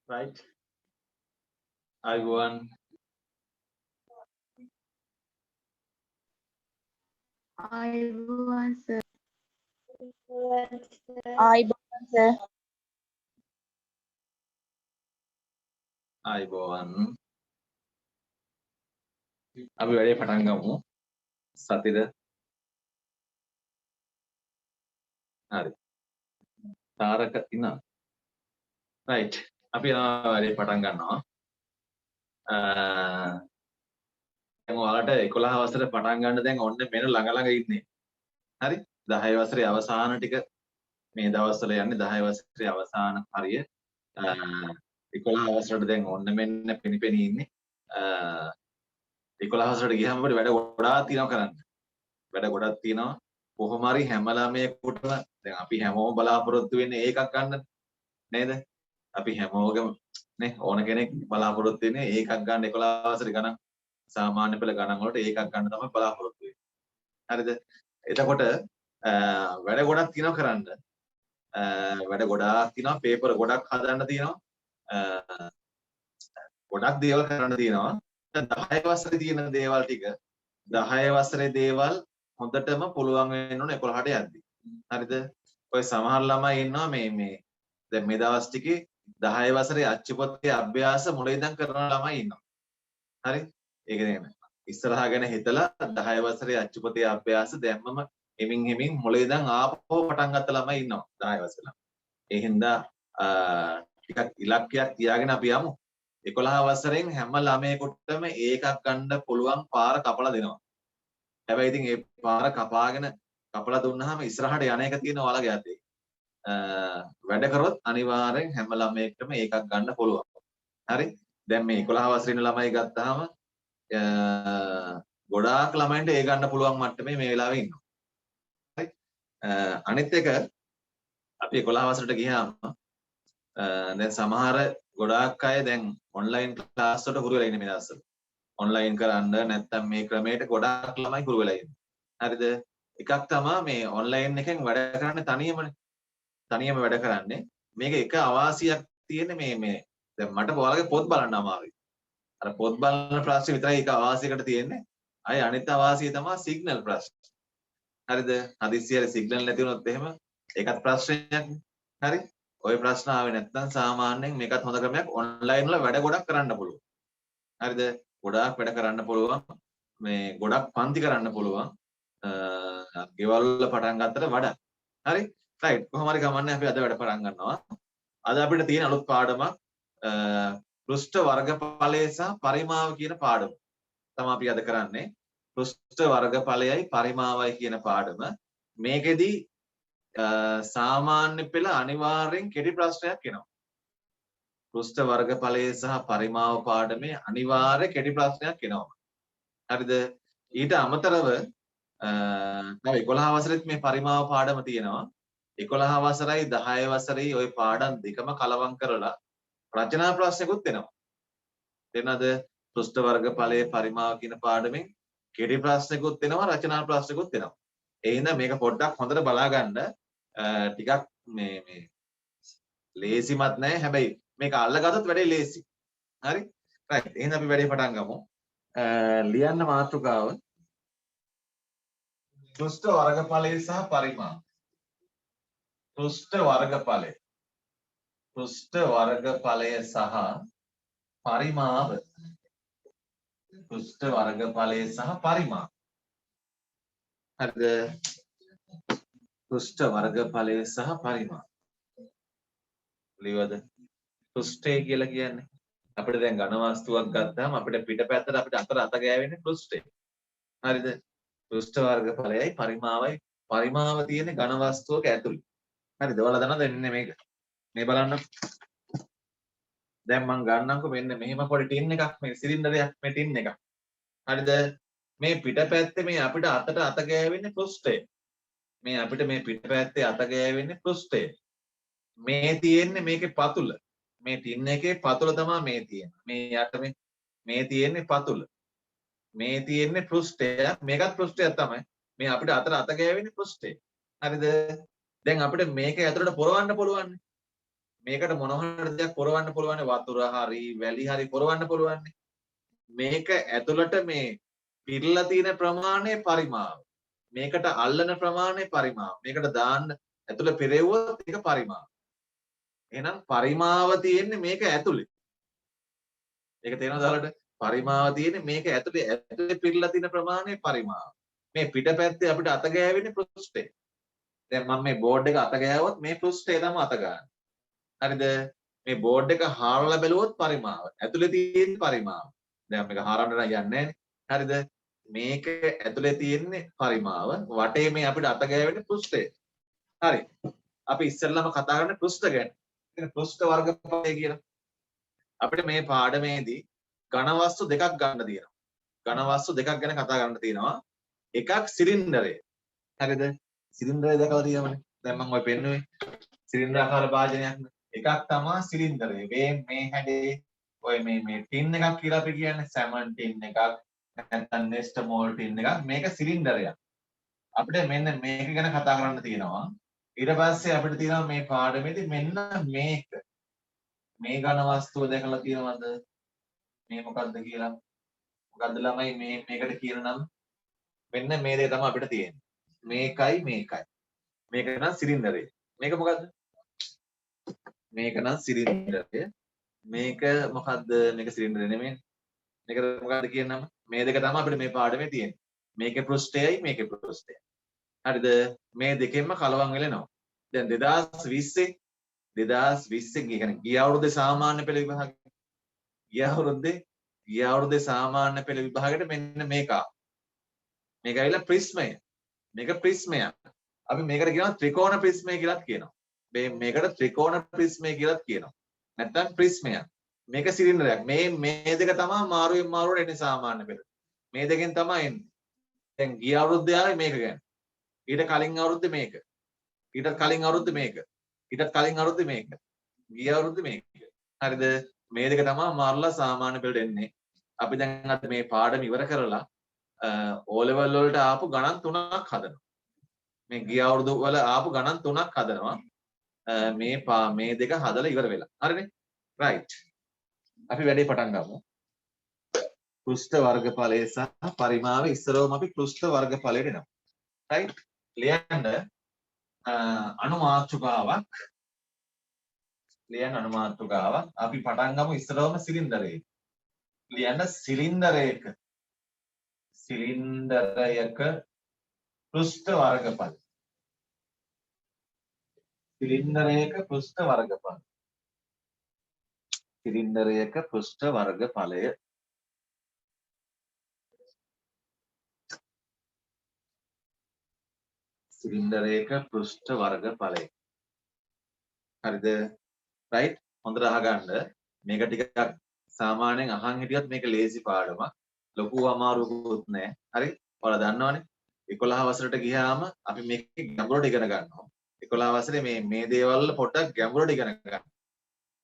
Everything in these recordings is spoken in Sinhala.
right? Ayuban. Ayuban sir. ආයිබෝවන් සර්. Ayuban. අපි වැඩේ පටන් ගමු. සතිද. හරි. තාරක ඉන්නා. right. අපි වැඩේ පටන් ගන්නවා. දැන් ඔයාලට 11 වසරේ පටන් ගන්න දැන් ඔන්න මෙන්න ළඟ ළඟ ඉන්නේ. හරි? 10 වසරේ අවසාන ටික මේ දවස්වල යන්නේ 10 වසරේ අවසාන හරිය. 11 වසරට දැන් ඔන්න මෙන්න පෙනිපෙනී ඉන්නේ. 11 වසරට ගියාම අපිට වැඩ ගොඩාක් තියෙනවා කරන්න. වැඩ ගොඩක් තියෙනවා. කොහොම හරි හැම ළමයෙකුටම දැන් අපි හැමෝම බලාපොරොත්තු වෙන්නේ ඒකක් ගන්න නේද? අපි හැමෝගම නේ ඕන කෙනෙක් බලාපොරොත්තු වෙන්නේ ඒකක් ගන්න 11 වසරේ ගණන් සාමාන්‍ය පෙළ ගණන් වලට ඒකක් ගන්න තමයි බලාපොරොත්තු වෙන්නේ. හරිද? එතකොට වැඩ ගොඩක් තියෙනවා කරන්න. වැඩ ගොඩාක් තියෙනවා පේපර් ගොඩක් හදන්න තියෙනවා. ගොඩක් දේවල් කරන්න තියෙනවා. 10 වසරේ තියෙන දේවල් ටික 10 වසරේ දේවල් හොඳටම පුළුවන් වෙන්න ඕන 11ට යද්දි. හරිද? ඔය සමහර ළමයි ඉන්නවා මේ දැන් මේ දවස් ටිකේ 10 වසරේ අච්චුපොත්තේ අභ්‍යාස මුල ඉඳන් කරන ළමයි ඉන්නවා. හරි? ඒ කියන්නේ ඉස්සරහා ගැන හිතලා 10 වසරේ අච්චුපොතේ අභ්‍යාස දැම්මම එමින් මුල ඉඳන් ආපහු පටන් ගත්ත ළමයි ඉන්නවා 10 වසරේ. ඒ හින්දා ටිකක් ඉලක්කයක් තියාගෙන අපි යමු. 11 වසරෙන් හැම ළමයෙකුටම ඒකක් ගන්න පුළුවන් පාර කපලා දෙනවා. හැබැයි ඉතින් ඒ පාර කපලා දුන්නාම ඉස්සරහට යන එක තියෙන ඔයාලගේ අතේ. වැඩ කරොත් අනිවාර්යෙන් හැම ළමයෙක්ටම ඒකක් ගන්න පුළුවන්. හරි? දැන් මේ 11 වසරේ ඉන්න ළමයි ගත්තාම ගොඩාක් ළමයින්ට ඒ ගන්න පුළුවන් මට්ටමේ මේ වෙලාවේ ඉන්නවා. හරි? අනිත් එක අපි 11 වසරට ගියාම දැන් සමහර ගොඩාක් අය දැන් ඔන්ලයින් ක්ලාස් වලට හුරු වෙලා ඉන්නේ මේ දවස්වල. ඔන්ලයින් කරන්න නැත්නම් මේ ක්‍රමයට ගොඩාක් ළමයි හුරු වෙලා ඉන්නේ. හරිද? එකක් තමයි මේ ඔන්ලයින් එකෙන් වැඩ කරන්නේ තනියමනේ. තනියම වැඩ කරන්නේ. මේක එක අවාසියක් තියෙන්නේ මේ දැන් මට ඔයාලගේ පොත් බලන්න අමාරුයි. අර පොත් බලන ප්‍රශ්නේ විතරයි එක අවාසියකට තියෙන්නේ. අය අනිත් අවාසිය තමයි සිග්නල් ප්‍රශ්න. හරිද? හදිස්සියට සිග්නල් නැති වුණොත් එහෙම ඒකත් ප්‍රශ්නයක්. හරි? ওই ප්‍රශ්න ආවේ නැත්නම් සාමාන්‍යයෙන් මේකත් හොඳ ක්‍රමයක් ඔන්ලයින් වල වැඩ ගොඩක් කරන්න පුළුවන්. හරිද? ගොඩාක් වැඩ කරන්න පුළුවන්. මේ ගොඩක් පන්ති කරන්න පුළුවන්. ගෙවල් වල පටන් ගත්තට වඩා. හරි? රයිට්. කොහොම හරි ගමන්නේ අපි අද වැඩ පටන් ගන්නවා. අද අපිට තියෙන අලුත් පාඩමක් පෘෂ්ඨ වර්ගඵලය සහ පරිමාව කියන පාඩම. තමයි අපි අද කරන්නේ. පෘෂ්ඨ වර්ගඵලයයි පරිමාවයි කියන පාඩම. මේකෙදි සාමාන්‍ය පෙළ අනිවාර්යෙන් කෙටි ප්‍රශ්නයක් එනවා. පෘෂ්ඨ වර්ගඵලය සහ පරිමාව පාඩමේ අනිවාර්ය කෙටි ප්‍රශ්නයක් එනවා. හරිද? ඊට අමතරව තව 11 වසරෙත් මේ පරිමාව පාඩම තියෙනවා. 11 වසරයි 10 වසරේ ওই පාඩම් දෙකම කලවම් කරලා රචනා ප්‍රශ්නකුත් එනවා. තේරෙනවද? පෘෂ්ඨ වර්ගඵලයේ පරිමාව කියන පාඩමෙන් කෙටි ප්‍රශ්නකුත් එනවා රචනා ප්‍රශ්නකුත් එනවා. ඒ හින්දා මේක පොඩ්ඩක් හොඳට බලා ගන්න. ටිකක් මේ ලේසිමත් නැහැ. හැබැයි මේක අල්ලගත්තොත් වැඩේ ලේසි. හරි? රයිට්. එහෙනම් අපි වැඩේ පටන් ගමු. ලියන්න මාතෘකාව පෘෂ්ඨ වර්ගඵලය සහ පරිමාව. පෘෂ්ඨ වර්ගඵලය. පෘෂ්ඨ වර්ගඵලය සහ පරිමාව. පෘෂ්ඨ වර්ගඵලය සහ පරිමාව. හරිද? පෘෂ්ඨ වර්ගඵලය සහ පරිමාව. ලියවද? පෘෂ්ඨය කියලා කියන්නේ අපිට දැන් ඝන වස්තුවක් ගත්තාම අපිට පිටපැත්තට අපිට අත ගෑවෙන්නේ පෘෂ්ඨය. හරිද? පෘෂ්ඨ වර්ගඵලයයි පරිමාවයි පරිමාව තියෙන්නේ ඝන වස්තුවක ඇතුළේ. හරිද? ඔයාලා දන්නවද මෙන්න මේක? මේ බලන්න. දැන් මම ගන්නම්කෝ මෙන්න මෙහෙම පොඩි ටින් එකක් මේ සිලින්ඩරයක් මේ ටින් එකක්. හරිද? මේ පිටපැත්තේ මේ අපිට අත ගෑවෙන්නේ පෘෂ්ඨය. මේ අපිට මේ පිටපැත්තේ අත ගෑවෙන්නේ පෘෂ්ඨය. මේ තියෙන්නේ මේකේ පතුල. මේ ටින් එකේ පතුල තමයි මේ තියෙන්නේ. මේ යට මේ තියෙන්නේ පතුල. මේ තියෙන්නේ පෘෂ්ඨයක්. මේකත් පෘෂ්ඨයක් තමයි. මේ අපිට අත ගෑවෙන්නේ පෘෂ්ඨය. හරිද? දැන් අපිට මේක ඇතුළට පොරවන්න පුළුවන්. මේකට මොන හරි දෙයක් පොරවන්න පුළුවන් වතුර හරි වැලි හරි පොරවන්න පුළුවන්. මේක ඇතුළට මේ පිරලා තියෙන ප්‍රමාණය පරිමාව. මේකට අල්ලන ප්‍රමාණය පරිමාව. මේකට දාන්න ඇතුළ පෙරෙව්වොත් ඒක පරිමාව. එහෙනම් පරිමාව තියෙන්නේ මේක ඇතුළේ. ඒක තේරෙනවද ඔයාලට? පරිමාව තියෙන්නේ මේක ඇතුළේ පිරලා තියෙන ප්‍රමාණය පරිමාව. මේ පිටපැත්තේ අපිට අත ගෑවෙන්නේ පෘෂ්ඨය. දැන් මම මේ බෝඩ් එක අත ගෑවුවොත් මේ පෘෂ්ඨය තමයි අත ගන්න. හරිද? මේ බෝඩ් එක හාරලා බැලුවොත් පරිමාව. ඇතුලේ තියෙන පරිමාව. දැන් මේක හාරන්න නම් යන්නේ නැහැනේ. හරිද? මේක ඇතුලේ තියෙන්නේ පරිමාව. වටේ මේ අපිට අත ගෑවෙන්නේ පෘෂ්ඨය. හරි. අපි ඉස්සෙල්ලාම කතා කරන්නේ පෘෂ්ඨ ගැන. ඉතින් පෘෂ්ඨ වර්ගඵලය කියලා. අපිට මේ පාඩමේදී ඝන වස්තු දෙකක් ගන්න තියෙනවා. ඝන වස්තු දෙකක් ගැන කතා කරන්න තියෙනවා. එකක් සිලින්ඩරය. හරිද? සිලින්ඩරය දැකලා තියෙනවනේ. දැන් මම ඔය පෙන්නුවේ සිලින්ඩරාකාර භාජනයක්. එකක් තමයි සිලින්ඩරය. මේ හැඩේ ඔය මේ ටින් එකක් කියලා අපි කියන්නේ සැමන් ටින් එකක් නැත්නම් නෙස්ටමෝල් ටින් එකක්. මේක සිලින්ඩරයක්. අපිට මෙන්න මේක ගැන කතා කරන්න තියෙනවා. ඊට පස්සේ අපිට තියෙනවා මේ පාඩමේදී මෙන්න මේක. මේ ඝන වස්තුව දැකලා තියෙනවද? මේ මොකක්ද කියලා? මොකද්ද ළමයි මේකට කියන නම? මෙන්න මේ දේ තමයි අපිට තියෙන්නේ. මේකයි මේකයි. මේක නම් සිලින්ඩරය. මේක මොකද්ද? මේක නම් සිලින්ඩරය. මේක මොකද්ද? මේක සිලින්ඩරය නෙමෙයි. මේක මොකද්ද කියන නම? මේ දෙක තමයි අපිට මේ පාඩමේ තියෙන්නේ. මේකේ පෘෂ්ඨයයි මේකේ පෘෂ්ඨයයි. හරිද? මේ දෙකෙන්ම කලවම් වෙලනවා. දැන් 2020 කියන්නේ ගිය අවුරුද්දේ සාමාන්‍ය පෙළ විභාගය. ගිය අවුරුද්දේ සාමාන්‍ය පෙළ විභාගයට මෙන්න මේක. මේක ඇවිල්ලා ප්‍රිස්මය. මේක ප්‍රිස්මයක්. අපි මේකට කියනවා ත්‍රිකෝණ ප්‍රිස්මය කියලාත් කියනවා. මේකට ත්‍රිකෝණ ප්‍රිස්මය කියලාත් කියනවා. නැත්නම් ප්‍රිස්මයක්. මේක සිලින්ඩරයක්. මේ දෙක තමයි මාරුවෙන් මාරුවට එන්නේ සාමාන්‍ය පෙළ. මේ දෙකෙන් තමයි එන්නේ. දැන් ගිය අවුරුද්දේ ආවේ මේක ගැන. ඊට කලින් අවුරුද්දේ මේක. ඊට කලින් අවුරුද්දේ මේක. ඊට කලින් අවුරුද්දේ මේක. ගිය අවුරුද්දේ මේක. හරිද? මේ දෙක තමයි මාරුලා සාමාන්‍ය පෙළට එන්නේ. අපි දැන් අද මේ පාඩම ඉවර කරලා O level වලට ආපු ගණන් 3ක් හදනවා. මේ ගිය අවුරුදු වල ආපු ගණන් 3ක් හදනවා. මේ දෙක හදලා ඉවර වෙලා. හරිනේ? right. අපි වැඩේ පටන් ගමු. පෘෂ්ඨ වර්ගඵලය සහ පරිමාව ඉස්සරවම අපි පෘෂ්ඨ වර්ගඵලයට එනවා. right? ලියන්න අනුමාතෘකාවක්. අපි පටන් ගමු ඉස්සරවම සිලින්ඩරයක. ලියන්න සිලින්ඩරයක පෘෂ්ඨ වර්ගඵල. සිලින්ඩරයක පෘෂ්ඨ වර්ගඵල. සිලින්ඩරයක පෘෂ්ඨ වර්ගඵලය. සිලින්ඩරයක පෘෂ්ඨ වර්ගඵලය. හරිද? right? හොඳට අහගන්න. මේක ටිකක් සාමාන්‍යයෙන් අහන් හිටියත් මේක ලේසි පාඩමක්. ලොකු අමාරුකුත් නෑ. හරි? ඔයාලා දන්නවනේ. 11 වසරට ගියාම අපි මේක ගැඹුරට ඉගෙන ගන්නවා. 11 වසරේ මේ දේවල් වල පොඩ්ඩක් ගැඹුරට ඉගෙන ගන්නවා.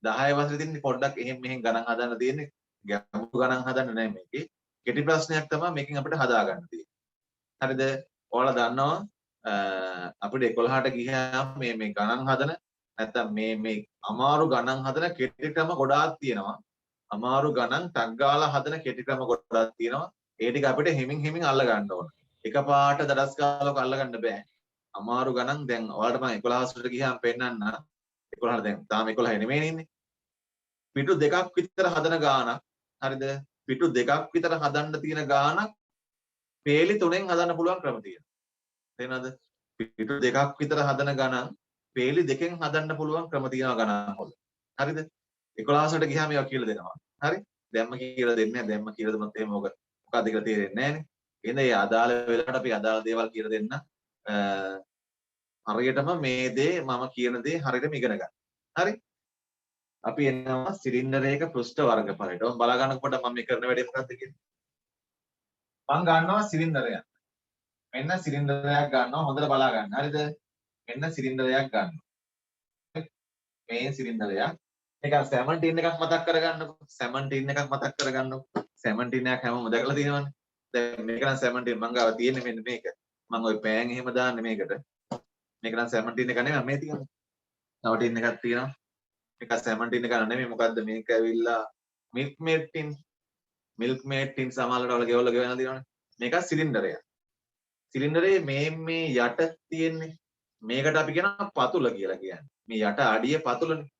10 වසරේ තියෙන්නේ පොඩ්ඩක් එහෙම මෙහෙම ගණන් හදන්න තියෙන්නේ. ගැඹුරු ගණන් හදන්න නෑ මේකේ. කෙටි ප්‍රශ්නයක් තමයි මේකෙන් අපිට හදා ගන්න තියෙන්නේ. හරිද? ඔයාලා දන්නවා අපිට 11ට ගියාම මේ ගණන් හදන නැත්තම් මේ අමාරු ගණන් හදන කෙටි ක්‍රම ගොඩාක් තියෙනවා. අමාරු ගණන් ටක් ගාලා හදන කෙටි ක්‍රම ගොඩාක් තියෙනවා. ඒ ටික අපිට හිමින් අල්ල ගන්න ඕන. එකපාරට දඩස් ගාලක අල්ල ගන්න බෑ. අමාරු ගණන් දැන් ඔයාලට මම 11 වසරට ගියාම පෙන්නන්න. 11 දැන් තාම 11 නෙමෙයි ඉන්නේ. පිටු දෙකක් විතර හදන ගානක්. හරිද? පිටු දෙකක් විතර හදන්න තියෙන ගානක් පේලි 3ෙන් හදන්න පුළුවන් ක්‍රම තියෙනවා. තේරෙනවද? පිටු දෙකක් විතර හදන ගණන් පේලි 2කින් හදන්න පුළුවන් ක්‍රම තියෙනවා ගණන් වල. හරිද? 11ට ගියාම ඒවා කියලා දෙනවා. හරි? දැම්ම කියලා දෙන්නේ නැහැ. දැම්ම කියලා දුන්නොත් එහෙම මොකද කියලා තේරෙන්නේ නැහනේ. එහෙනම් මේ අදාළ වෙලාවට අපි අදාළ දේවල් කියලා දෙන්න. හරියටම මේ දේ මම කියන දේ හරියටම ඉගෙන ගන්න. හරි? අපි එනවා සිලින්ඩරයක පෘෂ්ඨ වර්ගඵලයට. ඔන්න බලා ගන්නකො පොඩ්ඩක් මම මේ කරන වැඩේ මොකක්ද කියන්නේ. මම ගන්නවා සිලින්ඩරයක්. මෙන්න සිලින්ඩරයක් ගන්නවා. හොඳට බලා ගන්න. හරිද? මෙන්න සිලින්ඩරයක් ගන්නවා. මේ සිලින්ඩරයක්. මේක සැමන් ටින් එකක් මතක් කරගන්නකො. සැමන් ටින් එකක් මතක් කරගන්නකො. සැමන් ටින් එකක් හැමෝම දැකලා තියෙනවනේ. දැන් මේක නම් සැමන් ටින් මං ගාව තියෙන්නේ මෙන්න මේක. මං ওই පෑන් එහෙම දාන්නේ මේකට. මේක නම් සැමන් ටින් එක නෙමෙයි මේ තියෙන්නේ. තව ටින් එකක් තියෙනවා. මේක සැමන් ටින් එක නෙමෙයි මොකද්ද මේක ඇවිල්ලා මිල්ක් මේඩ් ටින් සමහරවල් ගෙවල් ගෙවන දිනවනේ මේක සිලින්ඩරයක් සිලින්ඩරේ මේ යට තියෙන්නේ මේකට අපි කියනවා පතුල කියලා කියන්නේ මේ යට අඩිය පතුලනේ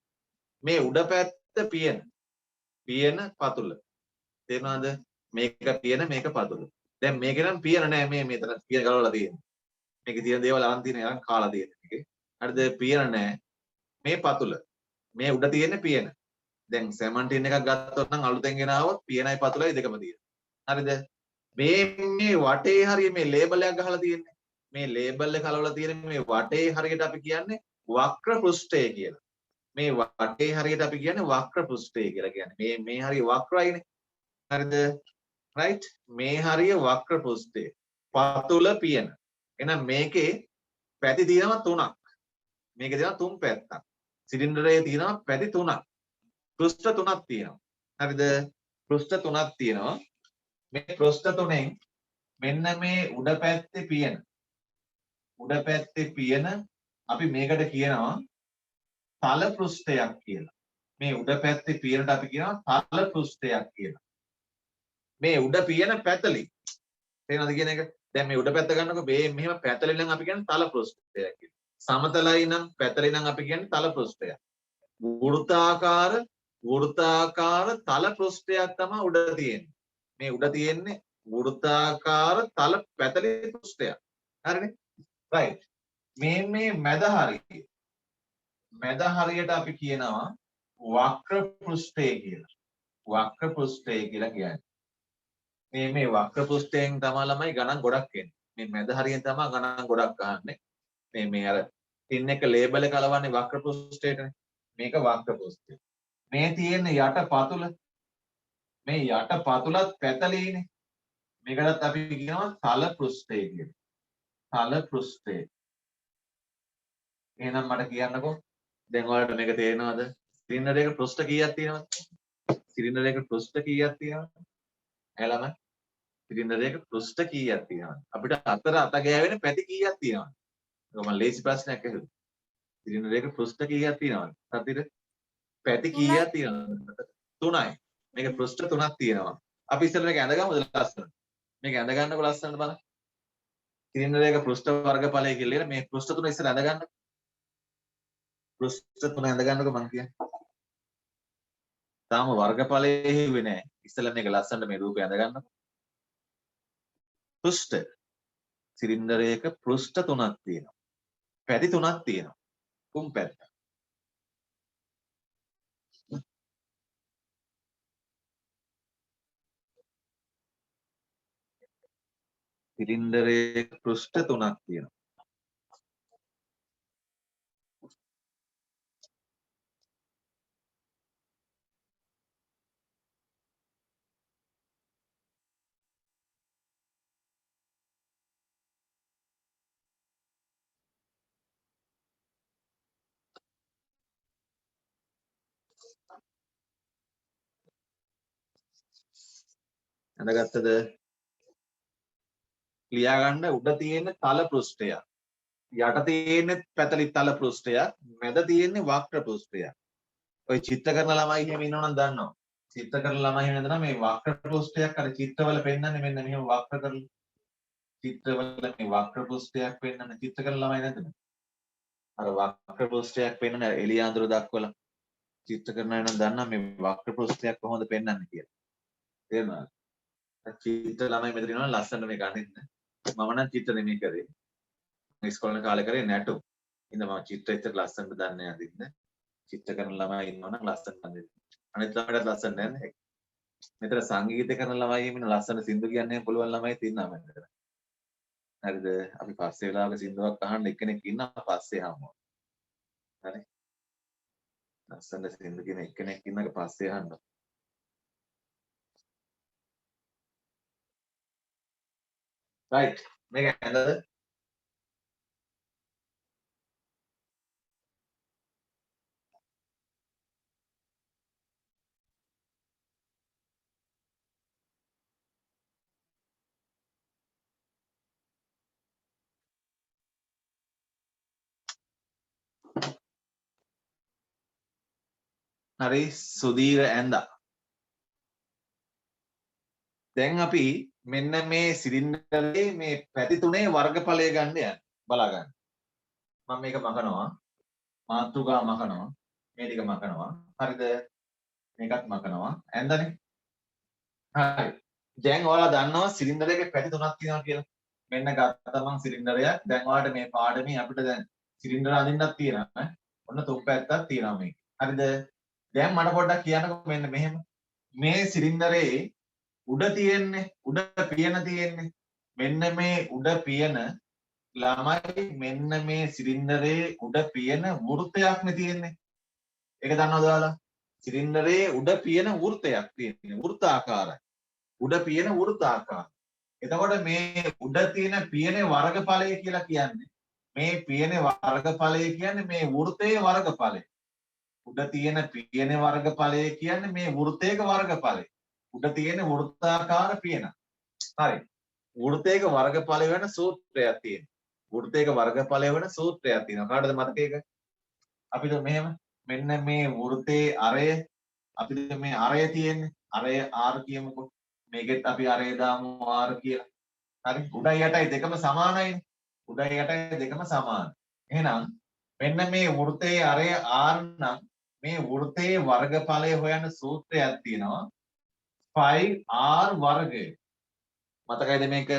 මේ උඩ පැත්ත පියන පතුල තේරෙනවද මේක පියන මේක පතුල දැන් මේක නම් පියන නෑ මේ මෙතන පියන ගලවලා තියෙන්නේ මේකේ තියෙන දේවල් අරන් තියෙන අරන් කාලා තියෙන මේකේ හරිද පියන නෑ මේ පතුල මේ උඩ තියෙන්නේ පියන දැන් සැමන් ටින් එකක් ගත්තොත් නම් අලුතෙන් ගෙන ආවොත් පියනයි පතුලයි දෙකම තියෙනවා හරිද මේ වටේ හරිය මේ ලේබල් එකක් ගහලා තියෙන්නේ මේ ලේබල් එක අලවලා තියෙන මේ වටේ හරියට අපි කියන්නේ වක්‍ර පෘෂ්ඨය කියලා මේ වටේ හරියට අපි කියන්නේ වක්‍ර පෘෂ්ඨය කියලා කියන්නේ මේ හරිය වක්‍රයිනේ හරිද රයිට් මේ හරිය වක්‍ර පෘෂ්ඨය පතුල පියන එහෙනම් මේකේ පැති තියෙනවා තුනක් මේකේ තියෙනවා තුන් පැත්තක් සිලින්ඩරයේ තියෙනවා පැති තුනක් පෘෂ්ඨ තුනක් තියෙනවා හරිද පෘෂ්ඨ තුනක් තියෙනවා මේ පෘෂ්ඨ තුනෙන් මෙන්න මේ උඩ පැත්තේ පියන අපි මේකට කියනවා තල පෘෂ්ඨයක් කියලා මේ උඩ පැත්තේ පියනට අපි කියනවා තල පෘෂ්ඨයක් කියලා මේ උඩ පියන පැතලි තේරෙනවද කියන එක දැන් මේ උඩ පැත්ත ගන්නකො මේ මෙහෙම පැතලි නම් අපි කියන්නේ තල පෘෂ්ඨයක් කියලා සමතලයි නම් පැතලි නම් අපි කියන්නේ තල පෘෂ්ඨයක් වෘත්තාකාර තල පෘෂ්ඨයක් තමයි උඩ තියෙන්නේ මේ උඩ තියෙන්නේ වෘත්තාකාර තල පැතලි පෘෂ්ඨයක් හරිනේ රයිට් මේ මැද හරියට අපි කියනවා වක්‍ර පෘෂ්ඨය කියලා වක්‍ර පෘෂ්ඨය කියලා කියන්නේ මේ වක්‍ර පෘෂ්ඨයෙන් තමයි ළමයි ගණන් ගොඩක් එන්නේ මේ මැද හරියෙන් තමයි ගණන් ගොඩක් අහන්නේ මේ අර ටින් එක ලේබල් එක අලවන්නේ වක්‍ර පෘෂ්ඨයටනේ මේක වක්‍ර පෘෂ්ඨය මේ තියෙන යට පතුල මේ යට පතුලත් පැතලීනේ මේකටත් අපි කියනවා තල පෘෂ්ඨය කියලා තල පෘෂ්ඨය එහෙනම් මට කියන්නකෝ දැන් ඔයාලට මේක තේරෙනවද සිලින්ඩරයක පෘෂ්ඨ කීයක් තියෙනවද සිලින්ඩරයක පෘෂ්ඨ කීයක් තියෙනවද එළම සිලින්ඩරයක පෘෂ්ඨ කීයක් තියෙනවද අපිට අතර අත ගෑවෙන පැති කීයක් තියෙනවද ඒක මම ලේසි ප්‍රශ්නයක් අහුවා සිලින්ඩරයක පෘෂ්ඨ කීයක් තියෙනවද සතිර පැති කීයක් තියෙනවද තුනයි මේක පෘෂ්ඨ තුනක් තියෙනවා අපි ඉස්සෙල්ලා මේක ඇඳගමුද ලස්සනට මේක ඇඳ ගන්නකො ලස්සනට බලන්න සිලින්ඩරයක පෘෂ්ඨ වර්ගඵලය කියලා මේ පෘෂ්ඨ තුන ඉස්සෙල්ලා ඇඳ ගන්න පෘෂ්ඨ තුන ඇඳ ගන්නකො මම කියන්නේ තාම වර්ගඵලයේ හිුවේ නෑ ඉස්සෙල්ලා මේක ලස්සනට මේ රූපය ඇඳ ගන්නකො පෘෂ්ඨ සිලින්ඩරයක පෘෂ්ඨ තුනක් තියෙනවා පැති තුනක් තියෙනවා තුන් පැත්ත සිලින්ඩරයක පෘෂ්ඨ තුනක් තියෙනවා ඇඳගත්තද ලියා ගන්න උඩ තියෙන තල පෘෂ්ඨයක් යට තියෙන්නේ පැතලි තල පෘෂ්ඨයක් මැද තියෙන්නේ වක්‍ර පෘෂ්ඨයක් ඔය චිත්ත කරන ළමයි එහෙම ඉන්නවනම් දන්නවා චිත්ත කරන ළමයි එහෙම නැත්නම් මේ වක්‍ර පෘෂ්ඨයක් අර චිත්‍රවල පෙන්නන්නේ මෙන්න මෙහෙම වක්‍ර කරලා චිත්‍රවල මේ වක්‍ර පෘෂ්ඨයක් පෙන්නන්නේ චිත්ත කරන ළමයි නැද්ද අර වක්‍ර පෘෂ්ඨයක් පෙන්නන එළියාඳුර දක්වලා චිත්‍ර කරන අය නම් දන්නා මේ වක්‍ර පෘෂ්ඨයක් කොහොමද පෙන්වන්නේ කියලා තේරුණාද චිත්‍ර ළමයි මෙතන ඉන්නවා ලස්සන මේක අනින්න මම නම් චිත්‍ර නෙමෙයි කරේ මම ඉස්කෝලේ කාලේ කරේ නැටුම් ඉතින් මම චිත්‍ර එච්චර ලස්සනට දන්නේ නැහැ අදින්න චිත්‍ර කරන ළමයි ඉන්නවනම් ලස්සනට අදින්න අනිත් ළමයිට ලස්සන නැහැ මෙතන සංගීත කරන ළමයි ඉන්න ලස්සන සින්දු කියන්නේ පුළුවන් ළමයි තියෙනවා මෙතන හරිද අපි පස්සේ වෙලාවක සින්දුවක් අහන්න එක්කෙනෙක් ඉන්නවා පස්සේ අහමුවා හරි ලස්සන සින්දු කියන එක්කෙනෙක් ඉන්නක පස්සේ අහන්න රයිට් මේක ඇඳද හරි සුදීර ඇඳා. දැන් අපි මෙන්න මේ සිලින්ඩරේ මේ පැති තුනේ වර්ගඵලය ගන්න යන්නේ. බලා ගන්න. මම මේක මකනවා. මාතෘකා මකනවා. මේ ටික මකනවා. හරිද? මේකත් මකනවා. ඇඳනේ. හරි. දැන් ඔයාලා දන්නවා සිලින්ඩරයක පැති තුනක් තියෙනවා කියලා. මෙන්න ගත්තා මං සිලින්ඩරයක්. දැන් ඔයාලට මේ පාඩමේ අපිට දැන් සිලින්ඩර අඳින්නක් තියෙනවා. ඔන්න තුන් පැත්තක් තියෙනවා මේක. හරිද? දැන් මට පොඩ්ඩක් කියන්නකෝ මෙන්න මෙහෙම. මේ සිලින්ඩරේ උඩ තියෙන්නේ උඩ පියන තියෙන්නේ. මෙන්න මේ උඩ පියන ළමයි මෙන්න මේ සිලින්ඩරේ උඩ පියන වෘත්තයක්නේ තියෙන්නේ. ඒක දන්නවද ඔයාලා? සිලින්ඩරේ උඩ පියන වෘත්තයක් තියෙන්නේ. වෘත්තාකාරයි. උඩ පියන වෘත්තාකාරයි. එතකොට මේ උඩ තියෙන පියනේ වර්ගඵලය කියලා කියන්නේ මේ පියනේ වර්ගඵලය කියන්නේ මේ වෘත්තයේ වර්ගඵලය. උඩ තියෙන පියනේ වර්ගඵලය කියන්නේ මේ වෘත්තයක වර්ගඵලය. උඩ තියෙන වෘත්තාකාර පියන. හරි. වෘත්තයක වර්ගඵලය වෙන සූත්‍රයක් තියෙනවා. වෘත්තයක වර්ගඵලය වෙන සූත්‍රයක් තියෙනවා. කාටද මතකයක? අපිට මෙහෙම මෙන්න මේ වෘත්තයේ අරය අපිට මේ අරය තියෙන්නේ. අරය r කියමුකෝ. මේකෙත් අපි අරය දාමු r කියලා. හරි. උඩයි යටයි දෙකම සමානයිනේ. උඩයි යටයි දෙකම සමාන. එහෙනම් මෙන්න මේ වෘත්තයේ අරය r නම් මේ වෘත්තයේ වර්ගඵලය හොයන සූත්‍රයක් තියෙනවා. 5r වර්ගය. මතකයිද මේක?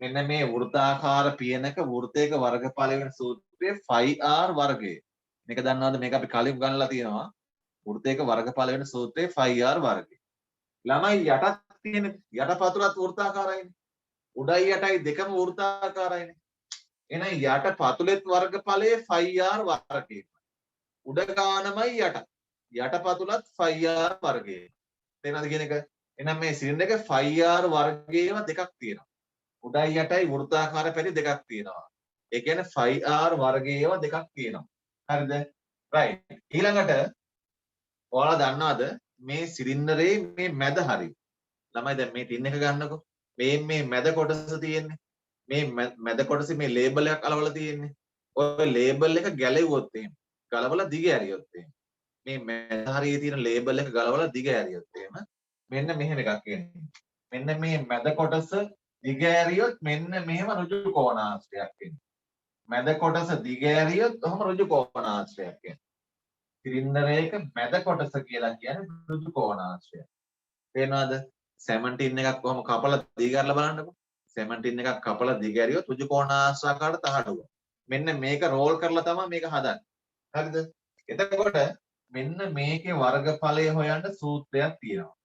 මෙන්න මේ වෘත්තාකාර පියනක වෘත්තයක වර්ගඵලය වෙන සූත්‍රය 5r වර්ගය. මේක දන්නවද? මේක අපි කලින් ගන්නලා තියෙනවා. වෘත්තයක වර්ගඵල වෙන සූත්‍රය 5r වර්ගය. ළමයි යටත් තියෙන යටපතුලත් වෘත්තාකාරයිනේ. උඩයි යටයි දෙකම වෘත්තාකාරයිනේ. එහෙනම් යටපතුලෙත් වර්ගඵලය 5r වර්ගය. උඩ ගානමයි යට. යටපතුලත් 5r වර්ගය. තේරෙනවද කියන එක? එහෙනම් මේ සිලින්ඩර් එක 5r වර්ගයේම දෙකක් තියෙනවා. උඩයි යටයි වෘත්තාකාර පැති දෙකක් තියෙනවා. ඒ කියන්නේ 5r වර්ගයේම දෙකක් තියෙනවා. හරිද? right. ඊළඟට ඔයාලා දන්නවද මේ සිලින්ඩරේ මේ මැද හරිය. ළමයි දැන් මේ ටින් එක ගන්නකො. මේ මැද කොටස තියෙන්නේ. මේ මැද කොටසේ මේ ලේබල් එකක් අලවලා තියෙන්නේ. ඔය ලේබල් එක ගැලෙව්වොත් එහෙම. ගලවලා දිග ඇරියොත් එහෙම. මේ මැද හරියේ තියෙන ලේබල් එක ගලවලා දිග ඇරියොත් එහෙම මෙන්න මෙහෙම එකක් එන්නේ. මෙන්න මේ මැද කොටස දිග ඇරියොත් මෙන්න මෙහෙම ඍජු කෝණාශ්‍රයක් එන්නේ. මැද කොටස දිග ඇරියොත් ඔහොම ඍජු කෝණාශ්‍රයක් එන්නේ. සිලින්ඩරයක මැද කොටස කියලා කියන්නේ ඍජු කෝණාශ්‍රය. තේරෙනවද? සැමන්ටින් එකක් කොහොම කපලා දිග ඇරලා බලන්නකෝ. සැමන්ටින් එකක් කපලා දිග ඇරියොත් ඍජු කෝණාශ්‍රාකාර තහඩුව. මෙන්න මේක රෝල් කරලා තමයි මේක හදන්නේ. හරිද? එතකොට මෙන්න මේකේ වර්ගඵලය හොයන්න සූත්‍රයක් තියෙනවා.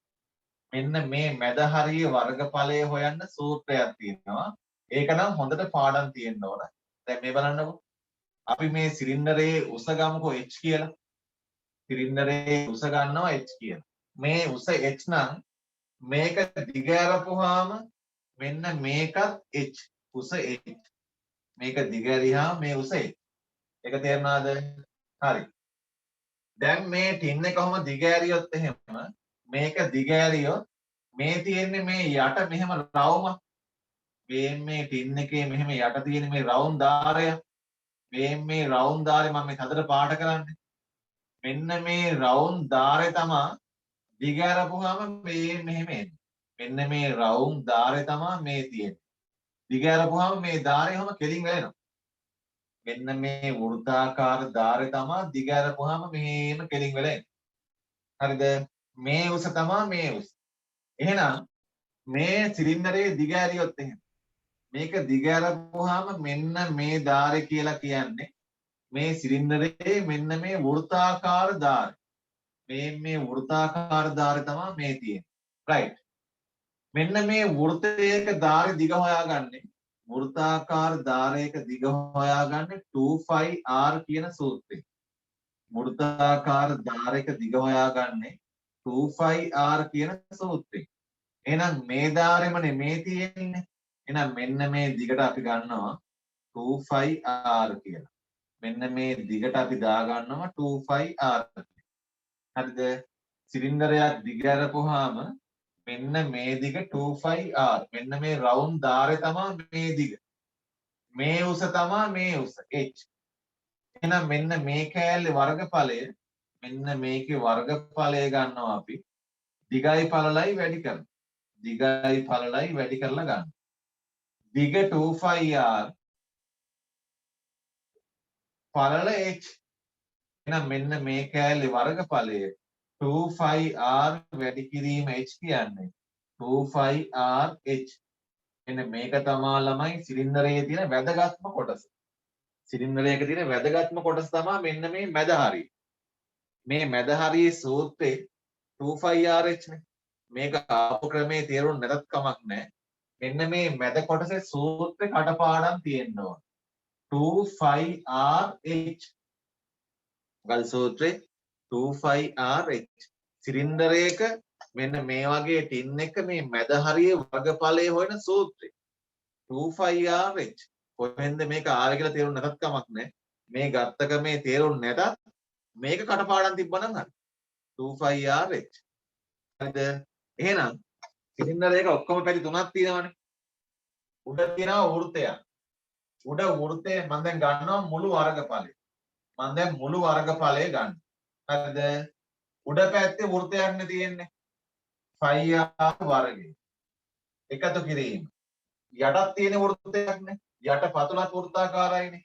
මෙන්න මේ මැද හරියේ වර්ගඵලය හොයන්න සූත්‍රයක් තියෙනවා. ඒක නම් හොඳට පාඩම් තියෙන්න ඕන. දැන් මේ බලන්නකෝ. අපි මේ සිලින්ඩරේ උස ගමුකෝ h කියලා. සිලින්ඩරේ උස ගන්නවා h කියලා. මේ උස h නම් මේක දිග ඇරපුවාම මෙන්න මේකත් h උස h. මේක දිග ඇරියාම මේ උස h. ඒක තේරුණාද? හරි. දැන් මේ ටින් එක කොහොම දිග ඇරියොත් එහෙම මේක දිග ඇරියොත් මේ තියෙන්නේ මේ යට මෙහෙම රවුමක්. මේ ටින් එකේ මෙහෙම යට තියෙන මේ රවුම් ධාරය. මේ රවුම් ධාරය මම මේ හතර පාට කරන්නේ. මෙන්න මේ රවුම් ධාරය තමයි දිග ඇරපුවාම මේ මෙහෙම එන්නේ. මෙන්න මේ රවුම් ධාරය තමයි මේ තියෙන්නේ. දිග ඇරපුවාම මේ ධාරය හැම කෙලින් වෙනවා. මෙන්න මේ වෘත්තාකාර ධාරය තමයි දිග ඇරපුවාම මෙහෙම කෙලින් වෙලා එන්නේ. හරිද? මේ උස තමයි මේ උස. එහෙනම් මේ සිලින්ඩරේ දිග ඇරියොත් එහෙම මේක දිග ඇරපුවාම මෙන්න මේ ධාරය කියලා කියන්නේ මේ සිලින්ඩරේ මෙන්න මේ වෘත්තාකාර ධාරය. මේ වෘත්තාකාර ධාරය තමයි මේ තියෙන්නේ. right. මෙන්න මේ වෘත්තයක ධාරය දිග හොයාගන්නේ වෘත්තාකාර ධාරයක දිග හොයාගන්නේ 2πr කියන සූත්‍රයෙන්. වෘත්තාකාර ධාරයක දිග හොයාගන්නේ 2πr කියන සූත්‍රයෙන්. එහෙනම් මේ ධාරෙමනේ මේ තියෙන්නේ. එහෙනම් මෙන්න මේ දිගට අපි ගන්නවා 2πr කියලා. මෙන්න මේ දිගට අපි දා ගන්නවා 2πr. හරිද? සිලින්ඩරයක් දිග ඇරපුවාම මෙන්න මේ දිග 2πr. මෙන්න මේ රවුම් ධාරය තමයි මේ දිග. මේ උස තමයි මේ උස h. එහෙනම් මෙන්න මේ කෑල්ලේ වර්ගඵලය මෙන්න මේකේ වර්ගඵලය ගන්නවා අපි දිගයි පළලයි වැඩි කරලා. දිගයි පළලයි වැඩි කරලා ගන්න. දිග 2πr පළල h. එහෙනම් මෙන්න මේ කෑල්ලේ වර්ගඵලය 2πr වැඩි කිරීම h කියන්නේ 2πrh. මෙන්න මේක තමා ළමයි සිලින්ඩරයේ තියෙන වැදගත්ම කොටස. සිලින්ඩරයක තියෙන වැදගත්ම කොටස තමයි මෙන්න මේ මැද හරිය. මේ මැද හරියේ සූත්‍රේ 2πrh නේ. මේක ආපු ක්‍රමේ තේරුම් නැතත් කමක් නැහැ. මෙන්න මේ මැද කොටසේ සූත්‍රේ කටපාඩම් තියෙන්න ඕන. 2πrh. ගල් සූත්‍රේ 2πrh. සිලින්ඩරයක මෙන්න මේ වගේ ටින් එක මේ මැද හරියේ වර්ගඵලය හොයන සූත්‍රය 2πrh. කොහෙන්ද මේක ආවේ කියලා තේරුම් නැතත් කමක් නැහැ. මේ ගත්තක මේ තේරුම් නැතත් මේක කටපාඩම් තිබ්බනම් හරි. 2πrh. හරිද? එහෙනම් සිලින්ඩරයක ඔක්කොම පැති තුනක් තියෙනවනේ. උඩ තියෙනවා වෘත්තයක්. උඩ වෘත්තේ මම දැන් ගන්නවා මුළු වර්ගඵලය. මම දැන් මුළු වර්ගඵලය ගන්න. හරිද? උඩ පැත්තේ වෘත්තයක් නේ තියෙන්නේ. 5r වර්ගය. එකතු කිරීම. යටත් තියෙන වෘත්තයක් නේ. යට පතුලත් වෘත්තාකාරයිනේ.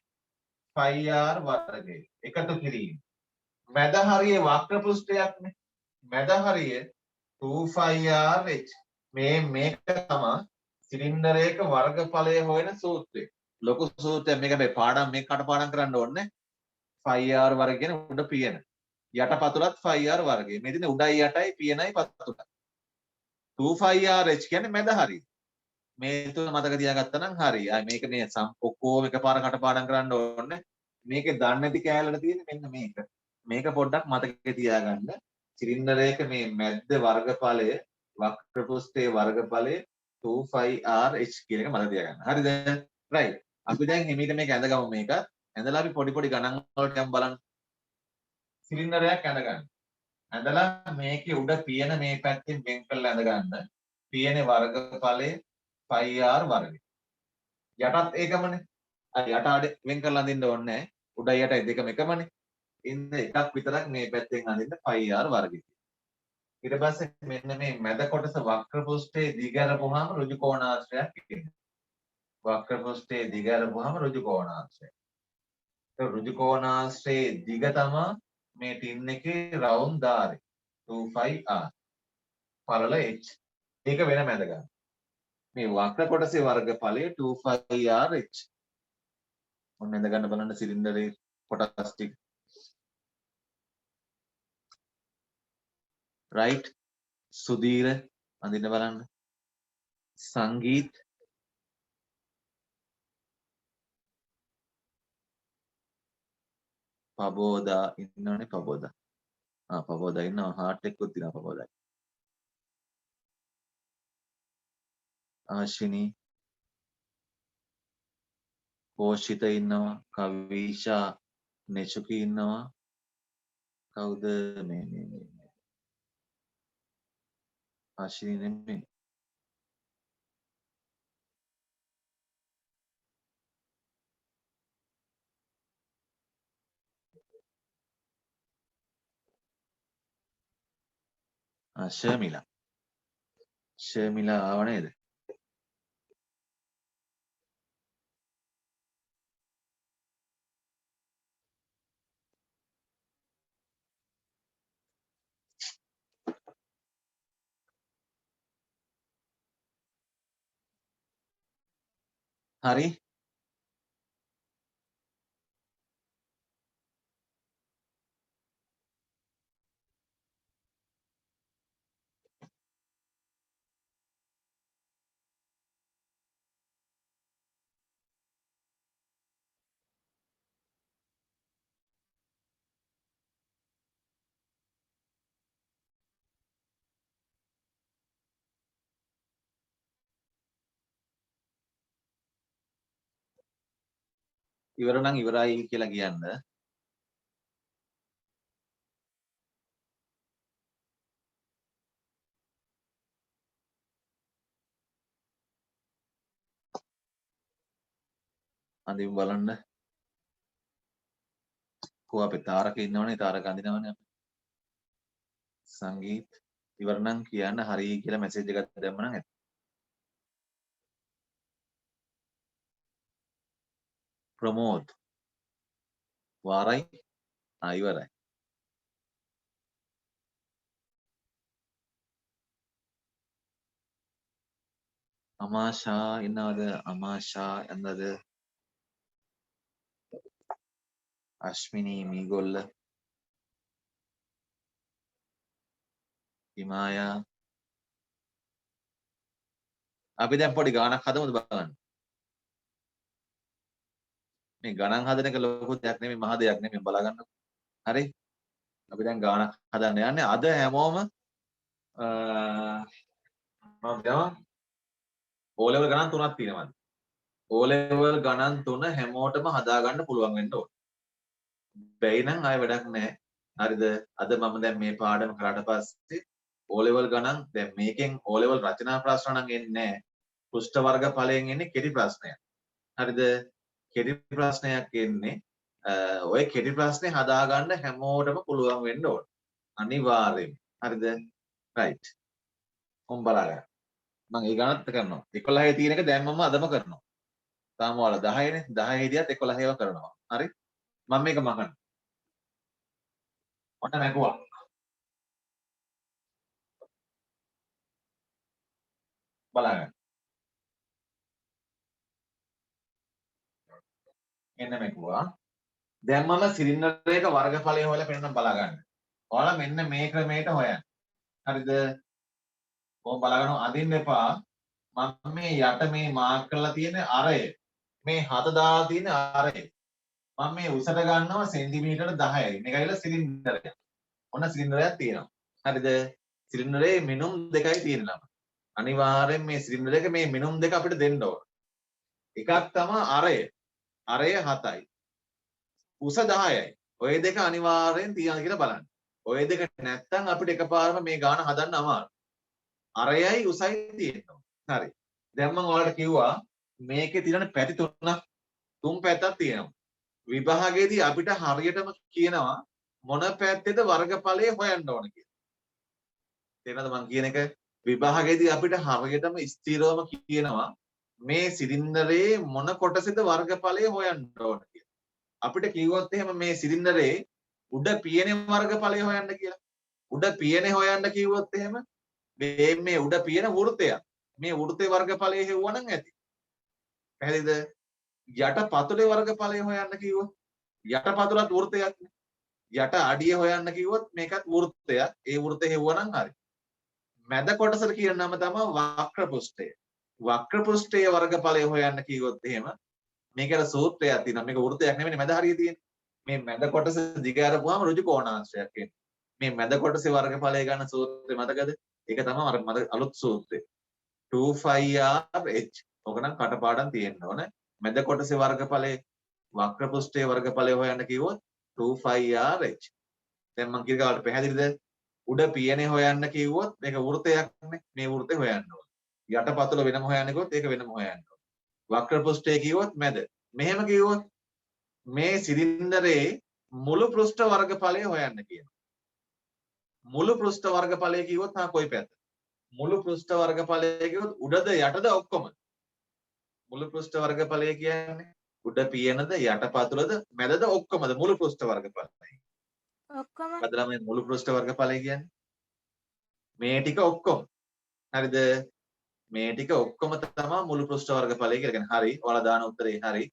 5r වර්ගය. එකතු කිරීම. මැද හරියේ වක්‍ර පෘෂ්ඨයක් නේ. මැද හරිය 2πrh. මේක තමයි සිලින්ඩරයක වර්ගඵලය හොයන සූත්‍රය. ලොකු සූත්‍රයක්. මේක මේ පාඩම් මේක කටපාඩම් කරන්න ඕනේ. 5r වර්ගය කියන උඩ පියන. යට පතුලත් 5r වර්ගය. මේ තියෙන උඩයි යටයි පියනයි පතුලයි. 2πrh කියන්නේ මැද හරිය. මේ තුන මතක තියාගත්තා නම් හරි. මේක මේ ඔක්කොම එකපාර කටපාඩම් කරන්න ඕනේ. මේකේ දන්නේ නැති කෑල්ලට තියෙන්නේ මෙන්න මේක. මේක පොඩ්ඩක් මතකේ තියාගන්න. සිලින්ඩරයක මේ මැද්ද වර්ගඵලය වක්‍ර පෘෂ්ඨයේ වර්ගඵලය 2πrh කියන එක මතක තියාගන්න. හරිද? right. අපි දැන් හිමීට මේක ඇඳගමු මේක. ඇඳලා අපි පොඩි පොඩි ගණන් වලට යමු බලන්න. සිලින්ඩරයක් ඇඳගන්න. ඇඳලා මේකේ උඩ පියන මේ පැත්තෙන් වෙන් කරලා ඇඳගන්න. පියනේ වර්ගඵලය 5r වර්ගය. යටත් ඒකමනේ. යට ආඩ වෙන් කරලා අඳින්න ඕනේ නැහැ. උඩයි යටයි දෙකම එකමනේ. ඉන්න එකක් විතරක් මේ පැත්තෙන් අඳින්න 5r වර්ගය. ඊට පස්සේ මෙන්න මේ මැද කොටස වක්‍ර පෘෂ්ඨයේ දිගහැරපුවාම ඍජු කෝණාශ්‍රයක් එනවා. වක්‍ර පෘෂ්ඨයේ දිගහැරපුවාම ඍජු කෝණාශ්‍රය. ඒ ඍජු කෝණාශ්‍රයේ දිග තමයි මේ ටින් එකේ රවුන්ඩ් ධාරය 2πr. පළල h. ඒක වෙන මැද ගන්න. මේ වක්‍ර කොටසේ වර්ගඵලය 2πrh. ඔන්න ඇඳ ගන්න බලන්න සිලින්ඩරේ කොටස් ටික. right. සුදීර අඳින්න බලන්න. සංගීත් පබෝදා ඉන්නවනේ පබෝදා. පබෝදා ඉන්නවා. හાર્ට් එකකුත් තියෙනවා පබෝදා. ආශිනී පෝෂිත ඉන්නවා. කවිෂා නෙචුකි ඉන්නවා. කවුද මේ ආශිනී නෙමෙයි. ශර්මිලා. ශර්මිලා ආව නේද? හරි. ඉවර නම් ඉවරයි කියලා කියන්න. අඳිමු බලන්න. කොහොම අපේ තාරක ඉන්නවනේ තාරක අඳිනවනේ අපි. සංගීත් ඉවර නම් කියන්න හරි කියලා මැසේජ් එකක් දැම්ම නම් ඇති. ප්‍රමෝද් වාරයි ඉවරයි. අමාෂා ඉන්නවද? අමාෂා එන්නද? අශ්මිනී මීගොල්ල හිමායා අපි දැන් පොඩි ගානක් හදමුද බලන්න. මේ ගණන් හදන එක ලොකු දෙයක් නෙමෙයි මහ දෙයක් නෙමෙයි බලාගන්න. හරි? අපි දැන් ගානක් හදන්න යන්නේ. අද හැමෝම මම ගම O level ගණන් තුනක් තියෙනවා. O level ගණන් තුන හැමෝටම හදාගන්න පුළුවන් වෙන්න ඕන. බැයි නම් ආයෙ වැඩක් නැහැ. හරිද? අද මම දැන් මේ පාඩම කරාට පස්සේ O level ගණන් දැන් මේකෙන් O level රචනා ප්‍රශ්න නම් එන්නේ නැහැ. පෘෂ්ඨ වර්ග ඵලයෙන් එන්නේ කෙටි ප්‍රශ්නයක්. හරිද? කෙටි ප්‍රශ්නයක් එන්නේ ඔය කෙටි ප්‍රශ්නේ හදාගන්න හැමෝටම පුළුවන් වෙන්න ඕන. අනිවාර්යයෙන්. හරිද? right. කොම් බලාගන්න. මම ඒ ගණන්ත් කරනවා. 11 තියෙන එක දැන් මම අදම කරනවා. තාම ඔයාලා 10 නේ. 10 හිටියත් 11 ඒවා කරනවා. හරි? මම මේක මකන්න. මට නැගුවා. බලාගන්න. එන්න මේකුවා. දැන් මම සිලින්ඩර් එක වර්ගඵලය හොයලා පෙන්නන්න බලාගන්න. ඔයාලා මෙන්න මේ ක්‍රමයට හොයන්න. හරිද? කොහොම බලාගන්න අදින්න එපා. මම මේ යට මේ මාර්ක් කරලා තියෙන අරය. මේ හත දාලා තියෙන අරය. මම මේ උසට ගන්නවා සෙන්ටිමීටර 10යි. මේක ඇවිල්ලා සිලින්ඩරයක්. ඔන්න සිලින්ඩරයක් තියෙනවා. හරිද? සිලින්ඩරේ මිනුම් දෙකයි තියෙනවා. අනිවාර්යෙන් මේ සිලින්ඩර් එක මේ මිනුම් දෙක අපිට දෙන්න ඕන. එකක් තමයි අරය. අරය 7යි. උස 10යි. ඔය දෙක අනිවාර්යෙන් තියනවා කියලා බලන්න. ඔය දෙක නැත්තම් අපිට එකපාරම මේ ගාන හදන්න අමාරුයි. අරයයි උසයි තියෙනවා. හරි. දැන් මම ඔයාලට කිව්වා මේකේ තියෙන පැති තුන් පැත්තක් තියෙනවා. විභාගයේදී අපිට හරියටම කියනවා මොන පැත්තේද වර්ගඵලය හොයන්න ඕන කියලා. තේරෙනවද මම කියන එක? විභාගයේදී අපිට හරියටම ස්ථිරවම කියනවා මේ සිලින්ඩරේ මොන කොටසේද වර්ගඵලය හොයන්න ඕන කියලා. අපිට කිව්වොත් එහෙම මේ සිලින්ඩරේ උඩ පියනේ වර්ගඵලය හොයන්න කියලා. උඩ පියනේ හොයන්න කිව්වොත් එහෙම මේ උඩ පියන වෘත්තයක්. මේ වෘත්තේ වර්ගඵලය හෙව්වනම් ඇති. පැහැදිලිද? යට පතුලේ වර්ගඵලය හොයන්න කිව්වොත් යට පතුලත් වෘත්තයක්නේ. යට අඩිය හොයන්න කිව්වොත් මේකත් වෘත්තයක්. ඒ වෘත්තේ හෙව්වනම් හරි. මැද කොටසට කියන නම තමයි වක්‍ර පෘෂ්ඨය. වක්‍ර පෘෂ්ඨයේ වර්ගඵලය හොයන්න කිව්වොත් එහෙම මේකට සූත්‍රයක් තියෙනවා. මේක වෘත්තයක් නෙමෙයි මැද හරිය තියෙන්නේ. මේ මැද කොටස දිග අරපුවාම ඍජු කෝණාංශයක් එන්නේ. මේ මැද කොටසේ වර්ගඵලය ගන්න සූත්‍රය මතකද? ඒක තමයි අර අලුත් සූත්‍රය. 2πr/h. ඔක නම් කටපාඩම් තියෙන්න ඕන. මැද කොටසේ වර්ගඵලය වක්‍ර පෘෂ්ඨයේ වර්ගඵලය හොයන්න කිව්වොත් 2πr/h. දැන් මම කියන කාලේ පැහැදිලිද? උඩ පියනේ හොයන්න කිව්වොත් මේක වෘත්තයක්නේ. මේ වෘත්තේ හොයන්න ඕන. යටපතුල වෙනම හොයන්න කිව්වොත් ඒක වෙනම හොයන්න ඕන. වක්‍ර පෘෂ්ඨය කිව්වොත් මැද. මෙහෙම කිව්වොත් මේ සිලින්ඩරේ මුළු පෘෂ්ඨ වර්ගඵලය හොයන්න කියනවා. මුළු පෘෂ්ඨ වර්ගඵලය කිව්වොත් කොයි පැත්ත? මුළු පෘෂ්ඨ වර්ගඵලය කිව්වොත් උඩද යටද ඔක්කොම? මුළු පෘෂ්ඨ වර්ගඵලය කියන්නේ උඩ පියනද යටපතුලද මැදද ඔක්කොමද මුළු පෘෂ්ඨ වර්ගඵලය? ඔක්කොම. බදලා මේ මුළු පෘෂ්ඨ වර්ගඵලය කියන්නේ මේ ටික ඔක්කොම. හරිද? මේ ටික ඔක්කොම තමයි මුළු පෘෂ්ඨ වර්ගඵලය කියලා කියන්නේ. හරි. ඔයාලා දාන උත්තරේ හරි.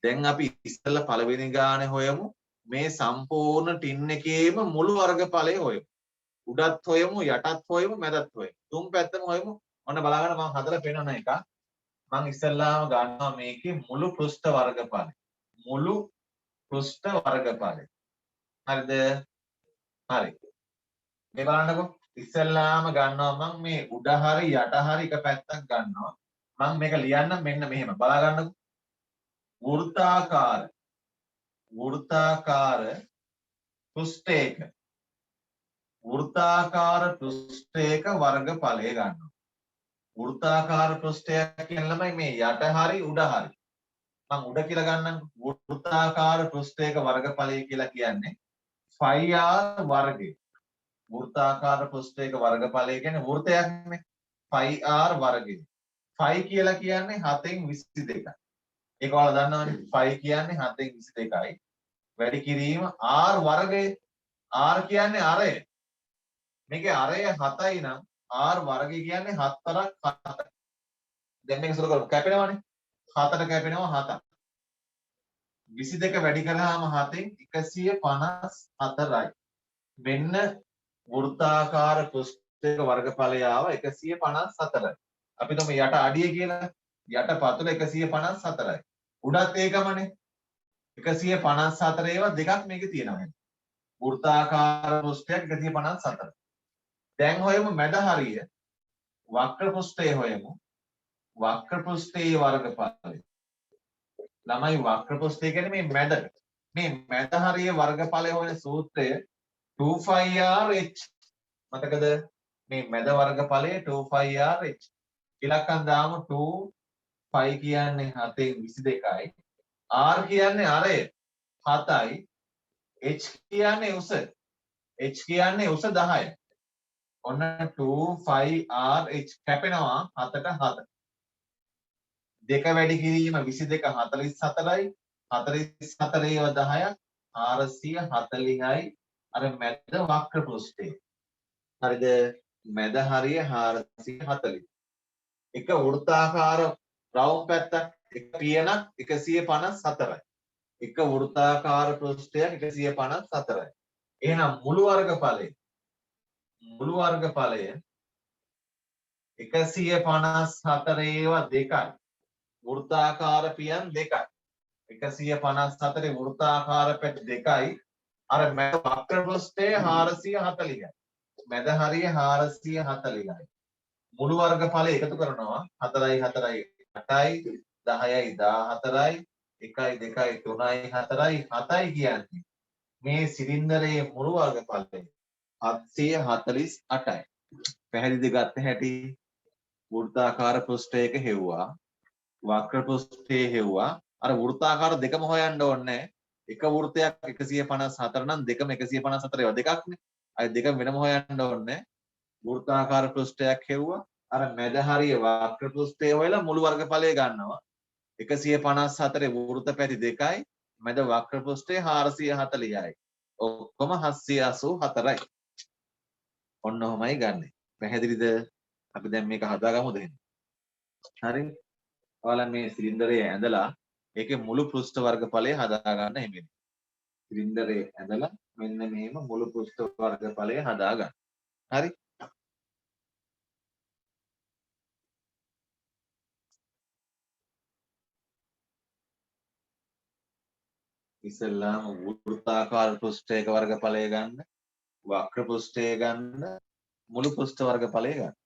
දැන් අපි ඉස්සෙල්ලා පළවෙනි ගානේ හොයමු. මේ සම්පූර්ණ ටින් එකේම මුළු වර්ගඵලය හොයමු. උඩත් හොයමු, යටත් හොයමු, මැදත් හොයමු. තුන් පැත්තම හොයමු. ඔන්න බලන්න මම හදලා පෙන්නන එක. මම ඉස්සෙල්ලාම ගන්නවා මේකේ මුළු පෘෂ්ඨ වර්ගඵලය. මුළු පෘෂ්ඨ වර්ගඵලය. හරිද? හරි. මේ බලන්නකෝ. ඉස්සෙල්ලාම ගන්නවා මම මේ උඩ හරි යට හරි එක පැත්තක් ගන්නවා. මම මේක ලියන්නම් මෙන්න මෙහෙම. බලා ගන්නකෝ. වෘත්තාකාර පෘෂ්ඨයක වෘත්තාකාර පෘෂ්ඨයක වර්ගඵලය ගන්නවා. වෘත්තාකාර පෘෂ්ඨයක් කියන ළමයි මේ යට හරි උඩ හරි. මම උඩ කියලා ගන්නම්. වෘත්තාකාර පෘෂ්ඨයක වර්ගඵලය කියලා කියන්නේ 5r වර්ගය. වෘත්තාකාර පෘෂ්ඨයක වර්ගඵලය කියන්නේ වෘත්තයක්නේ 5r වර්ගය. 5 කියලා කියන්නේ 7න් 22යි. ඒක ඔයාලා දන්නවනේ 5 කියන්නේ 7න් 22යි. වැඩි කිරීම r වර්ගය. r කියන්නේ අරය. මේකේ අරය 7යි නම් r වර්ගය කියන්නේ 7ක් 7යි. දැන් මේක සුළු කරමු. කැපෙනවනේ. 7ට කැපෙනවා 7ක්. 22 වැඩි කරාම 7න් 154යි. මෙන්න වෘත්තාකාර පෘෂ්ඨයක වර්ගඵලය ආව 154යි. අපි තුමු යට අඩිය කියලා. යට පතුල 154යි. උඩත් ඒකමනේ. 154 ඒවා දෙකක් මේකේ තියෙනවා. වෘත්තාකාර පෘෂ්ඨයක් 154. දැන් හොයමු මැද හරිය. වක්‍ර පෘෂ්ඨය හොයමු. වක්‍ර පෘෂ්ඨයේ වර්ගඵලය. ළමයි වක්‍ර පෘෂ්ඨය කියන්නේ මේ මැද. මේ මැද හරිය වර්ගඵලය හොයන සූත්‍රය 2πrh. මතකද? මේ මැද වර්ගඵලය 2πrh. ඉලක්කම් දාමු 2π කියන්නේ 7න් 22යි. r කියන්නේ අරය 7යි. h කියන්නේ උස. h කියන්නේ උස 10යි. ඔන්න 2πrh කැපෙනවා 7ට 7. දෙක වැඩි කිරීම 22 44යි. 44 ඒවා 10ක් 440යි. අර මැද වක්‍ර පෘෂ්ඨය. හරිද? මැද හරිය 440. එක වෘත්තාකාර රවුම් පැත්තක් එක පියනක් 154යි. එක වෘත්තාකාර පෘෂ්ඨයක් 154යි. එහෙනම් මුළු වර්ගඵලය 154 ඒවා දෙකයි. වෘත්තාකාර පියන් දෙකයි. 154 වෘත්තාකාර පැති දෙකයි. අර මැද වක්‍ර පෘෂ්ඨය 440යි. මැද හරිය 440යි. මුළු වර්ගඵලය එකතු කරනවා 4යි 4යි 8යි 10යි 14යි 1යි 2යි 3යි 4යි 7යි කියන්නේ මේ සිලින්ඩරයේ මුළු වර්ගඵලය 748යි. පැහැදිලිද ගත්ත හැටි? වෘත්තාකාර පෘෂ්ඨයක හෙව්වා වක්‍ර පෘෂ්ඨයේ හෙව්වා අර වෘත්තාකාර දෙකම හොයන්න ඕනේ. එක වෘත්තයක් 154 නම් දෙකම 154 ඒවා දෙකක්නේ. අය දෙක වෙනම හොයන්න ඕනේ. වෘත්තාකාර පෘෂ්ඨයක් හෙව්වා අර මැද හරිය වක්‍ර පෘෂ්ඨය හොයලා මුළු වර්ගඵලය ගන්නවා 154 වෘත්ත පැති දෙකයි මැද වක්‍ර පෘෂ්ඨය 440යි ඔක්කොම 784යි. ඔන්න ඔහමයි ගන්නෙ. පැහැදිලිද? අපි දැන් මේක හදාගමුද එහෙනම්? හරි. ඔයාලා මේ සිලින්ඩරය ඇඳලා ඒකේ මුළු පෘෂ්ඨ වර්ගඵලය හදා ගන්න හැමෙන්නේ. සිලින්ඩරය ඇඳලා මෙන්න මෙහෙම මුළු පෘෂ්ඨ වර්ගඵලය හදා ගන්න. හරි. ඉස්සෙල්ලාම වෘත්තාකාර පෘෂ්ඨයක වර්ගඵලය ගන්න, වක්‍ර පෘෂ්ඨය ගන්න, මුළු පෘෂ්ඨ වර්ගඵලය ගන්න.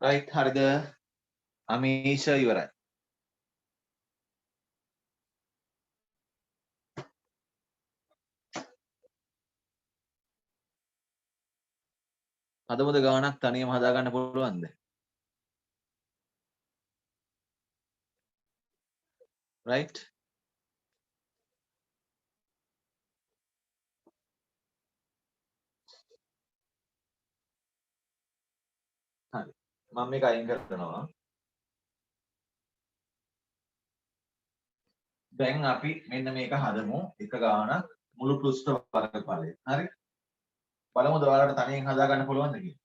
right හරිද අමීෂ ඉවරයි හදමුද ගානක් තනියම හදාගන්න පුළුවන්ද right හරි මම මේක අයින් කරනවා දැන් අපි මෙන්න මේක හදමු එක ගානක් මුළු පෘෂ්ඨ වර්ගඵලය හරි බලමුද ඔයාලට තනියෙන් හදාගන්න පුළුවන්ද කියලා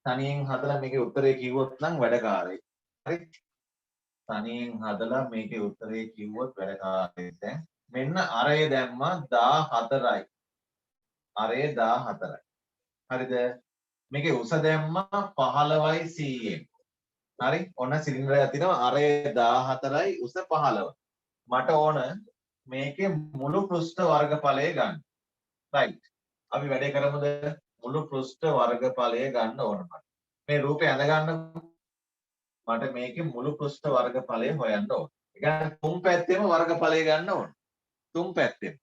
තනියෙන් හදලා මේකේ උත්තරේ කිව්වොත් නම් වැඩකාරයි හරි තනියෙන් හදලා මේකේ උත්තරේ කිව්වොත් වැඩකාරයි දැන් මෙන්න අරය දැම්මා 14යි අරය 14යි හරිද මේකේ උස දැම්මා 15යි 100ෙන් හරි ඔන්න සිලින්ඩරයක් තියෙනවා අරය 14යි උස 15 මට ඕන මේකේ මුළු පෘෂ්ඨ වර්ගඵලය ගන්න right අපි වැඩේ කරමුද මුළු පෘෂ්ඨ වර්ගඵලය ගන්න ඕන මට මේ රූපය ඇඳ ගන්න මට මේකේ මුළු පෘෂ්ඨ වර්ගඵලය හොයන්න ඕන ඒ කියන්නේ තුන් පැත්තෙම වර්ගඵලය ගන්න ඕන තුන් පැත්තෙම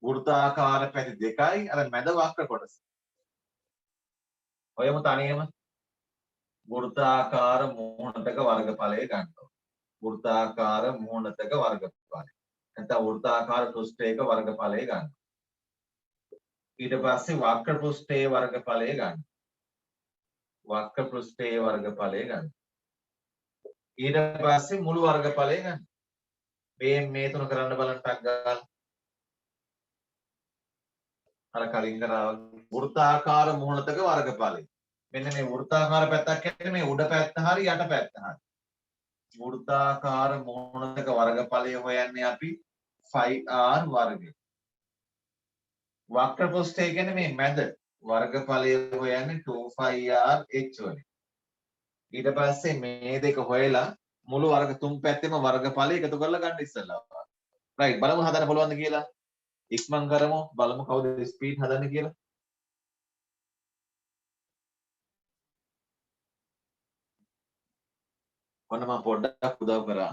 වෘත්තාකාර පැති දෙකයි අර මැද වක්‍ර කොටස ඔයම තනියම වෘත්තාකාර මූණතක වර්ගඵලය ගන්න ඕන වෘත්තාකාර මූණතක වර්ගඵලය නැත්නම් වෘත්තාකාර පෘෂ්ඨයක වර්ගඵලය ගන්න ඊට පස්සේ වක්‍ර පෘෂ්ඨයේ වර්ගඵලය ගන්න වක්‍ර පෘෂ්ඨයේ වර්ගඵලය ගන්න ඊට පස්සේ මුළු වර්ගඵලය ගන්න මේ තුන කරන්න බලන්න ටක් ගාලා අර කලින් කරා වෘත්තාකාර මූණතක වර්ගඵලය මෙන්න මේ වෘත්තාකාර පැත්තක් කියන්නේ මේ උඩ පැත්ත හරි යට පැත්ත හරි වෘත්තාකාර මූණතක වර්ගඵලය හොයන්නේ අපි 5r වර්ගය වක්‍ර පෘෂ්ඨය කියන්නේ මේ මැද වර්ගඵලය හොයන්නේ 2πr h වලින් ඊට පස්සේ මේ දෙක හොයලා මුළු වර්ග තුන් පැත්තෙම වර්ගඵලය එකතු කරලා ගන්න ඉස්සෙල්ලා right බලමු හදන්න පුළුවන්ද කියලා ඉක්මන් කරමු බලමු කවුද ස්පීඩ් හදන්නේ කියලා ඔන්න මම පොඩ්ඩක් උදව් කරා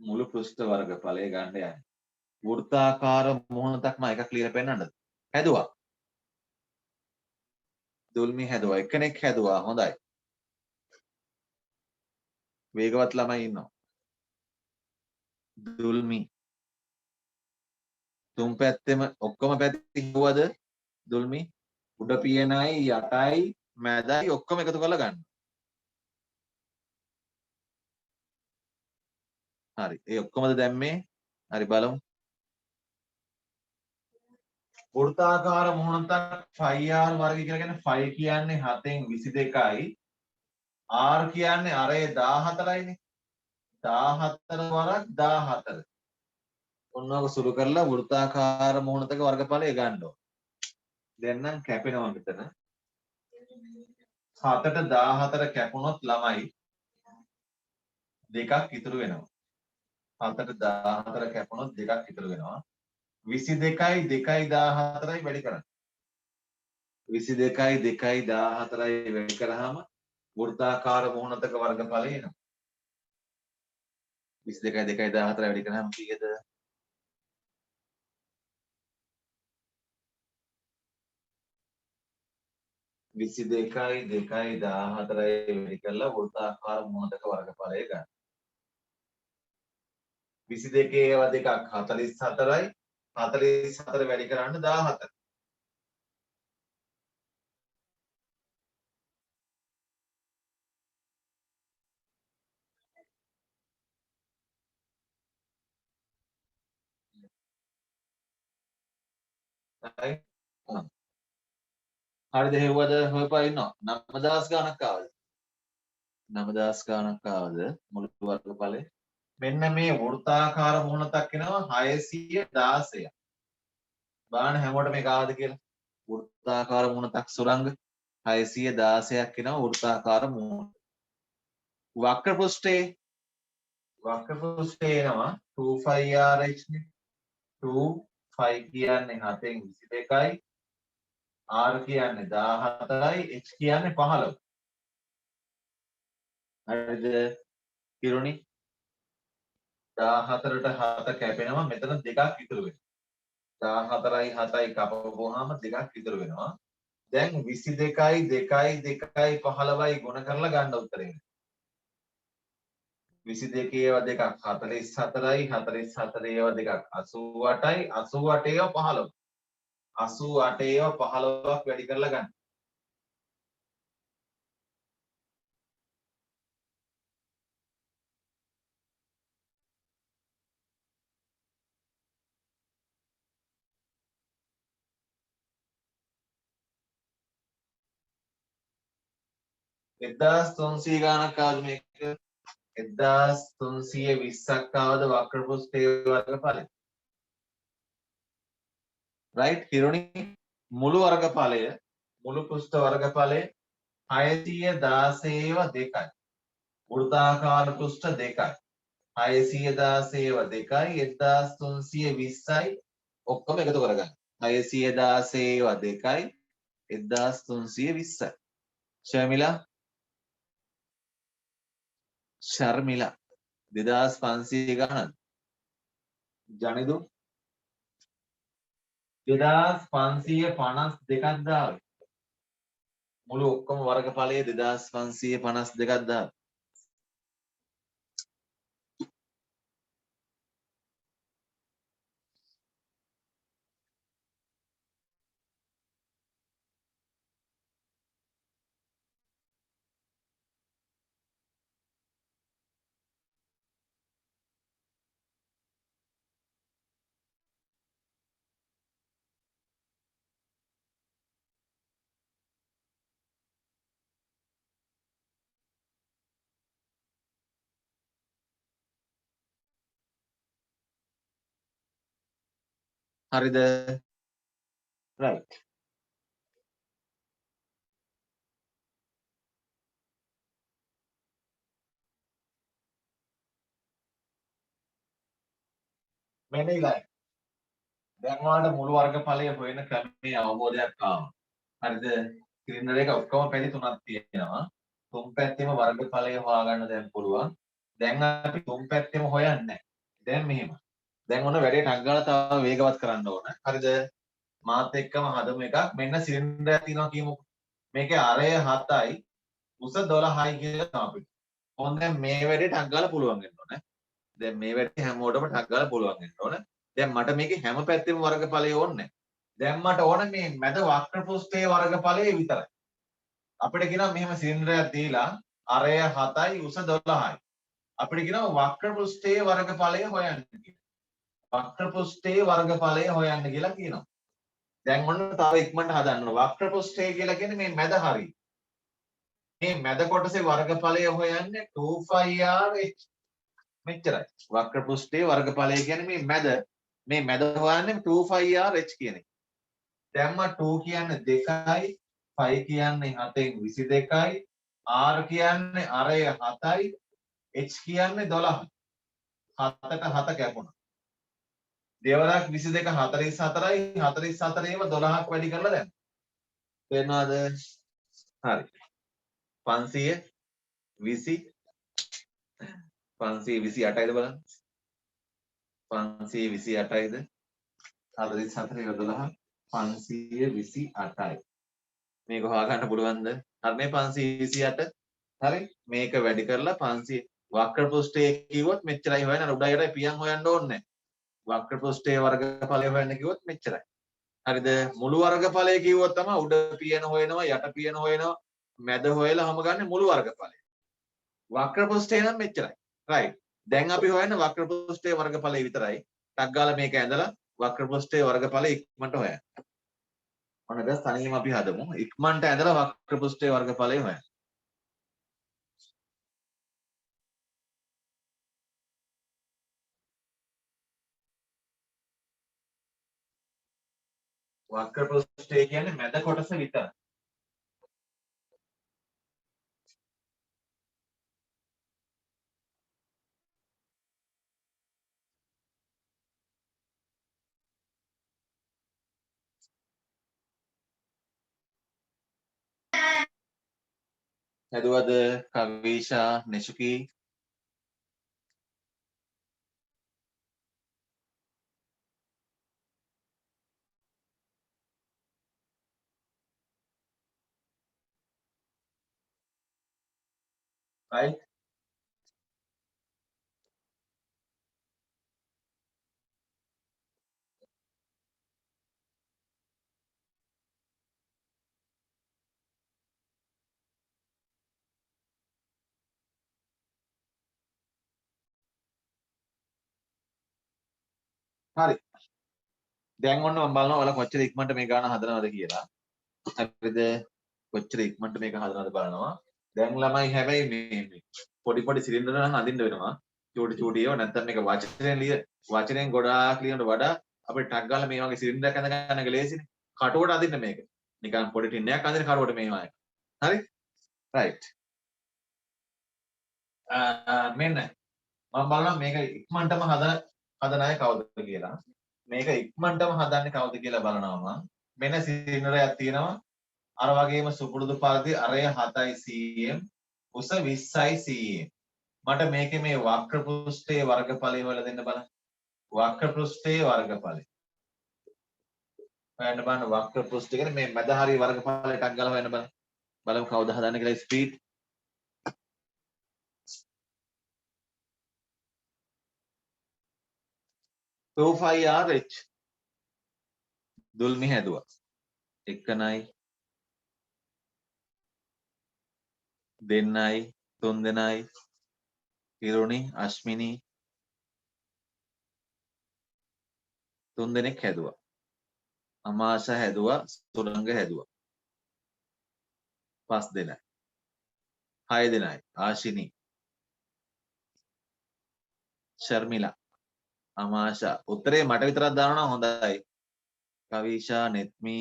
මුළු පෘෂ්ඨ වර්ගඵලය ගන්න යන්නේ වෘත්තාකාර මොහොතක් මම එක ක්ලියර් පෙන්නන්නද හැදුවා දුල්මි හැදුවා එක්කෙනෙක් හැදුවා හොඳයි වේගවත් ළමයි ඉන්නවා දුල්මි තුන් පැත්තෙම ඔක්කොම පැති හිවුවද දුල්මි උඩ පියනයි යටයි මැදයි ඔක්කොම එකතු කරලා ගන්න හරි ඒ ඔක්කොමද දැම්මේ හරි බලමු වෘත්තාකාර මොහොතක් 5r වර්ගය කියලා කියන්නේ 5 කියන්නේ 7න් 22යි r කියන්නේ අරේ 14යිනේ 14 වරක් 14 ඔන්නෝක සුළු කරලා වෘත්තාකාර මොහොතක වර්ගඵලය ගන්න ඕන දැන් නම් කැපෙනවා මෙතන 7ට 14 කැපුණොත් ළමයි දෙකක් ඉතුරු වෙනවා 7ට 14 කැපුණොත් දෙකක් ඉතුරු වෙනවා 22යි 2යි 14යි වැඩි කරන්න 22යි 2යි 14යි වැඩි කරාම වෘත්තාකාර මොහොතක වර්ගඵලය එනවා 22යි 2යි 14යි වැඩි කරාම කීයද 22යි 2යි 14යි වැඩි කරලා වෘත්තාකාර මොහොතක වර්ගඵලය ගන්න 22 ඒවා දෙකක් 44යි 44 වැඩි කරන්න 14 හරි හරිද හෙව්වද හොයපා ඉන්නවා 9000 ගණක් ආවද 9000 ගණක් ආවද මුළු වර්ගඵලේ මෙන්න මේ වෘත්තාකාර මොහොතක් එනවා 616 බලන්න හැමෝටම මේක ආවද කියලා වෘත්තාකාර මොහොතක් සුරංග 616ක් එනවා වෘත්තාකාර මොහොත වක්‍ර පෘෂ්ඨයේ එනවා 2πrh නේ 2 5 කියන්නේ 7න් 22යි r කියන්නේ 14යි h කියන්නේ 15. හරිද? කිරුණි 14ට 7 කැපෙනවා මෙතන දෙකක් ඉතුරු වෙනවා. 14යි 7යි කපපුවාම දෙකක් ඉතුරු වෙනවා. දැන් 22යි 2යි 2යි 15යි ගුණ කරලා ගන්න උත්තරේ. 22 ඒවා දෙකක් 44යි 44 ඒවා දෙකක් 88යි 88 ඒවා 15. 88 ඒවා 15ක් වැඩි කරලා ගන්න. එදදාස් 300 ගානක් ආවද මේක 1320ක් ආවද වක්‍ර පෘෂ්ඨයේ වර්ගඵලය රයිට් හිරුනි මුළු වර්ගඵලය මුළු පෘෂ්ඨ වර්ගඵලය 616ව 2යි වෘත්තාකාර පෘෂ්ඨ 2යි 616ව 2යි 1320යි ඔක්කොම එකතු කරගන්න 616ව 2යි 1320යි ශර්මිලා ශර්මිලා 2500 ගණන් ජනිදු 2552ක් දාවේ මුළු ඔක්කොම වර්ගඵලයේ 2552ක් දාවේ හරිද right මෙන්න ඊළඟ දැන් ඔයාලට මුළු වර්ගඵලය හොයන ක්‍රමයේ අවබෝධයක් ආවා හරිද සිලින්ඩර් එක ඔක්කොම පැති තුනක් තියෙනවා තුන් පැත්තෙම වර්ගඵලය හොයාගන්න දැන් පුළුවන් දැන් අපි තුන් පැත්තෙම හොයන්නේ දැන් මෙහෙම දැන් ඔන්න වැඩේ ටක් ගාලා තව වේගවත් කරන්න ඕන හරිද මාත් එක්කම හදමු එකක් මෙන්න සිලින්ඩර් එකක් තියෙනවා කියමුකෝ මේකේ අරය 7යි උස 12යි කියලා තමයි අපිට ඕන දැන් මේ වැඩේ ටක් ගාලා පුළුවන් වෙන්න ඕන දැන් මේ වැඩේ හැමෝටම ටක් ගාලා පුළුවන් වෙන්න ඕන දැන් මට මේකේ හැම පැත්තෙම වර්ගඵලය ඕනේ දැන් මට ඕන මේ මැද වක්‍ර පෘෂ්ඨයේ වර්ගඵලය විතරයි අපිට කියනවා මෙහෙම සිලින්ඩරයක් දීලා අරය 7යි උස 12යි අපිට කියනවා වක්‍ර පෘෂ්ඨයේ වර්ගඵලය හොයන්න කියලා වක්‍ර පෘෂ්ඨයේ වර්ගඵලය හොයන්න කියලා කියනවා දැන් ඔන්න තව ඉක්මනට හදන්න ඕන වක්‍ර පෘෂ්ඨය කියලා කියන්නේ මේ මැද හරිය මේ මැද කොටසේ වර්ගඵලය හොයන්නේ 2πrh මෙච්චරයි වක්‍ර පෘෂ්ඨයේ වර්ගඵලය කියන්නේ මේ මැද හොයන්නේ 2πrh කියන එක දැන් මම 2 කියන්නේ 2යි 5 කියන්නේ 7න් 22යි r කියන්නේ අරය 7යි h කියන්නේ 12යි 7ට 7 කැපුණා දෙවරක් 22 44යි 44 ඒව 12ක් වැඩි කරලා දැන් තේරෙනවද හරි 520 528යිද බලන්න 528යිද 44 12 528යි මේක හොයාගන්න පුළුවන්ද හරි මේ 528 හරි මේක වැඩි කරලා 500 වක්‍ර පෘෂ්ඨයේ කිව්වොත් මෙච්චරයි හොයන්න උඩ යටයි පියන් හොයන්න ඕනේ වක්‍ර පෘෂ්ඨයේ වර්ගඵලය හොයන්න කිව්වොත් මෙච්චරයි හරිද මුළු වර්ගඵලය කිව්වොත් තමයි උඩ පියන හොයනවා යට පියන හොයනවා මැද හොයලා හැම ගන්න මුළු වර්ගඵලය වක්‍ර පෘෂ්ඨය නම් මෙච්චරයි right දැන් අපි හොයන්නේ වක්‍ර පෘෂ්ඨයේ වර්ගඵලය විතරයි ටක් ගාලා මේක ඇඳලා වක්‍ර පෘෂ්ඨයේ වර්ගඵලය ඉක්මනට හොයන්න ඔන්න දැන් තනියම අපි හදමු ඉක්මනට ඇඳලා වක්‍ර පෘෂ්ඨයේ වර්ගඵලය හොයන්න වක්‍ර පෘෂ්ඨය කියන්නේ මැද කොටස විතරයි හැදුවද කවිෂා නිෂුකි right හරි දැන් ඔන්න මම බලනවා ඔයාලා කොච්චර ඉක්මනට මේ ගාන හදනවද කියලා හරිද කොච්චර ඉක්මනට මේක හදනවද බලනවා දැන් ළමයි හැබැයි මේ පොඩි පොඩි සිලින්ඩර නම් අඳින්න වෙනවා චූටි චූටි ඒවා නැත්නම් මේක වචනෙන් ගොඩාක් ලියනට වඩා අපිට ටක් ගාලා මේ වගේ සිලින්ඩරයක් අඳ ගන්න එක ලේසිනේ කටුවට අඳින්න මේක නිකන් පොඩි ටින් එකක් අඳින කටුවට මේවා හරි රයිට් මෙන්න මම බලනවා මේක ඉක්මනටම හදන අය කවුද කියලා මේක ඉක්මනටම හදන්නේ කවුද කියලා බලනවා මම මෙන්න සිලින්ඩරයක් තියෙනවා අර වගේම සුපුරුදු පරිදි අරය 7යි cm උස 20යි cm මට මේකේ මේ වක්‍ර පෘෂ්ඨයේ වර්ගඵලය හොයලා දෙන්න බලන්න වක්‍ර පෘෂ්ඨයේ වර්ගඵලය හොයන්න බලන්න වක්‍ර පෘෂ්ඨය කියන්නේ මේ මැද හරිය වර්ගඵලය ටක් ගාලා හොයන්න බලන්න බලමු කවුද හදන්නේ කියලා ස්පීඩ් 25RH දුල්මි හැදුවා එකනයි දෙන්නයි තුන් දෙනයි ඉරුණි අශ්මිනි තුන් දෙනෙක් හැදුවා අමාශ හැදුවා සුරංග හැදුවා පස් දෙනයි හය දෙනයි ආශිනි ශර්මිලා අමාශා උත්තරේ මට විතරක් දානවා හොඳයි කවිෂා නෙත්මි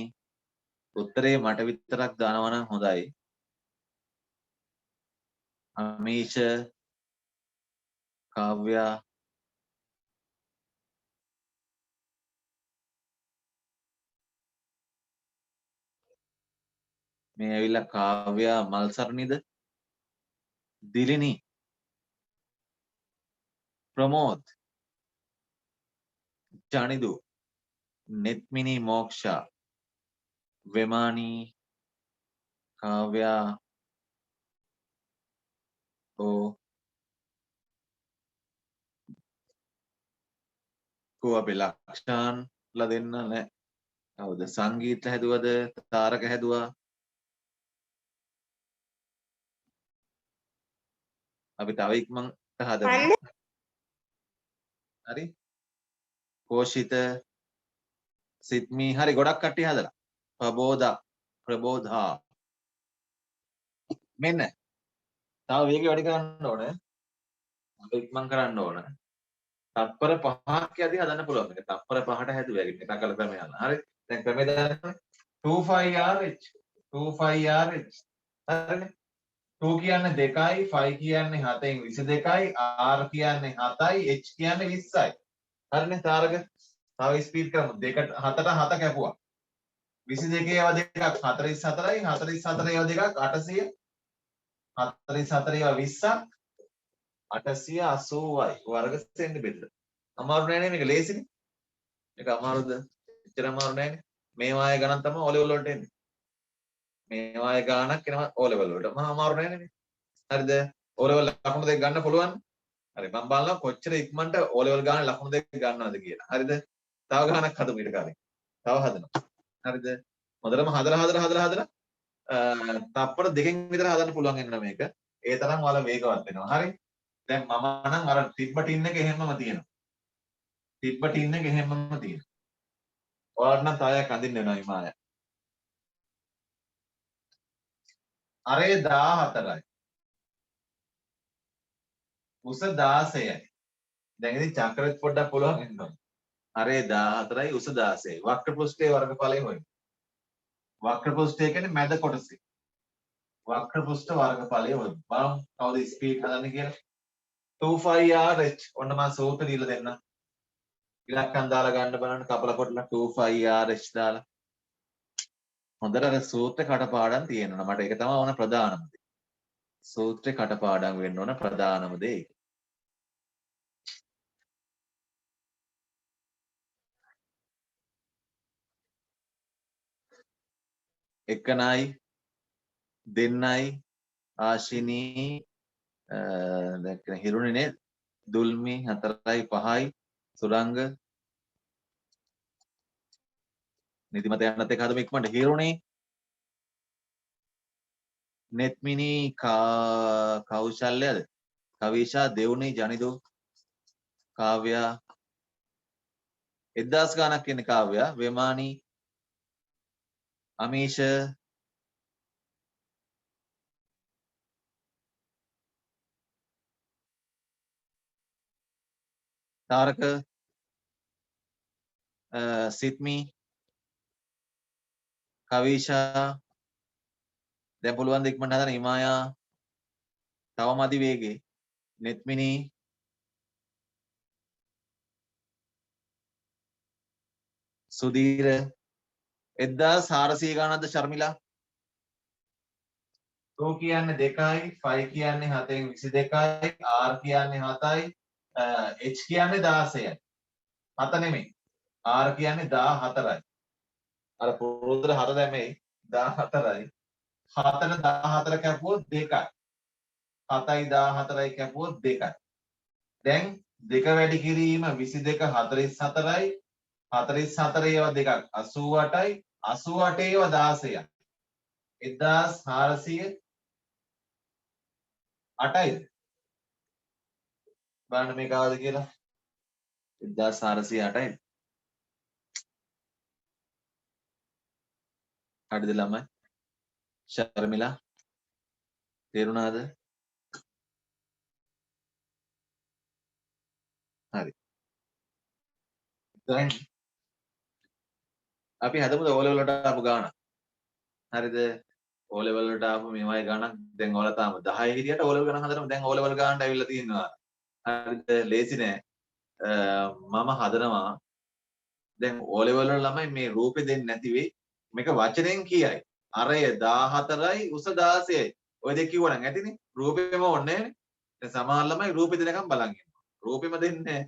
උත්තරේ මට විතරක් දානවා නම් හොඳයි අමීෂ කාව්‍යා මේ ඇවිල්ලා කාව්‍යා මල්සරණිද දිලිනි ප්‍රමෝද් ජනිදු නෙත්මිනි මෝක්ෂා වෙමානී කාව්‍යා ඕ කෝ අපි ලක්ෂාන්ලා දෙන්න නෑ කවුද සංගීත හැදුවද තාරක හැදුවා අපි තව ඉක්මනට හදමු හරි කෝෂිත සිත්මි හරි ගොඩක් කට්ටිය හදලා ප්‍රබෝධා මෙන්න තව වේගය වැඩි කරන්න ඕන අපි ඉක්මන් කරන්න ඕන තත්පර 5ක් යදී හදන්න පුළුවන් මේක තත්පර 5ට හැදුවා ඒක නිකන් කළ ක්‍රමය යනවා හරි දැන් ක්‍රමය දාන්න 25RH 25RH හරිනේ 2 කියන්නේ 2යි 5 කියන්නේ 7න් 22යි R කියන්නේ 7යි H කියන්නේ 20යි හරිනේ තාරක තව ස්පීඩ් කරමු 2ට 7ට 7 කැපුවා 22 ඒවා දෙකක් 44යි 44 ඒවා දෙකක් 800 44 ඒවා 20ක් 880යි වර්ග සෙන්ටිමීටර අමාරු නෑ නේ මේක ලේසිනේ මේක අමාරුද එච්චර අමාරු නෑනේ මේ වායේ ගණන් තමයි O level වලට එන්නේ මේ වායේ ගානක් එනවා O level වලට මහා අමාරු නෑනේ මේ හරිද O level ලකුණු දෙක ගන්න පුළුවන් හරි මම බලනවා කොච්චර ඉක්මනට O level ගානේ ලකුණු දෙක ගන්නවද කියලා හරිද තව ගානක් හදමු ඊට කලින් තව හදනවා හරිද හොඳටම හදලා තප්පර දෙකකින් විතර හදන්න පුළුවන් වෙනවා මේක ඒ තරම් ඔයාලා වේගවත් වෙනවා හරි දැන් මම නම් අර තිබ්බ ටින් එක එහෙමම තියෙනවා තිබ්බ ටින් එක එහෙමම තියෙනවා ඔයාලට නම් තායක් අඳින්න වෙනවා හිමාය අරේ 14යි උස 16යි දැන් ඉතින් චක්‍රෙත් පොඩ්ඩක් පුළුවන් වෙන්න ඕනේ අරේ 14යි උස 16යි වක්‍ර පෘෂ්ඨයේ වර්ගඵලය හොයන්න වක්‍ර පෘෂ්ඨය කියන්නේ මැද කොටසේ වක්‍ර පෘෂ්ඨ වර්ගඵලය හොයන්න බලමු කවුද ස්පීඩ් හදන්නේ කියලා 25RH ඔන්න මම සූත්‍ර දීලා දෙන්නම් ඉලක්කම් දාලා ගන්න බලන්න කපලා කොටලා 25RH දාලා හොඳට අර සූත්‍ර කටපාඩම් තියෙනවා මට ඒක තමයි ඕන ප්‍රධානම දේ සූත්‍රේ කටපාඩම් වෙන්න ඕන ප්‍රධානම දේ. එකනයි දෙන්නයි ආශිනී දැන් හිරුනේ නේද? දුල්මි 4යි 5යි සුරංග නිදිමත යන්නත් එක හදම ඉක්මනට හිරුනේ නෙත්මිනි කෞශල්‍යද කවිෂා දෙවුනි ජනිදු කාව්‍යා 1000 ගානක් ඉන්නේ කාව්‍යා වේමානි අමීෂ තාරක සිත්මි කවිෂා දැන් පුළුවන් ද ඉක්මනට හදන්න හිමායා තවම අධි වේගේ නෙත්මිනි සුදීර 1400 ගානක්ද ශර්මිලා 2 කියන්නේ 2යි 5 කියන්නේ 7න් 22යි R කියන්නේ 7යි H කියන්නේ 16යි 7 නෙමෙයි R කියන්නේ 14යි අර පුරුද්දට 4 දැමෙයි 14යි 7ට 14 කැපුවොත් 2යි 7යි 14යි කැපුවොත් 2යි දැන් 2 වැඩි කිරීම 22 44යි 44 ඒවා දෙකක් 88යි 88 ඒවා 16යි 1400 8යිද බලන්න මේක ආවද කියලා 1408යිද හරිද ළමයි ශර්මිලා තේරුණාද හරි දැන් අපි හදමුද O level වලට ආපු ගාන හරිද O level වලට ආපු මේවයි ගානක් දැන් ඔයාලා තාම 10 හිටියට O level ගණන් හදනම දැන් O level ගානට ඇවිල්ලා තියෙනවා හරිද ලේසි නෑ මම හදනවා දැන් O level වල ළමයි මේ රූපේ දෙන්නේ නැති වෙයි මේක වචනෙන් කියයි අරය 14යි උස 16යි ඔය දෙක කිව්වනම් ඇතිනේ රූපෙම ඕනේ නෑනේ දැන් සමහර ළමයි රූපෙ දෙනකම් බලන් ඉන්නවා රූපෙම දෙන්නේ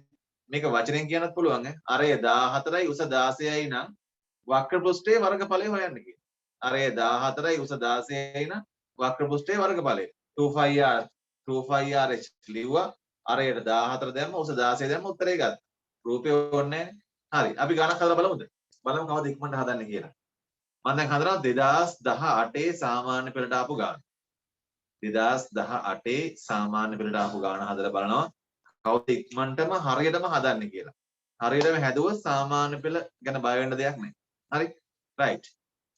මේක වචනෙන් කියන්නත් පුළුවන් අරය 14යි උස 16යි නම් වක්‍ර පෘෂ්ඨයේ වර්ගඵලය හොයන්න කියලා. අරය 14යි උස 16යි නම් වක්‍ර පෘෂ්ඨයේ වර්ගඵලය 2πr 2πrh ලිව්වා අරයට 14 දැම්ම උස 16 දැම්ම උත්තරේ ගත්තා. රූපේ ඕනේ නැහැ. හරි. අපි ගණන් හදලා බලමුද? බලමු කවද ඉක්මනට හදන්නේ කියලා. මම දැන් හදනවා 2018 සාමාන්‍ය පෙළට ආපු ගාන. 2018 සාමාන්‍ය පෙළට ආපු ගාන හදලා බලනවා. කවුද ඉක්මනටම හරියටම හදන්නේ කියලා. හරියටම හැදුවොත් සාමාන්‍ය පෙළ ගැන බය වෙන්න දෙයක් නැහැ. හරි රයිට්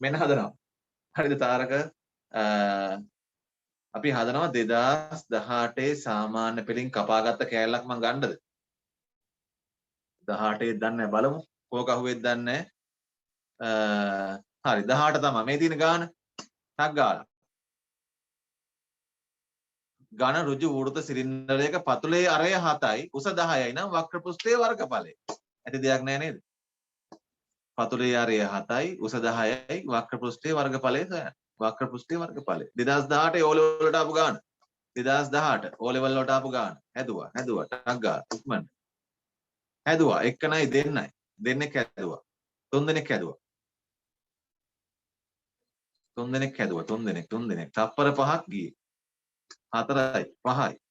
මෙන්න හදනවා හරිද තාරක අපි හදනවා 2018 සාමාන්‍ය පෙළින් කපාගත්ත කෑල්ලක් මම ගන්නද 18 දන්නේ බලමු කෝක අහුවෙත් දන්නේ හරි 18 තමයි මේ තියෙන ගාන ටක් ගාලා ඝන ඍජු වෘත සිලින්ඩරයක පතුලේ අරය 7යි උස 10යි නම් වක්‍ර පෘෂ්ඨයේ වර්ගඵලය ඇති දෙයක් නෑ නේද පතුලේ අරය 7යි උස 10යි වක්‍ර පෘෂ්ඨයේ වර්ගඵලය සොයන්න. වක්‍ර පෘෂ්ඨයේ වර්ගඵලය 2018 O level වලට ආපු ගාන 2018 O level වලට ආපු ගාන හැදුවා ටක් ගාලා ඉක්මනට හැදුවා එක්කනයි දෙන්නයි දෙන්නෙක් හැදුවා තුන් දෙනෙක් හැදුවා තුන් දෙනෙක් තප්පර 5ක් ගියේ 4යි 5යි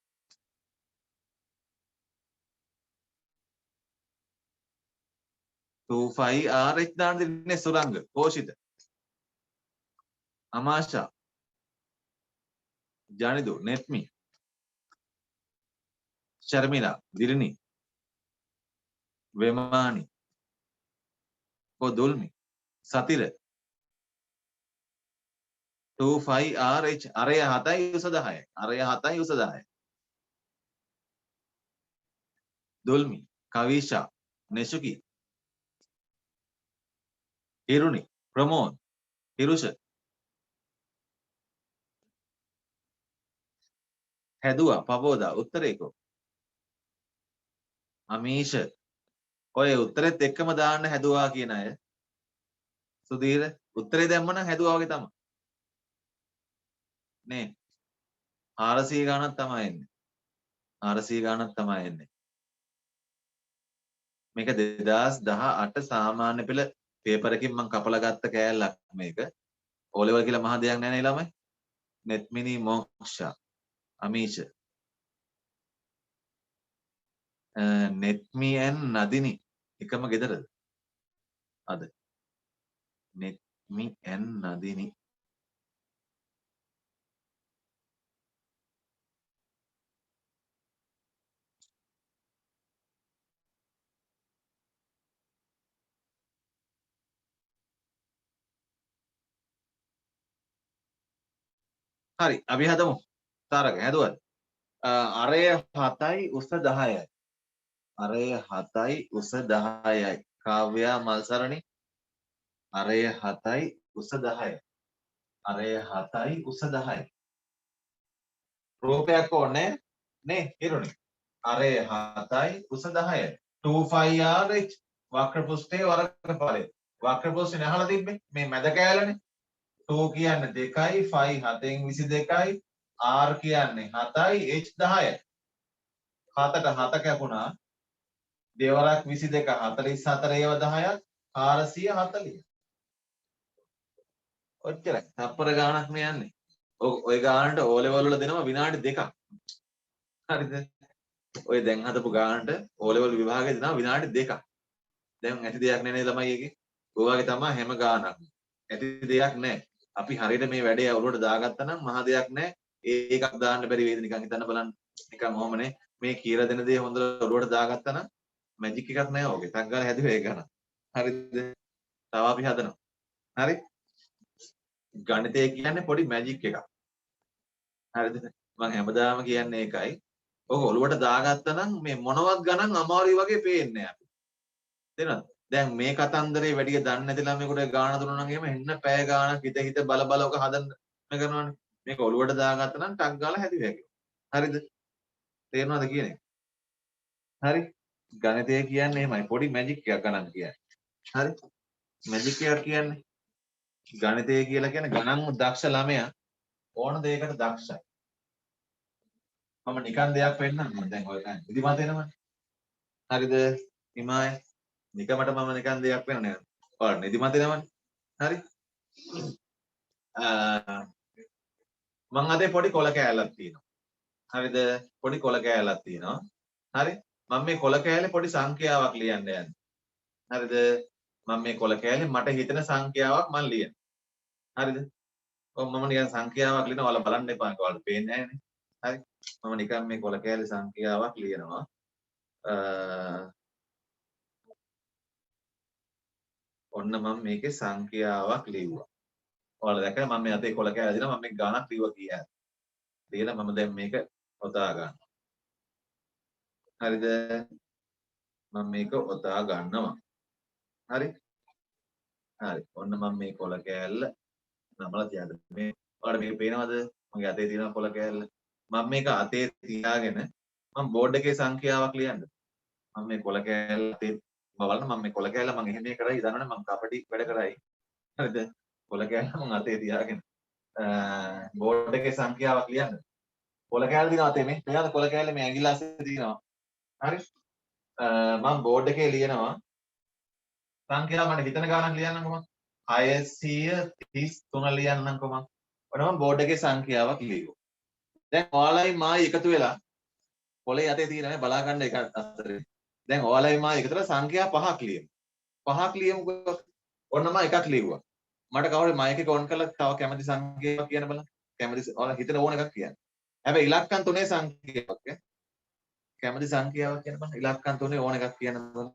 25RH දාන්න දෙන්නේ සුරංග කෝෂිත අමාෂා ජනිදු නෙත්මි ශර්මිලා දිරිනි වෙමානි කොදුල්මි සතිර 25RH අරය 7යි උස 10යි අරය 7යි උස 10යි දුල්මි කවිෂා නෙසුකි හිරුනි ප්‍රමෝද් හිරුෂ හැදුවා පබෝදා උත්තරේකෝ අමීෂ ඔය උත්තරෙත් එක්කම දාන්න හැදුවා කියන අය සුදීර උත්තරේ දැම්ම නම් හැදුවා වගේ තමයි නේ 400 ගාණක් තමයි එන්නේ. 400 ගාණක් තමයි එන්නේ. මේක 2018 සාමාන්‍ය පෙළ පේපර් එකකින් මම කපලා ගත්ත කෑල්ලක් මේක. O level කියලා මහ දෙයක් නෑ නේ ළමයි. netmini moksha amish netmi and nadini එකම ගෙදරද? අද netmi and nadini හරි අපි හදමු. තාරක හැදුවද? අරය 7යි උස 10යි. අරය 7යි උස 10යි. කාව්‍යා මල්සරණි අරය 7යි උස 10යි. අරය 7යි උස 10යි. රූපයක් ඕනේ නේ හිරුනේ. අරය 7යි උස 10යි. 25RH වක්‍ර පෘෂ්ඨයේ වර්ගඵලය. වක්‍ර පෘෂ්ඨේ අහලා තිබ්බේ මේ මැද කෑල්ලනේ. 2 කියන්නේ 2යි 5 7න් 22යි R කියන්නේ 7යි H 10යි. 7ට 7 කැපුණා. දෙවරක් 22 44 ඒව 10ක් 440. ඔච්චරයි. තප්පර ගාණක් මේ යන්නේ. ඔය ගානට O level වල දෙනවා විනාඩි 2ක්. හරිද? ඔය දැන් හදපු ගානට O level විභාගයේ දෙනවා විනාඩි 2ක්. දැන් ඇති දෙයක් නෑ නේ ළමයි එකේ. ඔය වගේ තමයි හැම ගානක්. ඇති දෙයක් නෑ. අපි හරියට මේ වැඩේ ඔළුවට දාගත්තා නම් මහ දෙයක් නෑ. ඒකක් දාන්න බැරි වේද නිකන් හිතන්න බලන්න. නිකන් ඔහමනේ මේ කියලා දෙන දේ හොඳට ඔළුවට දාගත්තා නම් මැජික් එකක් නෑ ඔගේ. ටක් ගාලා හැදුවේ ඒක ගන්න. හරිද? තව අපි හදනවා. හරි? ගණිතය කියන්නේ පොඩි මැජික් එකක්. හරිද? මම හැමදාම කියන්නේ ඒකයි. ඔක ඔළුවට දාගත්තා නම් මේ මොනවත් ගණන් අමාරුයි වගේ පේන්නේ නැහැ. තේරෙනවද? දැන් මේ කතන්දරේ වැඩිය දන්නේ නැති ළමයෙකුට ගාන දුන්නා නම් එහෙම එන්න පැය ගානක් හිත හිත බල බල ඔක හදන්න කරනවානේ. මේක ඔළුවට දාගත්තා නම් ටක් ගාලා හැදුවේ හැකියි. හරිද? තේරෙනවද කියන්නේ? හරි? ගණිතය කියන්නේ එහෙමයි. පොඩි මැජික් එකක් ගණන් කියන්නේ. හරි? මැජික් එකක් කියන්නේ ගණිතය කියලා කියන්නේ ගණන් දක්ෂ ළමයා ඕන දෙයකට දක්ෂයි. මම නිකන් දෙයක් පෙන්නන්නම්. දැන් ඔය නිදිමත එනවනේ. හරිද? හිමාය නිකමට මම නිකන් දෙයක් පෙන්නන්නේ. ඔයාලා නිදිමත එනවනේ. හරි? මං අතේ පොඩි කොළ කෑල්ලක් තියෙනවා. හරිද? පොඩි කොළ කෑල්ලක් තියෙනවා. හරි? මම මේ කොළ කෑල්ලේ පොඩි සංඛ්‍යාවක් ලියන්න යන්නේ. හරිද? මම මේ කොළ කෑල්ලේ මට හිතෙන සංඛ්‍යාවක් මම ලියන. හරිද? ඔව් මම නිකන් සංඛ්‍යාවක් ලියනවා. ඔයාලා බලන්න එපා. ඔයාලට පේන්නේ නැහැනේ. හරි? මම නිකන් මේ කොළ කෑල්ලේ සංඛ්‍යාවක් ලියනවා. ඔන්න මම මේකේ සංඛ්‍යාවක් ලිව්වා. ඔයාලා දැක්කද මම මේ අතේ කොළ කෑල්ල දිනවා මම මේක ගානක් ලිව්වා කියලා. ලියලා මම දැන් මේක ඔතා ගන්නවා. හරිද? මම මේක ඔතා ගන්නවා. හරි? හරි. ඔන්න මම මේ කොළ කෑල්ල නමලා තියාගන්න. මේ ඔයාලට මේක පේනවද? මගේ අතේ තියෙන කොළ කෑල්ල. මම මේක අතේ තියාගෙන මම බෝඩ් එකේ සංඛ්‍යාවක් ලියන්නද? මම මේ කොළ කෑල්ල අතේ බලන්න මම මේ කොළ කෑල්ල මම එහෙම කරයි දන්නවනේ මම කපටි වැඩ කරයි. හරිද? කොළ කෑල්ල මම අතේ තියාගෙන බෝඩ් එකේ සංඛ්‍යාවක් ලියන්නද? කොළ කෑල්ල දිනවා අතේ මේ. මෙයාද කොළ කෑල්ල මේ ඇඟිල්ල අස්සේ දිනවා. හරි? මම බෝඩ් එකේ ලියනවා සංඛ්‍යාව මට හිතන ගානක් ලියන්නම්කෝ මම 633 ලියන්නම්කෝ මම. ඔන්න මම බෝඩ් එකේ සංඛ්‍යාවක් ලියුවා. දැන් ඔයාලයි මායි එකතු වෙලා පොලේ යතේ තියෙන මේ බලා ගන්න එක අතරේ. දැන් ඔයාලයි මායි එකතු වෙලා සංඛ්‍යා පහක් ලියමු. පහක් ලියමුකෝ. ඔන්න මම එකක් ලියුවා. මට කවුරුහරි මයික් එක ඔන් කරලා තව කැමති සංඛ්‍යාවක් කියන්න බලන්න. කැමති ඔයාලා හිතන ඕන එකක් කියන්න. හැබැයි ඉලක්කම් තුනේ සංඛ්‍යාවක් ඈ. කැමති සංඛ්‍යාවක් කියන්න බලන්න. ඉලක්කම් තුනේ ඕන එකක් කියන්න බලන්න.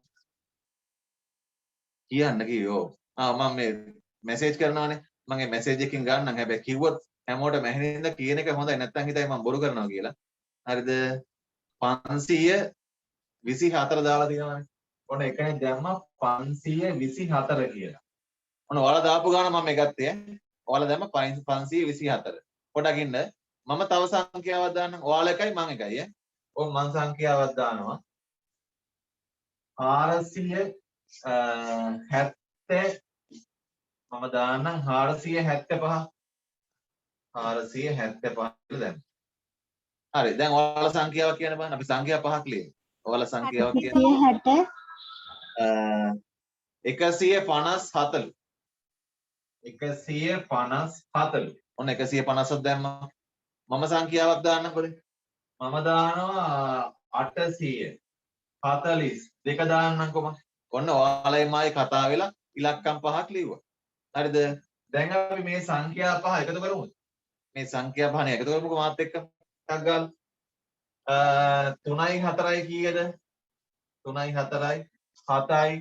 කියන්න කිව්වෝ. මම මේ මැසේජ් කරනවානේ. මම ඒ මැසේජ් එකකින් ගන්නම්. හැබැයි කිව්වොත් හැමෝටම ඇහෙනින්ද කියන එක හොඳයි. නැත්තම් හිතයි මම බොරු කරනවා කියලා. හරිද? 524 දාලා තියෙනවානේ. ඔන්න එකනේ දැම්මා 524 කියලා. ඔන්න ඔයාලා දාපු ගාන මම මේ ගත්තේ ඈ. ඔයාලා දැම්ම 524. පොඩක් ඉන්න. මම තව සංඛ්‍යාවක් දාන්නම්. ඔයාලා එකයි මම එකයි ඈ. ඔව් මම සංඛ්‍යාවක් දානවා. 470 මම දාන්නම් 475 475 කියලා දැම්මා. හරි. දැන් ඔයාලා සංඛ්‍යාවක් කියන්න බලන්න. අපි සංඛ්‍යා පහක් ලියමු. ඔයාලා සංඛ්‍යාවක් කියන්න. 150 150 ඔන්න 150ක් දැම්මා. මම සංඛ්‍යාවක් දාන්නකොද? මම දානවා 842 දාන්නම්කො මම. ඔන්න ඔයාලයි මායි කතා වෙලා ඉලක්කම් පහක් ලිව්වා. හරිද? දැන් අපි මේ සංඛ්‍යා පහ එකතු කරමුද? මේ සංඛ්‍යා පහනේ එකතු කරමුකෝ මාත් එක්ක. ටක් ගාලා. 3යි 4යි කීයද? 3යි 4යි 7යි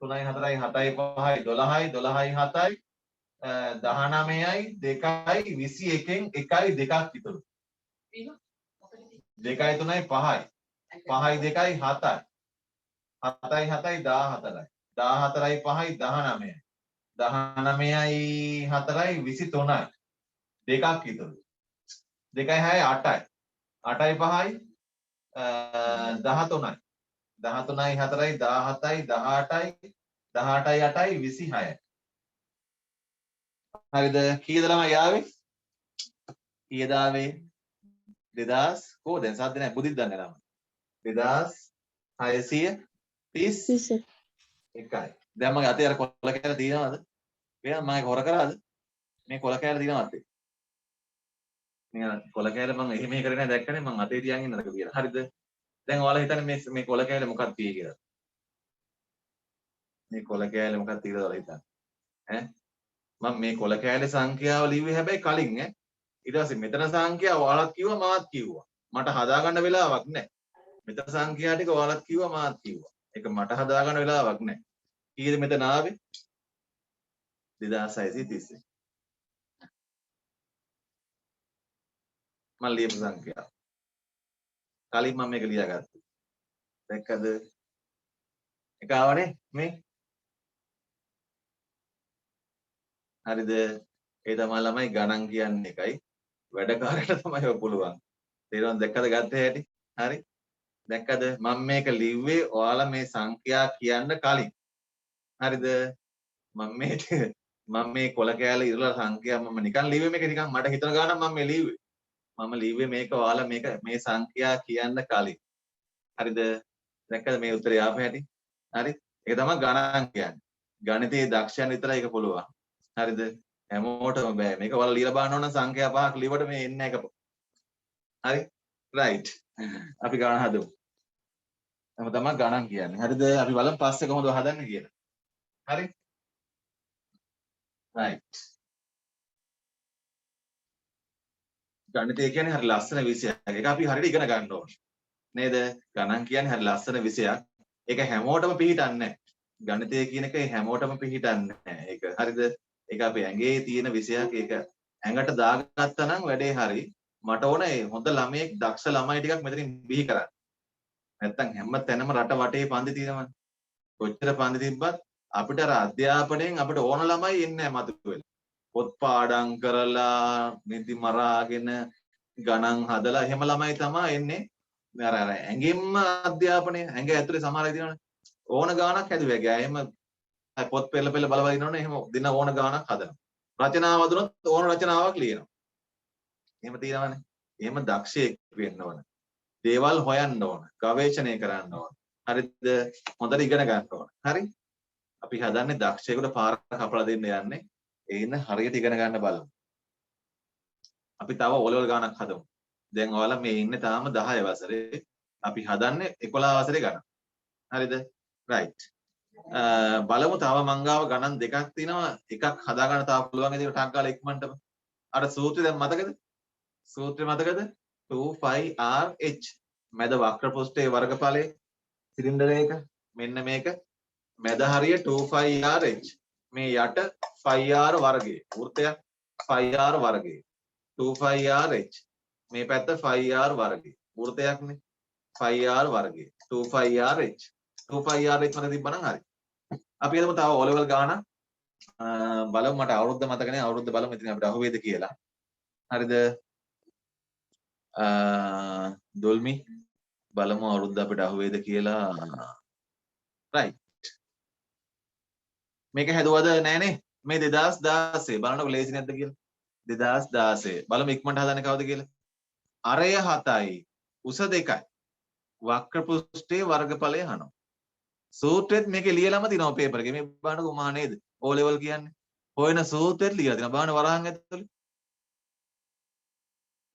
3යි 4යි 7යි 5යි 12යි 12යි 7යි 19යි 2යි 21න් 1යි 2ක් ඉතුරු. 2යි 3යි 5යි 5යි 2යි 7යි 7යි 7යි 14යි 14යි 5යි 19යි 19යි 4යි 23යි 2ක් ඉතුරු. 2යි 6යි 8යි 8යි 5යි 13යි 13යි 4යි 17යි 18යි 18යි 8යි 26යි. හරිද? කීයද ළමයි ආවේ? කීයද ආවේ? 2000 කො දැන් සද්ද නැහැ බුදිත් දන්නේ නැහැ. 2631යි. දැන් මගේ අතේ අර කොල කෑල්ල තියෙනවද? වෙන මම ඒක හොර කරාද? මේ කොල කෑල්ල තියෙනවද? මේ කොල කෑල්ල මම එහෙම කරේ නැහැ දැක්කනේ මම අතේ තියන් ඉන්නද කියලා. හරිද? දැන් ඔයාලා හිතන්නේ මේ කොල කෑල්ල මොකක්ද තියෙන්නේ කියලා. මේ කොල කෑල්ල මොකක්ද තියෙද ඔයාලා හිතන්නේ? ඈ මම මේ කොල කෑල්ලේ සංඛ්‍යාව ලිව්වේ හැබැයි කලින් ඈ. ඊට පස්සේ මෙතන සංඛ්‍යාව ඔයාලත් කිව්වා මාත් කිව්වා. මට හදාගන්න වෙලාවක් නැහැ. මෙතන සංඛ්‍යා ටික ඔයාලත් කිව්වා මාත් කිව්වා. ඒක මට හදාගන්න වෙලාවක් නැහැ. කීයද මෙතන ආවේ? 2631. මම ලියපු සංඛ්‍යාව. කලින් මම මේක ලියාගත්තා. දැක්කද? එක ආවනේ මේ. හරිද? ඒ තමයි ළමයි ගණන් කියන්නේ එකයි. වැඩකාරයට තමයි ඔය පුළුවන්. තේරුම් දැක්කද ගත්තේ හැටි? හරි? දැක්කද? මම මේක ලිව්වේ ඔයාලා මේ සංඛ්‍යා කියන්න කලින්. හරිද? මම මේ කොල කෑල්ල ඉරලා සංඛ්‍යා මම නිකන් ලිව්වේ මේක නිකන් මට හිතන ගානක් මම මේ ලිව්වේ. මම ලිව්වේ මේක ඔයාලා මේක මේ සංඛ්‍යා කියන්න කලින්. හරිද? දැක්කද මේ උත්තරේ ආපු හැටි? හරි? ඒක තමයි ගණන් කියන්නේ. ගණිතයේ දක්ෂයන් විතරයි ඒක පුළුවන්. හරිද? හැමෝටම බෑ. මේක ඔයාලා ලියලා බලන්න ඕන සංඛ්‍යා පහක් ලියවට මේ එන්නේ නැහැ. හරි? රයිට්. අපි ගණන් හදමු. එහෙනම් තමයි ගණන් කියන්නේ. හරිද? අපි බලමු පස්සේ කොහොමද හදන්නේ කියලා. හරි? රයිට්. ගණිතය කියන්නේ හරි ලස්සන විෂයක්. ඒක අපි හරියට ඉගෙන ගන්න ඕනේ. නේද? ගණන් කියන්නේ හරි ලස්සන විෂයක්. ඒක හැමෝටම පිළිහිටන්නේ නැහැ. ගණිතය කියන එක හැමෝටම පිළිහිටන්නේ නැහැ. ඒක හරිද? ඒක අපේ ඇඟේ තියෙන විෂයක්. ඒක ඇඟට දාගත්තා නම් වැඩේ හරි. මට ඕනේ හොඳ ළමයෙක් දක්ෂ ළමයි ටිකක් මෙතනින් බිහි කරන්න. නැත්තම් හැම තැනම රට වටේ පන්ති තියෙනවනේ. කොච්චර පන්ති තිබ්බත් අපිට අර අධ්‍යාපනයෙන් අපිට ඕන ළමයි එන්නේ නැහැ මතුවෙලා. පොත් පාඩම් කරලා නිදි මරාගෙන ගණන් හදලා එහෙම ළමයි තමයි එන්නේ. අර ඇඟෙන්ම අධ්‍යාපනය ඇඟ ඇතුලේ සමහර අය දිනවනේ. ඕන ගානක් හැදුවා. ගෑ එහෙම පොත් පෙළ බල ඉන්නවනේ එහෙම දින ඕන ගානක් හදනවා. රචනාව දුනොත් ඕන රචනාවක් ලියනවා. එහෙම තියෙනවනේ. එහෙම දක්ෂයෙක් වෙන්න ඕන. දේවල් හොයන්න ඕන. ගවේෂණය කරන්න ඕන. හරිද? හොඳට ඉගෙන ගන්න ඕන. හරි? අපි හදන්නේ දක්ෂයෙකුට පාර කපලා දෙන්න යන්නේ. ඒ ඉන්න හරියට ඉගෙන ගන්න බලමු. අපි තව ඕලෙවල් ගානක් හදමු. දැන් ඔයාලා මේ ඉන්නේ තාම 10 වසරේ. අපි හදන්නේ 11 වසරේ ගණන්. හරිද? රයිට්. බලමු තව මංගාව ගණන් දෙකක් තියෙනවා. එකක් හදාගන්න තාම පුළුවන් ඒ ටක් ගාලා ඉක්මනටම. අර සූත්‍රය දැන් මතකද? සූත්‍රය මතකද? 25RH මැද වක්‍ර පෘෂ්ඨයේ වර්ගඵලය සිලින්ඩරයක මෙන්න මේක මැද හරිය 25RH මේ යට 5R වර්ගය වෘත්තයක් 5R වර්ගය 25RH මේ පැත්ත 5R වර්ගය වෘත්තයක්නේ 5R වර්ගය 25RH 25RH මත තිබ්බනම් හරි අපි හිතමු තව O level ගානක් බලමු මට අවුරුද්ද මතක නැහැ අවුරුද්ද බලමු ඉතින් අපිට අහුවේද කියලා හරිද දොල්මි බලමු අවුරුද්ද අපිට අහුවේද කියලා right මේක හැදුවද නෑනේ මේ 2016 බලන්නකො ලේසි නැද්ද කියලා 2016 බලමු ඉක්මනට හදන්නේ කවුද කියලා අරය 7යි උස 2යි. වක්‍ර පෘෂ්ඨයේ වර්ගඵලය අහනවා. සූත්‍රෙත් මේකේ ලියලාම තිනවා පේපර් එකේ. මේ බලන්නකො මහා නේද? O level කියන්නේ. හොයන සූත්‍රෙත් ලියලා තිනවා. බලන්න වරහන් ඇතුලේ.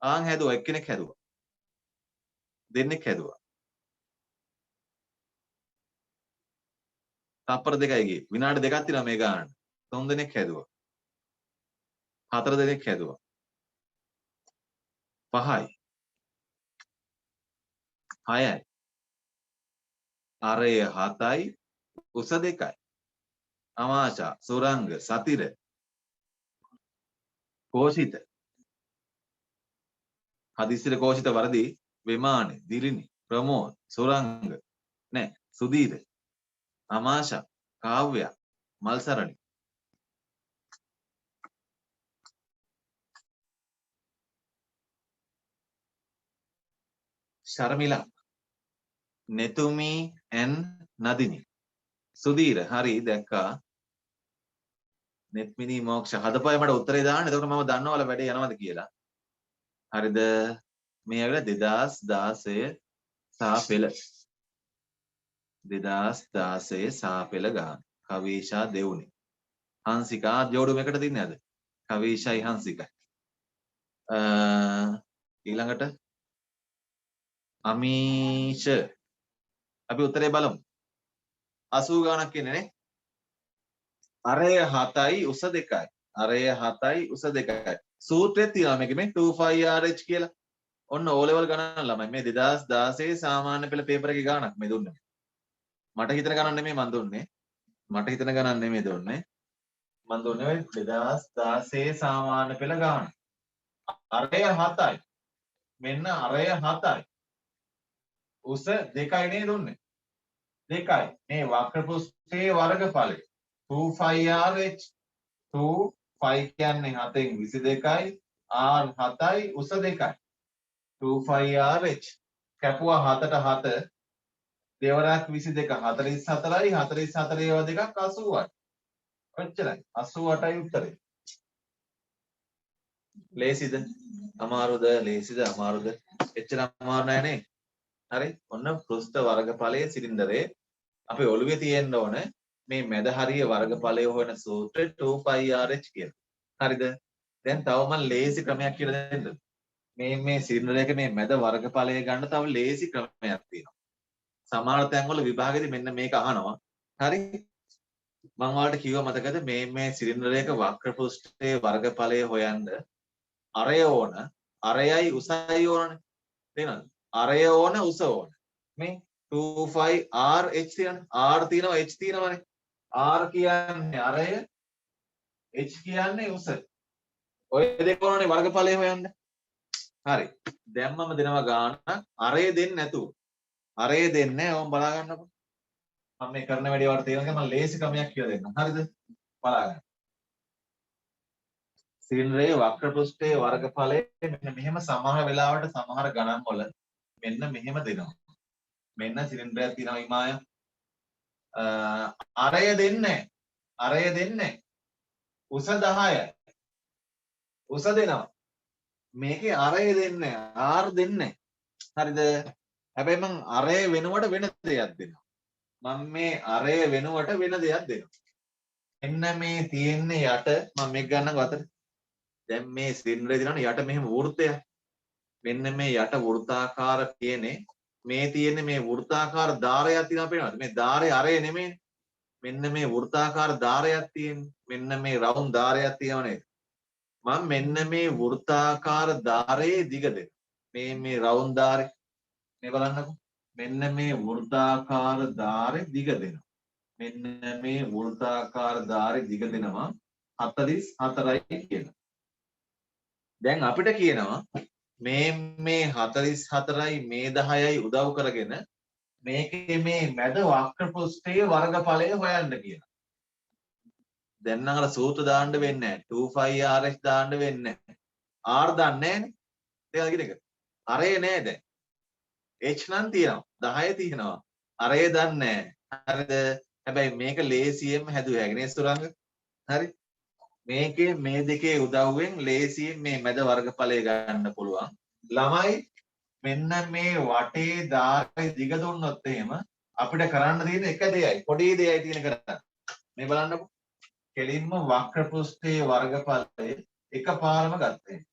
ආන් හැදුවා එක්කෙනෙක් හැදුවා. දෙන්නෙක් හැදුවා. තප්පර 2යි ගියේ. විනාඩි 2ක් තියනවා මේ ගානට. 3 දෙනෙක් හැදුවා. 4 දෙනෙක් හැදුවා. 5යි. 6යි. අරය 7යි උස 2යි. අමාශා, සුරංග, සතිර, කෝෂිත. හදිස්සියට කෝෂිත වරදී විමාන, දිලිනි, ප්‍රමෝද්, සුරංග, නෑ, සුදීර, අමාශා, කාව්‍ය, මල්සරණි. ශර්මිලා, නෙතුමි and නදිනි. සුදීර හරි දැක්කා. නෙත්මිනි මොක්ෂ හදපය මට උත්තරේ දාන්න. එතකොට මම දන්නවල වැඩේ යනවද කියලා. හරිද? මේ ඇවිල්ලා 2016 සාපෙළ 2016 සාපෙළ ගාන. කවීෂා දෙවුනි. හංසිකා ජෝඩුව එකට තින්නේ නැද? කවීෂයි හංසිකයි. ඊළඟට අමීෂ. අපි උත්තරේ බලමු. 80 ගානක් කියන්නේ නේ. අරය 7යි උස 2යි. අරය 7යි උස 2යි. සූත්‍රයේ තියෙනවා මේකේ මේ 25RH කියලා. ඔන්න O level ගණන් ළමයි. මේ 2016 සාමාන්‍ය පෙළ පේපර් එකේ ගානක් මේ දුන්නේ. මට හිතන ගණන් නෙමෙයි මන් දුන්නේ. මට හිතන ගණන් නෙමෙයි දුන්නේ. මන් දුන්නේ 2016 සාමාන්‍ය පෙළ ගාන. අරය 7යි. මෙන්න අරය 7යි. උස 2යි නේ දුන්නේ. 2යි. මේ වක්‍ර පෘෂ්ඨයේ වර්ගඵලය 25RH 25 කියන්නේ 7න් 22යි R 7යි උස 2යි 25RH කැපුවා 7ට 7 දෙවරක් 22 44යි 44 ඒවා දෙකක් 80යි ඔච්චරයි 88යි උත්තරේ ලේසිද අමාරුද ලේසිද අමාරුද එච්චර අමාරු නෑ නේ හරි ඔන්න පෘෂ්ඨ වර්ගඵලයේ සිලින්ඩරේ අපේ ඔළුවේ තියෙන්න ඕන මේ මැද හරිය වර්ගඵලය හොයන සූත්‍රය 2πRH කියලා. හරිද? දැන් තව මම ලේසි ක්‍රමයක් කියලා දෙන්නද? මේ සිලින්ඩර් එක මේ මැද වර්ගඵලය ගන්න තව ලේසි ක්‍රමයක් තියෙනවා. සමහර තැන්වල විභාගෙදි මෙන්න මේක අහනවා. හරි? මම ඔයාලට කිව්වා මතකද මේ සිලින්ඩර් එක වක්‍ර පෘෂ්ඨයේ වර්ගඵලය හොයන්න අරය ඕන අරයයි උසයි ඕනනේ. තේරෙනවද? අරය ඕන උස ඕන. මේ 25RH තියෙනවා. R තියෙනවා H තියෙනවානේ. R කියන්නේ අරය H කියන්නේ උස. ඔය දෙක ඕනනේ වර්ගඵලය හොයන්න. හරි. දැන් මම දෙනවා ගානක් අරය දෙන්නේ නැතුව. අරය දෙන්නේ නැහැ. ඕම් බලා ගන්නකො. මම මේ කරන වැඩේ වලට තේරෙන්නේ මම ලේසි ක්‍රමයක් කියලා දෙන්නම්. හරිද? බලා ගන්න. සිලින්ඩරයේ වක්‍ර පෘෂ්ඨයේ වර්ගඵලය මෙන්න මෙහෙම සමහර වෙලාවට සමහර ගණන් වල මෙන්න මෙහෙම දෙනවා. මෙන්න සිලින්ඩරයක් තියෙනවා හිමාය. අරය දෙන්නේ අරය දෙන්නේ උස 10යි උස දෙනවා මේකේ අරය දෙන්නේ R දෙන්නේ හරිද හැබැයි මං අරය වෙනුවට වෙන දෙයක් දෙනවා මම මේ අරය වෙනුවට වෙන දෙයක් දෙනවා එන්න මේ තියෙන්නේ යට මම මේක ගන්නකො අතට දැන් මේ සිලින්ඩරේ තියෙනවනේ යට මෙහෙම වෘත්තයක් මෙන්න මේ යට වෘත්තාකාර තියෙන්නේ මේ තියෙන්නේ මේ වෘත්තාකාර ධාරයක් තියෙනවා පේනවද මේ ධාරේ අරය නෙමෙයි මෙන්න මේ වෘත්තාකාර ධාරයක් තියෙන්නේ මෙන්න මේ රවුන්ඩ් ධාරයක් තියෙනව නේද මම මෙන්න මේ වෘත්තාකාර ධාරයේ දිග දෙන්න මේ රවුන්ඩ් ධාරේ මේ බලන්නකෝ මෙන්න මේ වෘත්තාකාර ධාරේ දිග දෙනවා මෙන්න මේ වෘත්තාකාර ධාරේ දිග දෙනවා 44යි කියලා දැන් අපිට කියනවා මේ 44යි මේ 10යි උදව් කරගෙන මේකේ මේ මැද වක්‍ර පෘෂ්ඨයේ වර්ගඵලය හොයන්න කියලා. දැන් නම් අර සූත්‍ර දාන්න වෙන්නේ නැහැ. 25RH දාන්න වෙන්නේ නැහැ. R දන්නේ නැහනේ. තේරුණාද කියන එක? අරේ නෑ දැන්. H නම් තියෙනවා. 10 තියෙනවා. අරේ දන්නේ නැහැ. හරිද? හැබැයි මේක ලේසියෙන්ම හැදුවා හැකිනේ සුරංග. හරි? මේකේ මේ දෙකේ උදව්වෙන් ලේසියෙන් මේ මැද වර්ගඵලය ගන්න පුළුවන්. ළමයි මෙන්න මේ වටේ ධාරය දිග දුන්නොත් එහෙම අපිට කරන්න තියෙන එක දෙයයි පොඩි දෙයයි තියෙන කරන්න. මේ බලන්නකො. කෙලින්ම වක්‍ර පෘෂ්ඨයේ වර්ගඵලය එකපාරම ගත්තේ.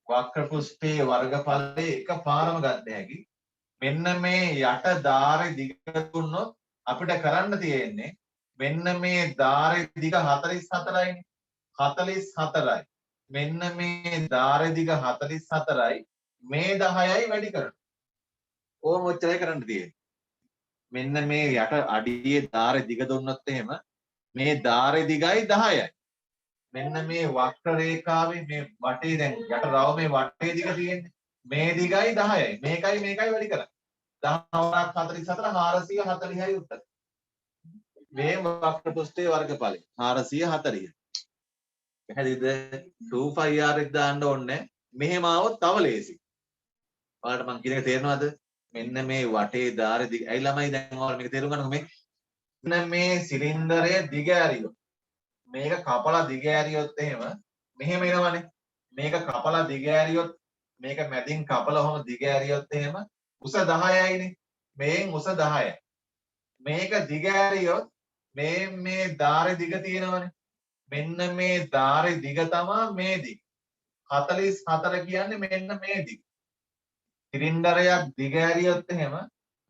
වක්‍ර පෘෂ්ඨයේ වර්ගඵලය එකපාරම ගන්න හැකි. මෙන්න මේ යට ධාරය දිග දුන්නොත් අපිට කරන්න තියෙන්නේ මෙන්න මේ ධාරය දිග 44යිනේ. 44යි. මෙන්න මේ ධාරය දිග 44යි. මේ 10යි වැඩි කරන්න. ඕම ඔච්චරයි කරන්න තියෙන්නේ. මෙන්න මේ යට අඩියේ ධාරය දිග දුන්නොත් එහෙම මේ ධාරය දිගයි 10යි. මෙන්න මේ වක්‍ර රේඛාවේ මේ වටේ දැන් යට රවුමේ වටේ දිග තියෙන්නේ. මේ දිගයි 10යි. මේකයි වැඩි කරන්නේ. 10 44 440යි උත්තර. මේ වක්‍ර පෘෂ්ඨයේ වර්ගඵලය 440. පැහැදිලිද? 2πr එක දාන්න ඕනේ. මෙහෙම આવොත් තව ලේසි. ඔයාලට මම කියන එක තේරෙනවද? මෙන්න මේ වටේ ධාරය දිග. ඇයි ළමයි දැන් ඔයාලා මේක තේරුම් ගන්නකො මේ. මෙන්න මේ සිලින්ඩරය දිග ඇරියොත් මේක කපලා දිග ඇරියොත් එහෙම මෙහෙම එනවනේ. මේක කපලා දිග ඇරියොත් මේක මැදින් කපලා ඔහම දිග ඇරියොත් එහෙම උස 10යිනේ. මේන් උස 10යි. මේක දිග ඇරියොත් මේ ධාරේ දිග තියෙනවනේ. මෙන්න මේ ධාරේ දිග තමයි මේ දිග. 44 කියන්නේ මෙන්න මේ දිග. සිලින්ඩරයක් දිග ඇරියොත් එහෙම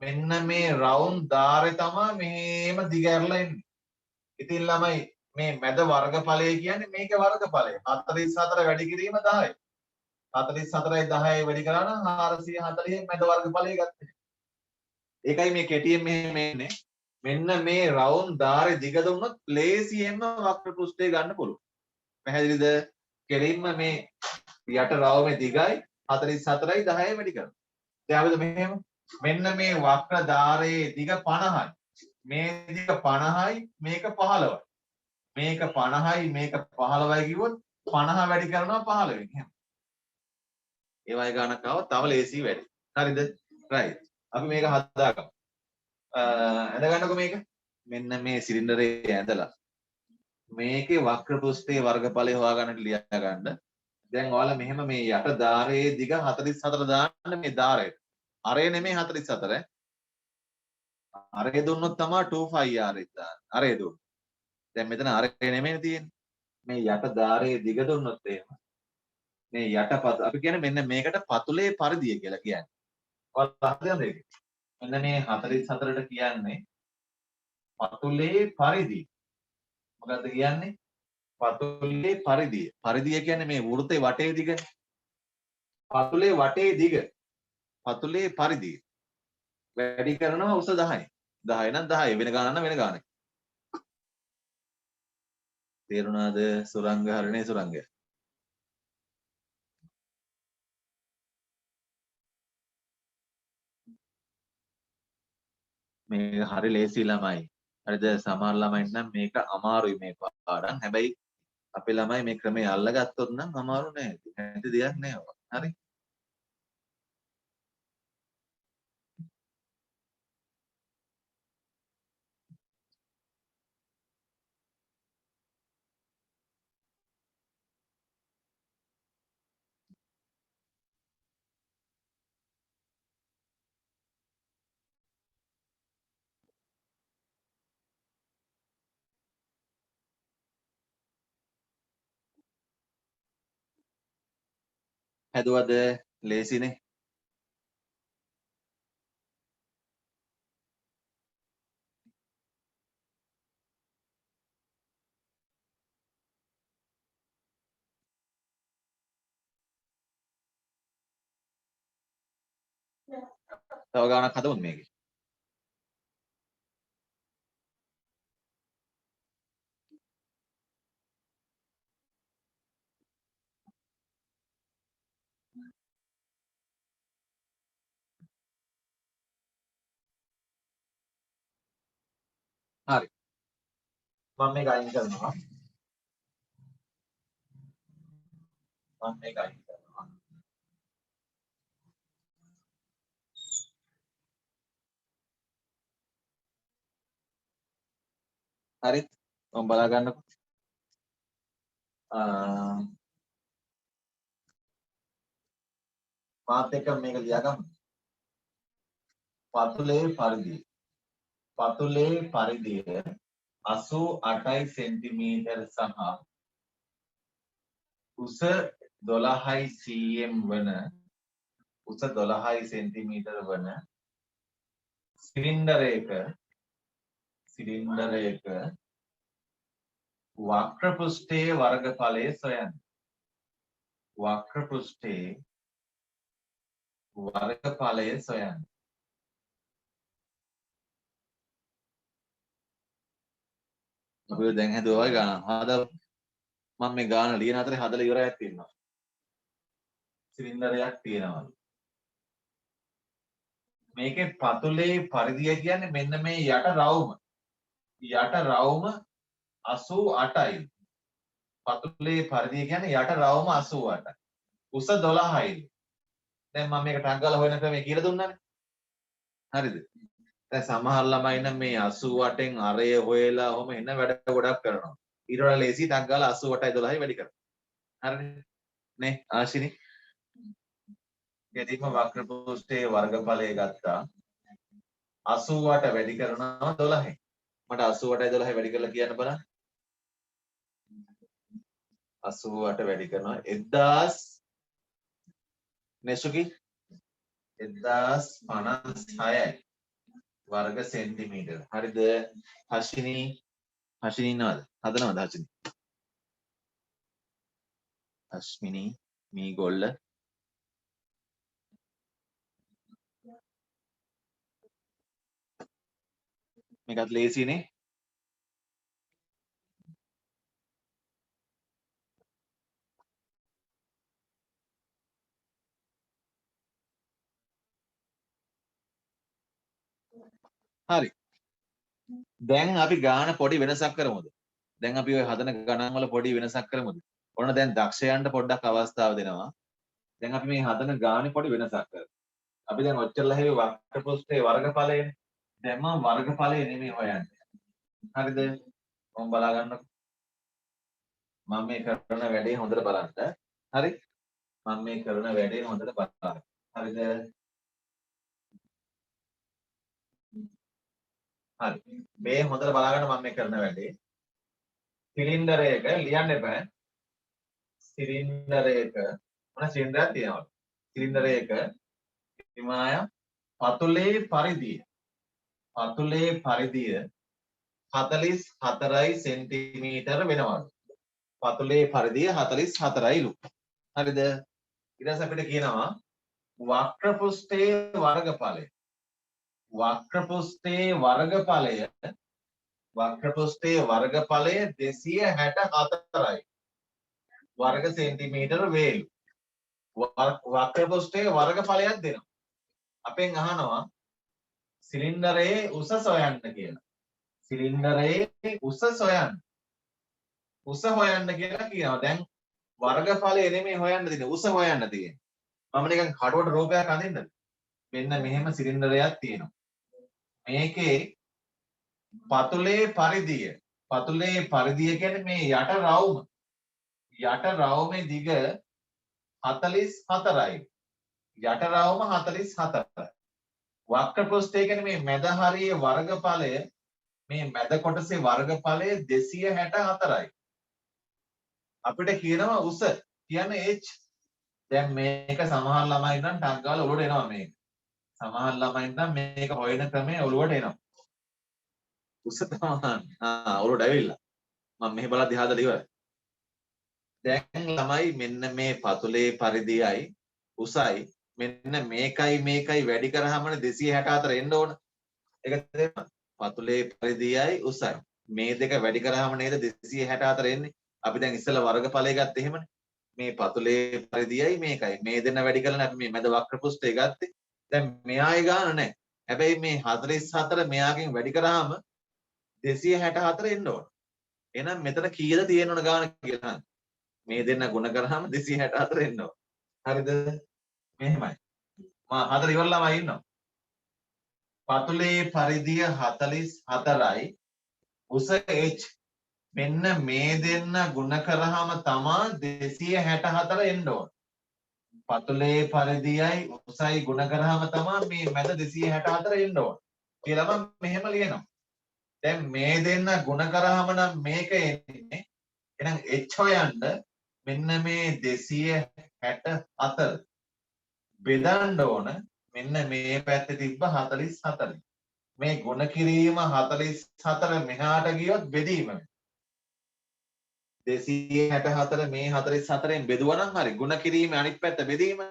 මෙන්න මේ රවුන්ඩ් ධාරේ තමයි මෙහෙම දිග ඇරලා එන්නේ. ඉතින් ළමයි මේ මැද වර්ගඵලය කියන්නේ මේකේ වර්ගඵලය. 44 වැඩි කිරීම 10යි. 44යි 10යි වැඩි කරා නම් 440 මැද වර්ගඵලය ගත්තේ. ඒකයි මේ කෙටියෙන් මෙහෙම එන්නේ. මෙන්න මේ රවුන්ඩ් ධාරේ දිග දුන්නොත් ලේසියෙන්ම වක්‍ර පෘෂ්ඨය ගන්න පුළුවන්. පැහැදිලිද? කෙලින්ම මේ යට රවුමේ දිගයි 44යි 10යි වැඩි කරනවා. දැන් අපිට මෙහෙම මෙන්න මේ වක්‍ර ධාරයේ දිග 50යි. මේ දිග 50යි මේක 15යි. මේක 50යි මේක 15යි කිව්වොත් 50 වැඩි කරනවා 15 වෙනි. එහෙනම් ඒ වගේ ගණනක් ආවොත් තව ලේසි වැඩි. හරිද? right. අපි මේක හදාගමු. ඇඳ ගන්නකො මේක. මෙන්න මේ සිලින්ඩරේ ඇඳලා මේකේ වක්‍ර පෘෂ්ඨයේ වර්ගඵලය හොයාගන්නට ලියා ගන්න. දැන් ඔයාලා මෙහෙම මේ යට ධාරයේ දිග 44 දාන්න මේ ධාරයට. අරය නෙමෙයි 44. අරය දුන්නොත් තමයි 2πr එක දාන්න. අරය දුන්නොත්. දැන් මෙතන අරය නෙමෙයි තියෙන්නේ. මේ යට ධාරයේ දිග දුන්නොත් එහෙම මේ යටපත් අපි කියන්නේ මෙන්න මේකට පතුලේ පරිධිය කියලා කියන්නේ. ඔයාලා හරියද ඒක? මෙන්න මේ 44ට කියන්නේ පතුලේ පරිධිය. මොකද්ද කියන්නේ? පතුලේ පරිධිය. පරිධිය කියන්නේ මේ වෘත්තේ වටේ දිග. පතුලේ වටේ දිග. පතුලේ පරිධිය. වැඩි කරනවා උස 10යි. 10 නම් 10 වෙන ගානක් නම් වෙන ගානක්. තේරුණාද? සුරංග හරිනේ සුරංගය. මේක හරි ලේසි ළමයි. හරිද? සමහර ළමයින්ට නම් මේක අමාරුයි මේ පාඩම්. හැබැයි අපේ ළමයි මේ ක්‍රමය අල්ලගත්තොත් නම් අමාරු නෑ. නැති දෙයක් නෑ ඔක. හරි? හැදුවද? ලේසිනේ. තව ගානක් හදමුද මේකේ? හරි. මම මේක අයින් කරනවා. මම මේක අයින් කරනවා. හරි. මම බලා ගන්නකො. මාත් එක්ක මේක ලියාගමු. පතුලේ පරිධිය 88 සෙන්ටිමීටර් සහ උස 12 cm වන උස 12 සෙන්ටිමීටර වන සිලින්ඩරයක වක්‍ර පෘෂ්ඨයේ වර්ගඵලය සොයන්න. වක්‍ර පෘෂ්ඨයේ වර්ගඵලය සොයන්න. අපි දැන් හදුවා වගේ ගාන. මම මේ ගාන ලියන අතරේ හදලා ඉවරයක් තියෙනවා. සිලින්ඩරයක් තියෙනවා. මේකේ පතුලේ පරිධිය කියන්නේ මෙන්න මේ යට රවුම. යට රවුම 88යි. පතුලේ පරිධිය කියන්නේ යට රවුම 88යි. උස 12යි. දැන් මම මේක ටක් ගාලා හොයන ක්‍රමය කියලා දුන්නානේ. හරිද? දැන් සමහර ළමයි නම් මේ 88න් අරය හොයලා ඔහම එන වැඩ ගොඩක් කරනවා. ඊට වඩා ලේසි ටක් ගාලා 88යි 12යි වැඩි කරනවා. හරිනේ? නේ ආශිනි? ගෙදීම වක්‍ර පෘෂ්ඨයේ වර්ගඵලය ගත්තා. 88 වැඩි කරනවා 12යි. මට 88යි 12යි වැඩි කරලා කියන්න බලන්න. 88 වැඩි කරනවා 1000 නෙසුකි 1056යි වර්ග සෙන්ටිමීටර. හරිද? හෂිනි ඉන්නවද? හදනවද හෂිනි? අශ්මිනි මීගොල්ල මේකත් ලේසිනේ. හරි. දැන් අපි ගාන පොඩි වෙනසක් කරමුද? දැන් අපි ඔය හදන ගණන් වල පොඩි වෙනසක් කරමුද? ඔන්න දැන් දක්ෂයන්ට පොඩ්ඩක් අවස්ථාව දෙනවා. දැන් අපි මේ හදන ගානේ පොඩි වෙනසක් කරමු. අපි දැන් ඔච්චරලා හැවි වක්‍ර පෘෂ්ඨයේ වර්ගඵලයනේ. දැන් මම වර්ගඵලය නෙමෙයි හොයන්නේ. හරිද? මම බලා ගන්නකො. මම මේ කරන වැඩේ හොඳට බලන්න. හරි? මම මේ කරන වැඩේ හොඳට බලන්න. හරිද? හරි. මේ හොඳට බලාගන්න මම මේ කරන වැඩේ. සිලින්ඩරයක ලියන්න එපා. සිලින්ඩරයක මොන සිලින්ඩරයක් තියෙනවද? සිලින්ඩරයක හිමාය පතුලේ පරිධිය 44යි සෙන්ටිමීටර වෙනවලු. පතුලේ පරිධිය 44යිලු. හරිද? ඊට පස්සේ අපිට කියනවා වක්‍ර පෘෂ්ඨයේ වර්ගඵලය. වක්‍ර පෘෂ්ඨයේ වර්ගඵලය 264යි. වර්ග සෙන්ටිමීටර වේලු. වක්‍ර පෘෂ්ඨයේ වර්ගඵලයක් දෙනවා. අපෙන් අහනවා සිලින්ඩරයේ උස සොයන්න කියලා. සිලින්ඩරයේ උස සොයන්න. උස හොයන්න කියලා කියනවා. දැන් වර්ගඵලය නෙමෙයි හොයන්න තියෙන්නේ. උස හොයන්න තියෙන්නේ. මම නිකන් කඩුවට රූපයක් අඳින්නද? මෙන්න මෙහෙම සිලින්ඩරයක් තියෙනවා. මේකේ පතුලේ පරිධිය කියන්නේ මේ යට රවුම. යට රවුමේ දිග 44යි. යට රවුම 44යි. වක්‍ර පෘෂ්ඨය කියන්නේ මේ මැද හරියේ වර්ගඵලය මේ මැද කොටසේ වර්ගඵලය 264යි. අපිට කියනවා උස කියන්නේ h. දැන් මේක සමහර ළමයි නම් ටක් ගාලා ඔලුවට එනවා මේක. සමහර ළමයි නම් මේක හොයන ක්‍රමය ඔලුවට එනවා. උස තමයි. ඔලුවට ඇවිල්ලා. මම මෙහෙ බලද්දි හදලා ඉවරයි. දැන් ළමයි මෙන්න මේ පතුලේ පරිධියයි උසයි මෙන්න මේකයි වැඩි කරාමනේ 264 එන්න ඕන. ඒක තේරෙනවද? පතුලේ පරිධියයි උසයි. මේ දෙක වැඩි කරාම නේද 264 එන්නේ. අපි දැන් ඉස්සෙල්ලා වර්ගඵලය ගත්තේ එහෙමනේ. මේ පතුලේ පරිධියයි මේකයි. මේ දෙන්න වැඩි කරලා අපි මේ මැද වක්‍ර පෘෂ්ඨය ගත්තේ. දැන් මෙයායි ගාන නැහැ. හැබැයි මේ 44 මෙයාගෙන් වැඩි කරාම 264 එන්න ඕන. එහෙනම් මෙතන කීයද තියෙන්න ඕන ගාන කියලා. මේ දෙන්න ගුණ කරාම 264 එන්න ඕන. හරිද? මෙහෙමයි. මම හතර ඉවරලාම ඉන්නවා. පතුලේ පරිධිය 44යි උස h මෙන්න මේ දෙන්න ගුණ කරාම තමා 264 එන්න ඕන. පතුලේ පරිදියයි උසයි ගුණ කරාම තමයි මේ මැද 264 එන්න ඕන කියලා මම මෙහෙම ලියනවා. දැන් මේ දෙන්න ගුණ කරාම නම් මේක එන්නේ. එහෙනම් h හොයන්න මෙන්න මේ 264 බෙදන්න ඕන මෙන්න මේ පැත්තේ තිබ්බ 44. මේ ගුණ කිරීම 44 මෙහාට ගියොත් බෙදීම 264 මේ 44න් බෙදුවා නම් හරි ගුණ කිරීම අනිත් පැත්ත බෙදීම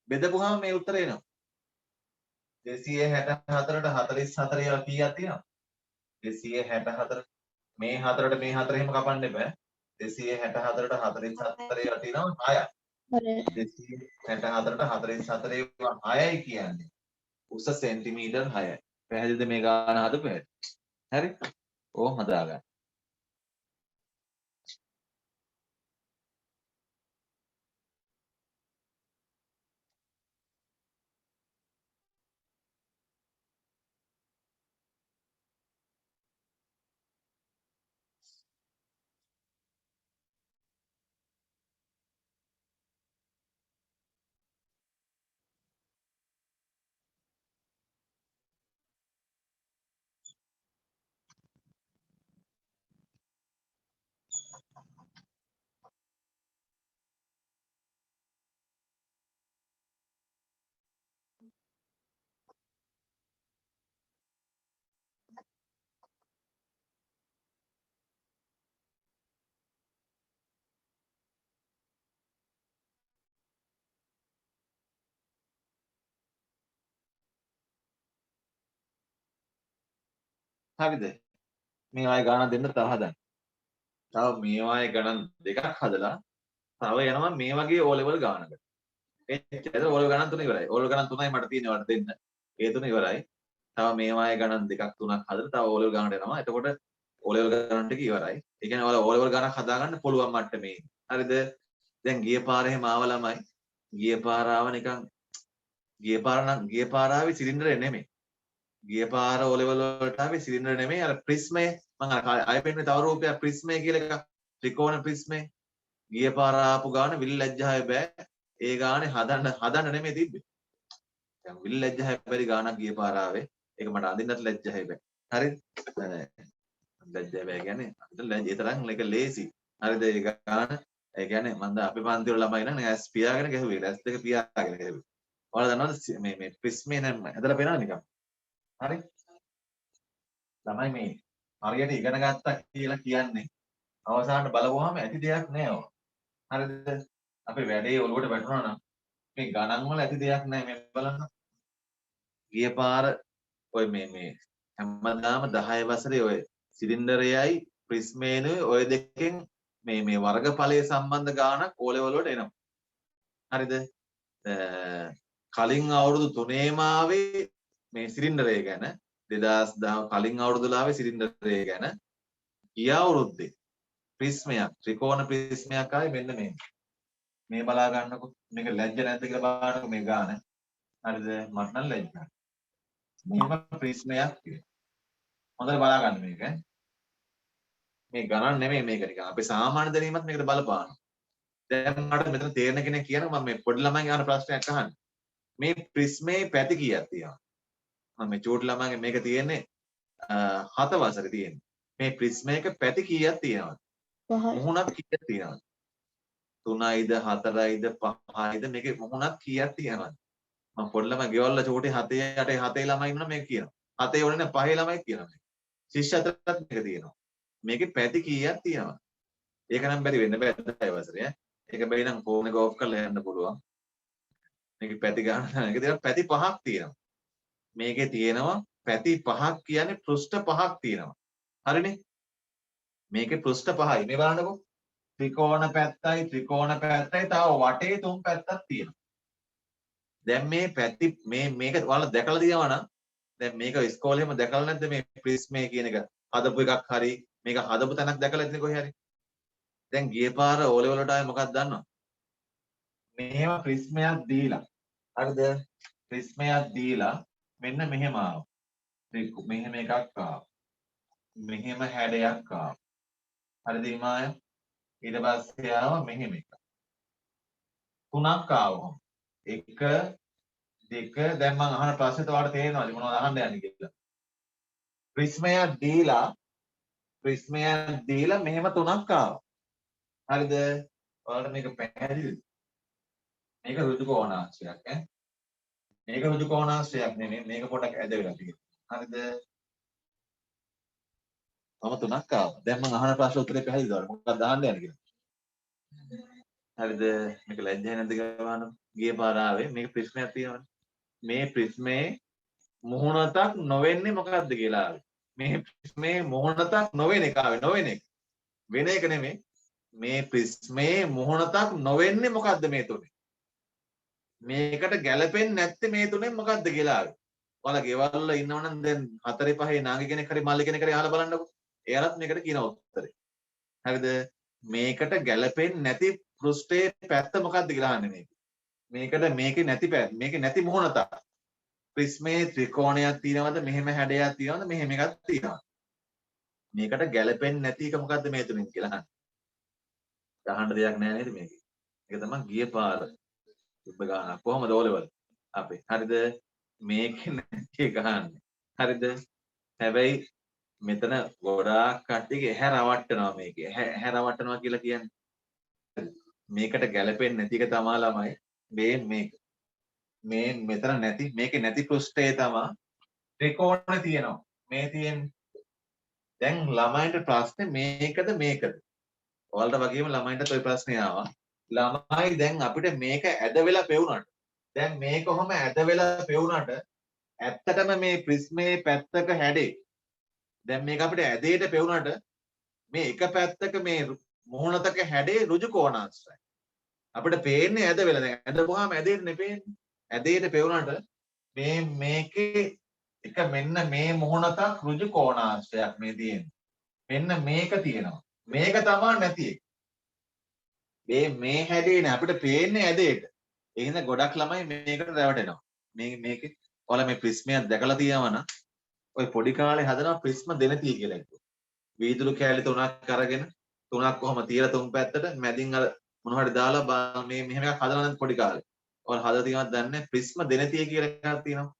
බෙදපුවාම මේ උත්තරය එනවා 264ට 44 කියලා කීයක් තියෙනවද 264 මේ 4ට මේ 4 එහෙම කපන්න එපා 264ට 44 කියලා තියෙනවා 6ක් 264ට 44 6යි කියන්නේ උස සෙන්ටිමීටර් 6යි පැහැදිලිද මේ ගාන හදපු හැටි හරි ඕම් හදාගන්න හරිද මේ ආයේ ගාන දෙන්න තව හදන්න තව මේ ආයේ ගණන් දෙකක් හදලා තව යනවා මේ වගේ O level ගානකට එච්චර O level ගණන් තුන ඉවරයි O level ගණන් තුනයි මට තියෙන්නේ වට දෙන්න ඒ තුන ඉවරයි තව මේ ආයේ ගණන් දෙකක් තුනක් හදලා තව O level ගානට යනවා එතකොට O level ගණන් ටික ඉවරයි ඒ කියන්නේ ඔයාලා O level ගණන් හදාගන්න පුළුවන් මට්ටමේ හරිද දැන් ගිය පාර එහෙම ආව ළමයි ගිය පාර ආව නිකන් ගිය පාර ආවේ සිලින්ඩරේ නෙමෙයි ගිය පාර O level වලට ආවේ සිලින්ඩර් නෙමෙයි අර ප්‍රිස්මේ මම අය පෙන්නේ තව රූපයක් ප්‍රිස්මේ කියලා එකක් ත්‍රිකෝණ ප්‍රිස්මේ ගිය පාර ආපු ගාන විල් ලැජ්ජාවේ බෑ ඒ ගානේ හදන්න නෙමෙයි තිබ්බේ දැන් විල් ලැජ්ජාවේ බැරි ගානක් ගිය පාර ආවේ ඒක මට අඳින්නත් ලැජ්ජාවේ බෑ හරිද ලැජ්ජාවේ බෑ කියන්නේ අඳින්න ඒ තරම් එක ලේසි හරිද ඒ ගාන ඒ කියන්නේ මම අපි පන්ති වල ළමයි නම් ඇස් පියාගෙන ගැහුවේ ඇස් දෙක පියාගෙන ගැහුවේ ඔයාලා දන්නවද මේ ප්‍රිස්මේ නම් ඇදලා පේනවා නිකන් හරි ළමයි මේ හරියට ඉගෙන ගත්තා කියලා කියන්නේ අවසානට බලවුවාම ඇති දෙයක් නෑ ඔය. හරිද? අපේ වැඩේ ඔලුවට වැටුණා නම් මේ ගණන් වල ඇති දෙයක් නෑ මේ බලන්න. ගිය පාර ඔය මේ හැමදාම 10 වසරේ ඔය සිලින්ඩරයයි ප්‍රිස්මේනුයි ඔය දෙකෙන් මේ වර්ගඵලයේ සම්බන්ධ ගානක් O level වලට එනවා. හරිද? කලින් අවුරුදු 3ේම ආවේ මේ සිලින්ඩරය ගැන 2010 කලින් අවුරුදු ලාවේ සිලින්ඩරය ගැන ගිය අවුරුද්දේ ප්‍රිස්මයක් ත්‍රිකෝණ ප්‍රිස්මයක් ආවේ මෙන්න මේ බලා ගන්නකො මේක ලැජ්ජ නැද්ද කියලා බලන්නකො මේ ගාන හරිද මට නම් ලැජ්ජයි මේක ප්‍රිස්මයක් කියලා හොඳට බලා ගන්න මේක මේ ගණන් නෙමෙයි මේක නිකන් අපේ සාමාන්‍ය දැනීමත් මේකට බලපානවා දැන් මට මෙතන තේරෙන කෙනෙක් කියනවා මම මේ පොඩි ළමයින් අහන ප්‍රශ්නයක් අහන්නේ මේ ප්‍රිස්මේ පැති කීයක් තියෙනවද මම මේ චූටි ළමයින්ගේ මේක තියෙන්නේ 7 වසරේ තියෙන්නේ මේ ප්‍රිස්මේක පැති කීයක් තියෙනවද මුහුණක් කීයක් තියෙනවද 3යිද 4යිද 5යිද මේකේ මුහුණක් කීයක් තියෙනවද මම පොඩි ළමයි ගෙවල්ල චූටි 7 8 7 ළමයි ඉන්නවා මේක කියනවා 7 ඕනේ නැහැ 5 ළමයි කියනවා මේක ශිෂ්‍ය අතරත් මේක තියෙනවා මේකේ පැති කීයක් තියෙනවද ඒක නම් බැරි වෙන්න බෑ 10 වසරේ ඒක බැරි නම් ෆෝන් එක ඕෆ් කරලා යන්න පුළුවන් මේකේ පැති ගන්න එක දෙයක් පැති 5ක් තියෙනවා මේකේ තියෙනවා පැති 5ක් කියන්නේ පෘෂ්ඨ 5ක් තියෙනවා හරිනේ මේකේ පෘෂ්ඨ 5යි මේ බලන්නකෝ ත්‍රිකෝණ පැත්තයි තව වටේ තුන් පැත්තක් තියෙනවා දැන් මේ පැති මේක ඔයාලා දැකලා තියෙනවා නම් දැන් මේක ඉස්කෝලේම දැකලා නැද්ද මේ ප්‍රිස්මේ කියන එක හදපු එකක් හරි මේක හදපු තැනක් දැකලා ඉතින් කොහේ හරි දැන් ගිය පාර O level වලට ආවේ මොකක්ද දන්නවද මෙහෙම ප්‍රිස්මයක් දීලා හරිද ප්‍රිස්මයක් දීලා මෙන්න මෙහෙම ආවා මෙහෙම එකක් ආවා මෙහෙම හැඩයක් ආවා හරිද හිමාය ඊට පස්සේ ආවා මෙහෙම එකක් තුනක් ආවා එක දෙක දැන් මම අහන ප්‍රශ්නේ තවට තේරෙනවද මොනවද අහන්න යන්නේ කියලා? ප්‍රිස්මයක් දීලා මෙහෙම තුනක් ආවා. හරිද? ඔයාලට මේක පැහැදිලිද? මේක ඍජු කෝණාංශයක් ඈ. මේක ඍජු කෝණාංශයක් නෙමෙයි. මේක පොඩක් ඇද වෙලා තියෙනවා. හරිද? මම තුනක් ආවා. දැන් මම අහන ප්‍රශ්න උත්තරේ පැහැදිලිද? මොකක්ද අහන්න යන්නේ කියලා? හරිද? මේක ලැජ්ජයි නැද්ද කියලා බලන්න. ගිය පාර ආවේ මේක ප්‍රිස්මයක් තියෙනවනේ. මේ ප්‍රිස්මේ මුහුණතක් නොවෙන්නේ මොකක්ද කියලා ආවේ. මේ මුහුණතක් නොවෙන එක ආවේ නොවෙන එක. වෙන එක නෙමෙයි. මේ ප්‍රිස්මේ මුහුණතක් නොවෙන්නේ මොකද්ද මේ තුනේ? මේකට ගැළපෙන්නේ නැත්තේ මේ තුනෙන් මොකද්ද කියලා ආවේ. ඔයාලා ගෙවල් වල ඉන්නවනම් දැන් 4 5 නාගි කෙනෙක් හරි මල්ලි කෙනෙක් හරි අහලා බලන්නකෝ. එයාලත් මේකට කියන උත්තරේ. හරිද? මේකට ගැළපෙන්නේ නැති පෘෂ්ඨයේ පැත්ත මොකද්ද කියලා අහන්නේ මේක. මේකට මේකේ නැති පැත්ත. මේකේ නැති මුහුණතක්. ප්‍රිස්මේ ත්‍රිකෝණයක් තියෙනවද? මෙහෙම හැඩයක් තියෙනවද? මෙහෙම එකක් තියෙනවද? මේකට ගැළපෙන්නේ නැති එක මොකද්ද මේ තුنين කියලා අහන්න. අහන්න දෙයක් නැහැ නේද මේකේ. ඒක තමයි ගිය පාර තිබ්බ ගානක්. කොහමද ඕලෙවල් අපේ. හරිද? මේකේ නැති එක අහන්නේ. හරිද? හැබැයි මෙතන ගොඩාක් කට්ටියගේ ඇහැ රවට්ටනවා මේකේ. ඇහැ රවට්ටනවා කියලා කියන්නේ මේකට ගැළපෙන්නේ නැති එක තමයි ළමයි මේක. මේ මෙතන නැති මේකේ නැති පෘෂ්ඨය තමයි ත්‍රිකෝණ තියෙනවා. මේ තියෙන්නේ. දැන් ළමයින්ට ප්‍රශ්නේ මේකද මේකද? ඔයාලට වගේම ළමයින්ටත් ওই ප්‍රශ්නේ ආවා. ළමයි දැන් අපිට මේක ඇද වෙලා පෙවුනට. දැන් මේක කොහොම ඇද වෙලා පෙවුනට ඇත්තටම මේ ප්‍රිස්මේ පැත්තක හැඩේ. දැන් මේක අපිට ඇදේට පෙවුනට මේ එක පැත්තක මේ මුහුණතක හැඩේ ඍජු කෝණාංශයි. අපිට පේන්නේ ඇද වෙලා දැන් ඇදපුවාම ඇදේට නෙපේන්නේ. ඇදේට පෙවුනට මේකේ එක මෙන්න මේ මුහුණතක් ඍජු කෝණාංශයක් මේ තියෙන්නේ. මෙන්න මේක තියෙනවා. මේක තමයි නැති එක. මේ හැඩේ නේ අපිට පේන්නේ ඇදේට. ඒ හින්දා ගොඩක් ළමයි මේකට රැවටෙනවා. මේකේ ඔයාලා මේ ප්‍රිස්මයක් දැකලා තියෙනවනම් ඔය පොඩි කාලේ හදනවා ප්‍රිස්ම දෙනතිය කියලා එකක්. වීදුරු කෑලි තුනක් අරගෙන තුනක් කොහම තියලා තුන් පැත්තට මැදින් අර මොන හරි දාලා මේ මෙහෙම එකක් හදනවා නම් පොඩි කාලේ. ඔයාලා හදලා තියෙනවද දන්නේ නැහැ. ප්‍රිස්ම දෙනතිය කියලා එකක් තියෙනවා.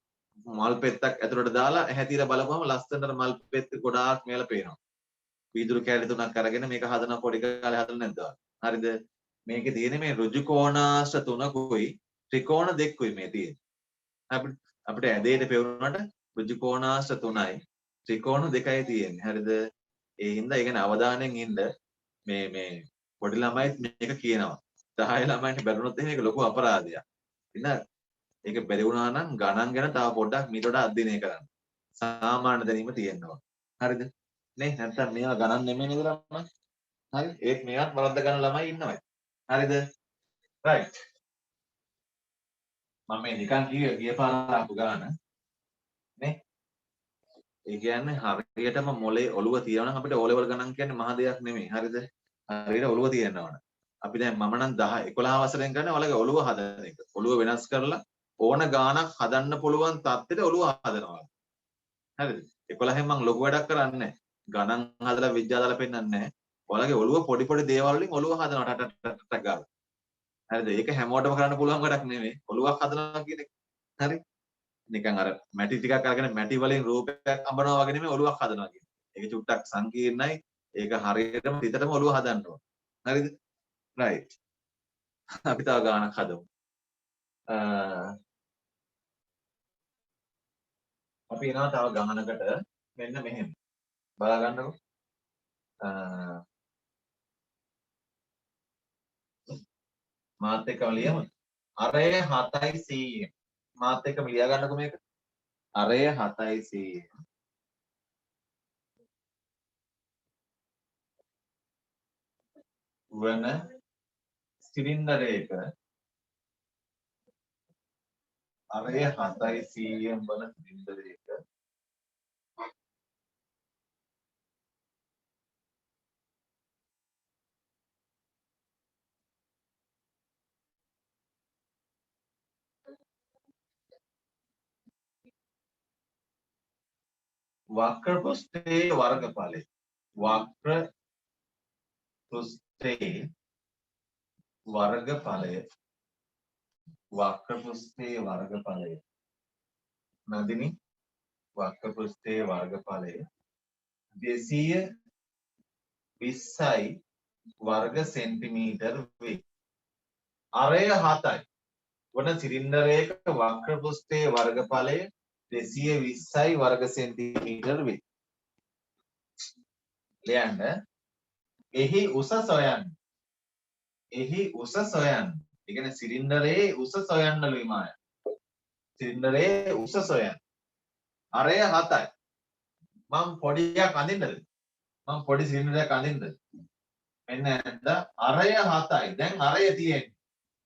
මල් පෙත්තක් ඇතුළට දාලා ඇහැ තියලා බලපුවම ලස්සනට මල් පෙත්ත ගොඩාක් මේලා පේනවා. වීදුරු කෑලි තුනක් අරගෙන මේක හදන පොඩි කාලේ හදලා නැද්ද? හරිද? මේකේ තියෙන මේ ඍජු කෝණාංශ තුනකුයි ත්‍රිකෝණ දෙකකුයි මේ තියෙන්නේ. අපිට ඇදේට පෙවුනට ඍජු කෝණාංශ තුනයි ත්‍රිකෝණ දෙකයි තියෙන්නේ. හරිද? ඒ හින්දා ඒ කියන්නේ අවධානයෙන් ඉන්න මේ පොඩි ළමයිත් මේක කියනවා. 10 ළමයින්ට බැලුනොත් එහෙනම් ඒක ලොකු අපරාධයක්. ඉතින් ඒක බැරි වුණා නම් ගණන් ගැන තව පොඩ්ඩක් මීට වඩා අධ්‍යයනය කරන්න. සාමාන්‍ය දැනීම තියෙනවා. හරිද? නේ නැත්තම් මේවා ගණන් නෙමෙයි නේද ළමයි? හරි? ඒත් මේවත් වරද්ද ගන්න ළමයි ඉන්නවා. හරිද? right. මම මේ නිකන් කිව්වේ ගිය පාර ආපු ගාන නේ. ඒ කියන්නේ හරියටම මොලේ ඔළුව තියනවා නම් අපිට O level ගණන් කියන්නේ මහ දෙයක් නෙමෙයි. හරිද? හරියට ඔළුව තියෙනවා නම්. අපි දැන් මම නම් 10 11 වසරෙන් ගන්න ඔයාලගේ ඔළුව හදන එක. ඔළුව වෙනස් කරලා ඕන ගානක් හදන්න පුළුවන් තත්ත්වෙට ඔළුව හදනවා. හරිද? 11න් මම ලොකු වැඩක් කරන්නේ නැහැ. ගණන් හදලා විද්‍යාව දාලා පෙන්නන්නේ නැහැ. ඔයාලගේ ඔළුව පොඩි පොඩි දේවල් වලින් ඔළුව හදනවා ටට ගාලා. හරිද? ඒක හැමෝටම කරන්න පුළුවන් වැඩක් නෙමෙයි. ඔළුවක් හදනවා කියන එක. හරි? නිකන් අර මැටි ටිකක් අරගෙන මැටි වලින් රූපයක් අඹනවා වගේ නෙමෙයි ඔළුවක් හදනවා කියන්නේ. ඒක චුට්ටක් සංකීර්ණයි. ඒක හරියටම හිතටම ඔළුව හදන්න ඕන. හරිද? right. අපි තව ගානක් හදමු. අපි එනවා තව ගානකට මෙන්න මෙහෙම. බලා ගන්නකො. මාත් එක්කම ලියමු. අරය 7යි 100. මාත් එක්කම ලියා ගන්නකො මේක. අරය 7යි 100. වන සිලින්ඩරයක අරය 7යි 100 වන සිලින්ඩරයක වක්‍ර පෘෂ්ඨයේ වර්ගඵලය වක්‍ර පෘෂ්ඨයේ වර්ගඵලය වක්‍රපෘෂ්ඨයේ වර්ගඵලය නදිනි වක්‍රපෘෂ්ඨයේ වර්ගඵලය 220යි वर्ग सेंटीमीटर वे अरे हाताई वන සිලින්ඩරයක වක්‍ර පෘෂ්ඨයේ වර්ගඵලය 220යි वर्ग सेंटीमीटर වේ. ලියන්න. එහි උස සොයන්න. එහි උස සොයන්න. ඒ කියන්නේ සිලින්ඩරයේ උස සොයන්න ලියමාය. සිලින්ඩරයේ උස සොයන්න. අරය 7යි. මම පොඩියක් අඳින්නද? මම පොඩි සිලින්ඩරයක් අඳින්නද? මෙන්න අරය 7යි. දැන් අරය තියෙන්නේ.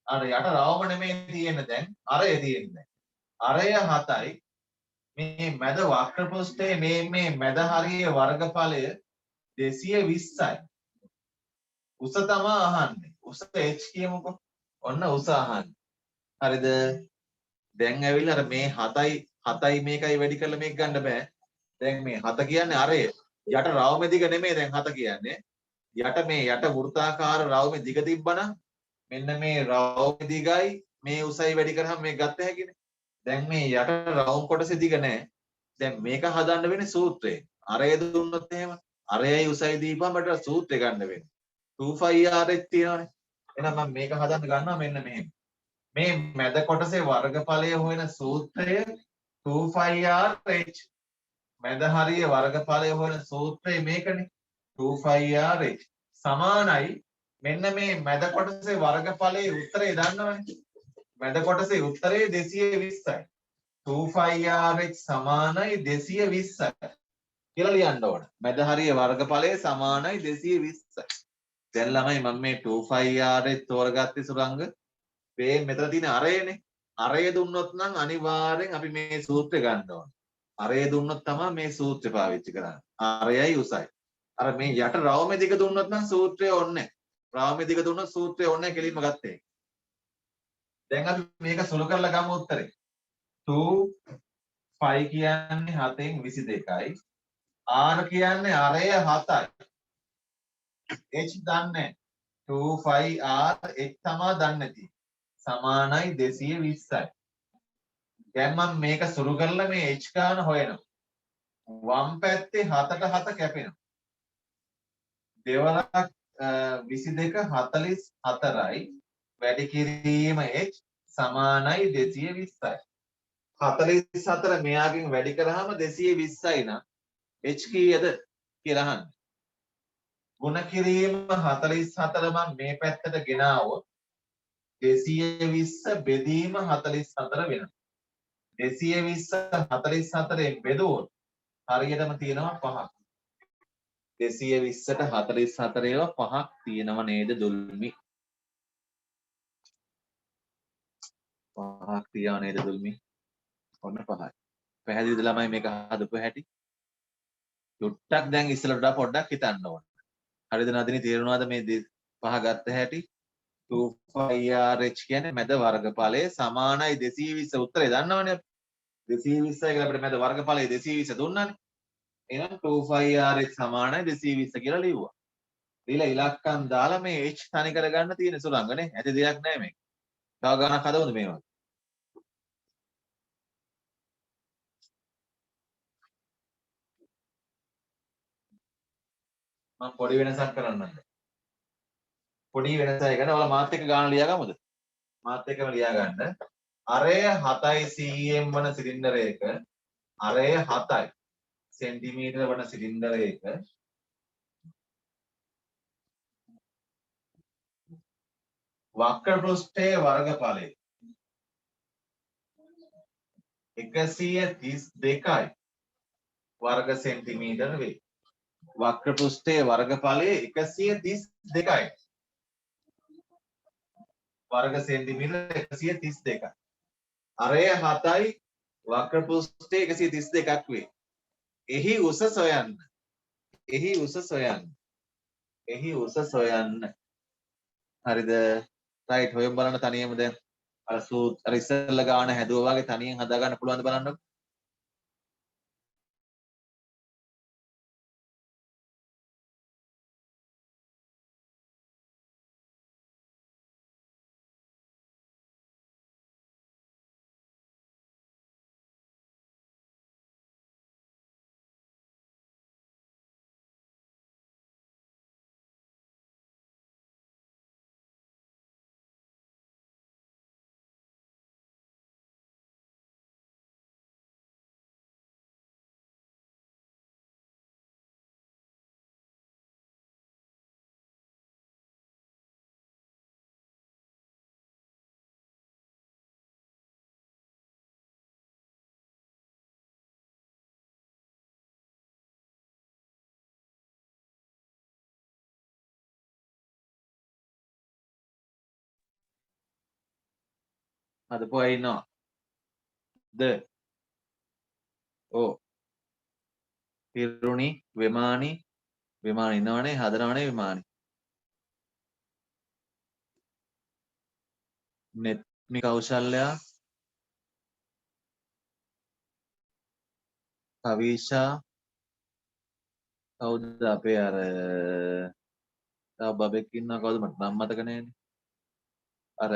අර යට රවම නෙමෙයි තියෙන්නේ දැන් අරය තියෙන්නේ. අරය 7යි. මේ මැද වක්‍ර පෘෂ්ඨයේ මේ මැද හරියේ වර්ගඵලය 220යි. උස තමයි අහන්නේ. උස h කියමුකෝ. ඔන්න උස අහන්නේ. හරිද? දැන් ඇවිල්ලා අර මේ 7යි මේකයි වැඩි කරලා මේක ගන්න බෑ. දැන් මේ 7 කියන්නේ අරය. යට රවම දිග නෙමෙයි දැන් 7 කියන්නේ. යට මේ යට වෘත්තාකාර රවමේ දිග තිබ්බනම් මෙන්න මේ රවම දිගයි මේ උසයි වැඩි කරාම මේක ගත්ත හැකිනේ. දැන් මේ යට රවුම් කොටසේ දිග නැහැ. දැන් මේක හදන්න වෙන්නේ සූත්‍රයෙන්. අරය දුන්නොත් එහෙම අරයයි උසයි දීපුවම මට සූත්‍රය ගන්න වෙන්නේ. 2πr තියෙනවනේ. එහෙනම් මම මේක හදන්න ගන්නවා මෙන්න මෙහෙම. මේ මැද කොටසේ වර්ගඵලය හොයන සූත්‍රය 2πrh. මැද හරියේ වර්ගඵලය හොයන සූත්‍රය මේකනේ. 2πrh සමානයි මෙන්න මේ මැද කොටසේ වර්ගඵලයේ උත්තරය දන්නවනේ. මැද කොටසේ උත්තරේ 220යි. 2πrh සමානයි 220යි. කියලා ලියන්න ඕන. මැද හරියේ වර්ගඵලය සමානයි 220යි. දැන් ළමයි මම මේ 2πrh තෝරගත්තේ සුරංග. මේ මෙතන තියෙන අරයනේ. අරය දුන්නොත් නම් අනිවාර්යෙන් අපි මේ සූත්‍රය ගන්න ඕන. අරය දුන්නොත් තමයි මේ සූත්‍රය පාවිච්චි කරන්නේ. අරයයි උසයි. අර මේ යට රවමේ දිග දුන්නොත් නම් සූත්‍රය ඕනේ. රවමේ දිග දුන්නොත් සූත්‍රය ඕනේ කෙලින්ම ගත්තේ. දැන් අපි මේක සුළු කරලා ගමු උත්තරේ. 2 කියන්නේ 7න් 22යි. r කියන්නේ අරය 7යි. h දන්නේ 2πr h තමයි දන්නේ නැති. සමානයි 220යි. දැන් මම මේක සුළු කරලා මේ h ගාන හොයනවා. වම් පැත්තේ 7ට 7 කැපෙනවා. දෙවරක් 22 44යි. වැඩි කිරීම h සමානයි 220යි. 44 මෙයාගෙන් වැඩි කරාම 220යි නම් h කීයද කියලා අහන්න. ගුණ කිරීම 44 මම මේ පැත්තට ගෙනාවොත් 220 බෙදීම 44 වෙනවා. 220 44න් බෙදුවොත් හරියටම තියෙනවා 5ක්. 220ට 44 ඒවා 5ක් තියෙනව නේද දුල්මි? 5ක් තියව නේද දුල්මි? ඔන්න 5යි. පැහැදිලිද ළමයි මේක හදපු හැටි? චුට්ටක් දැන් ඉස්සෙල්ලට වඩා පොඩ්ඩක් හිතන්න ඕන. හරිද නදිනී තේරුණාද මේ 5 ගත්ත හැටි? 2πrh කියන්නේ මැද වර්ගඵලය සමානයි 220 උත්තරේ දන්නවනේ. 220යි කියලා අපිට මැද වර්ගඵලය 220 දුන්නානේ. එහෙනම් 2πrh සමානයි 220 කියලා ලිව්වා. ඊළඟ ඉලක්කම් දාලා මේ h තනි කරගන්න තියෙන සුරංගනේ. ඇති දෙයක් නැහැ මේක. තව ගණනක් හදමුද මේ වගේ? මම පොඩි වෙනසක් කරන්නම්ද? පොඩි වෙනසයි ගන්න. ඔයාලා මාත් එක්ක ගාන ලියාගමුද? මාත් එක්කම ලියා ගන්න. අරය 7යි cm වන සිලින්ඩරයක අරය 7යි සෙන්ටිමීටර වන සිලින්ඩරයක වක්‍ර පෘෂ්ඨයේ වර්ගඵලය 132යි वर्ग सेंटीमीटर වේ. වක්‍ර පෘෂ්ඨයේ වර්ගඵලය 132යි. वर्ग सेंटीमीटर 132යි. අරය 7යි වක්‍ර පෘෂ්ඨයේ 132ක් වේ. එහි උස සොයන්න. එහි උස සොයන්න. එහි උස සොයන්න. හරිද? රයිට් හොයමු බලන්න තනියම දැන්. අර ඉස්සෙල්ලා ගාන හැදුවා වගේ තනියෙන් හදා ගන්න පුළුවන්ද බලන්නකො. හදපු අය ඉන්නවා. ද ඕ හිරුනි විමානි ඉන්නවනේ හදනවනේ විමානි. නෙත්මි කෞශල්‍යා කවිෂා කවුද අපේ අර තව බබෙක් ඉන්නවා කවුද මට නම් මතක නෑනේ. අර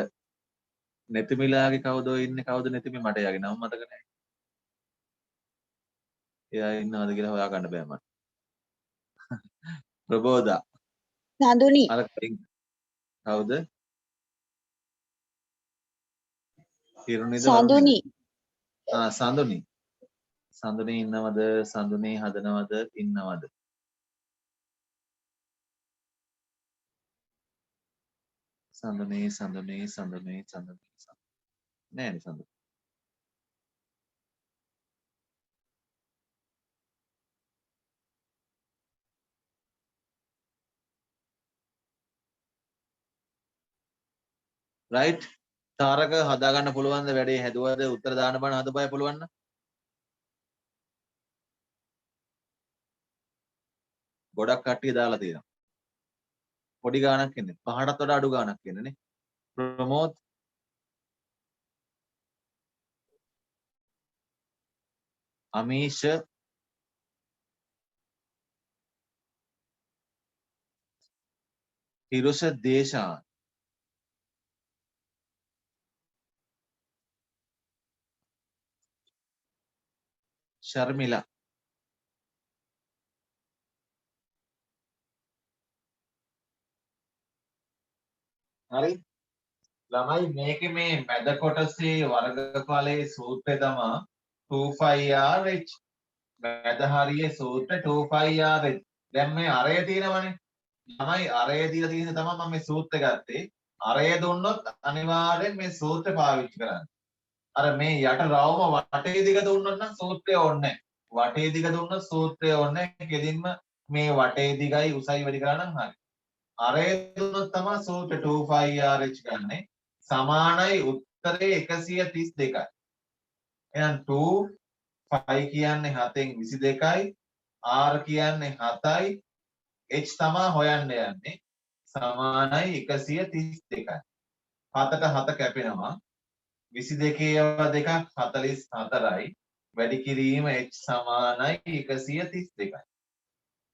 නෙතිමිලාගේ කවුද ඉන්නේ කවුද නෙතිමි මට එයාගේ නම මතක නෑ. එයා ඉන්නවද කියලා හොයාගන්න බෑ මට. ප්‍රබෝදා සඳුනි අර කවුද? හිරුනිද සඳුනි සඳුනි. සඳුනි ඉන්නවද? සඳුනි හදනවද? ඉන්නවද? සඳුනි නෑනේ සඳුනි. රයිට් තාරක හදාගන්න පුළුවන්ද වැඩේ හැදුවද උත්තර දාන්න බණ හදපය පුළුවන් නම් ගොඩක් කට්ටිය දාලා තියෙනවා පොඩි ගාණක් ඉන්නේ 5ටත් වඩා අඩු ගාණක් ඉන්නේ නේ ප්‍රමෝද් අමීෂ හිරුෂ දේශාන් ශර්මිලා හරි ළමයි මේකේ මේ මැද කොටසේ වර්ගඵලයේ සූත්‍රය තමයි 25RH මැද හරියේ සූත්‍ර 25RH දැන් මේ අරය තියෙනවනේ ළමයි අරය දීලා තියෙන තමයි මම මේ සූත්‍රය ගත්තේ අරය දුන්නොත් අනිවාර්යෙන් මේ සූත්‍රය පාවිච්චි කරන්න අර මේ යට රවුම වටේ දිග දුන්නොත් නම් සූත්‍රය ඕනේ නැහැ වටේ දිග දුන්නොත් සූත්‍රය ඕනේ නැහැ කෙලින්ම මේ වටේ දිගයි උසයි වැඩි කරා නම් හරි අරය දුන්නොත් තමයි සූත්‍ර 25RH ගන්නෙ සමානයි උත්තරේ 132යි එහෙනම් 2 5 කියන්නේ 7න් 22යි R කියන්නේ 7යි H තමයි හොයන්න යන්නේ සමානයි 132යි 7ට 7 කැපෙනවා 22 ඒවා දෙකක් 44යි වැඩි කිරීම H සමානයි 132යි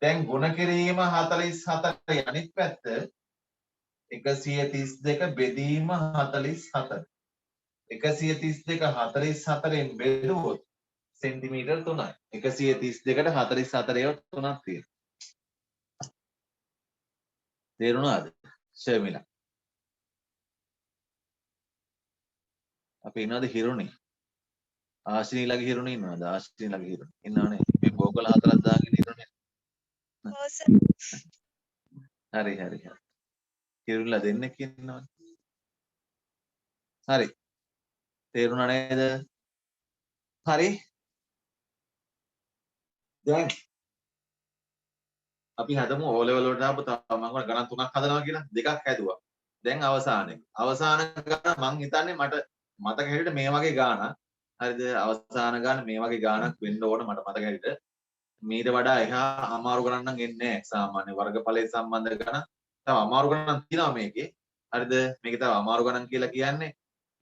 දැන් ගුණ කිරීම 47යි අනිත් පැත්ත 132 බෙදීම 47 132 44න් බෙදුවොත් සෙන්ටිමීටර් 3යි 132ට 44 ඒවා 3ක් තියෙනවා තේරුණාද ශර්මිලා අපි ඉන්නවද හිරුනේ ආශිනීලගේ හිරුනේ ඉන්නවද ආශිනීලගේ හිරුනේ ඉන්නවනේ මේ බෝකල හතරක් දාගෙන හිරුනේ හරි හිරුලා දෙන්නෙක් ඉන්නවනේ හරි තේරුණා නේද හරි දැන් අපි හදමු O level වලට ආපු තව මම වල ගණන් තුනක් හදනවා කියලා දෙකක් හැදුවා දැන් අවසාන ගාන මං හිතන්නේ මට මතක හැටියට මේ වගේ ගානක් හරිද අවසාන ගාන මේ වගේ ගානක් වෙන්න ඕන මට මතක හැටියට මීට වඩා එහා අමාරු ගණන් නම් එන්නේ නැහැ සාමාන්‍ය වර්ගඵලයේ සම්බන්ධ ගණන් තව අමාරු ගණන් තියෙනවා මේකේ හරිද මේකේ තව අමාරු ගණන් කියලා කියන්නේ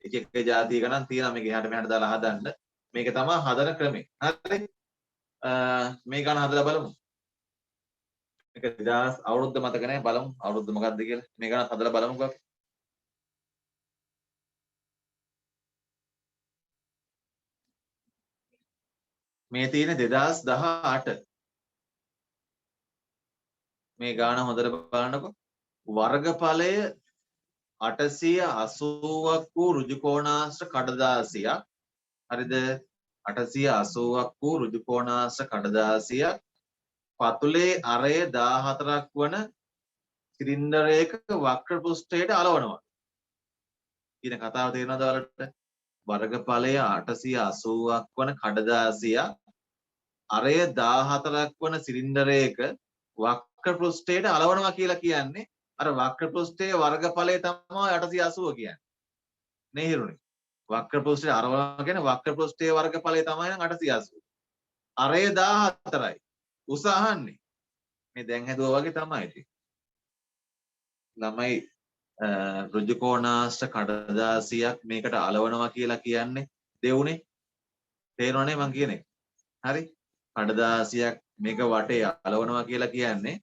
එක එක જાතිය ගණන් තියෙනවා මේක එහාට මෙහාට දාලා හදන්න මේක තමයි හදන ක්‍රමය හරි මේ ගණන් හදලා බලමු මේක 2000 අවුරුද්ද මතක නැහැ බලමු අවුරුද්ද මොකක්ද කියලා මේ ගණන් හදලා බලමුකෝ අපි මේ තියෙන 2018 මේ ගාන හොඳට බලන්නකො වර්ගඵලය 880ක් වූ ඍජු කෝණාශ්‍ර කඩදාසියක් හරිද 880ක් වූ ඍජු කෝණාශ්‍ර කඩදාසියක් පතුලේ අරය 14ක් වන සිලින්ඩරයක වක්‍ර පෘෂ්ඨයට අලවනවා කියන කතාව තේරෙනවද ඔයාලට වර්ගඵලය 880ක් වන කඩදාසියක් අරය 14ක් වන සිලින්ඩරයක වක්‍ර පෘෂ්ඨයට අලවනවා කියලා කියන්නේ අර වක්‍ර පෘෂ්ඨයේ වර්ගඵලය තමයි 880 කියන්නේ නේ හිරුනේ වක්‍ර පෘෂ්ඨය අරවනවා කියන්නේ වක්‍ර පෘෂ්ඨයේ වර්ගඵලය තමයි නම් 880. අරේ 14යි. උස අහන්නේ. මේ දැන් හදුවා වගේ තමයි ඉතින්. ළමයි ඍජු කෝණාශ්‍ර කඩදාසියක් මේකට අලවනවා කියලා කියන්නේ දෙවුනේ. තේරෙනවනේ මං කියන එක. හරි. කඩදාසියක් මේක වටේ අලවනවා කියලා කියන්නේ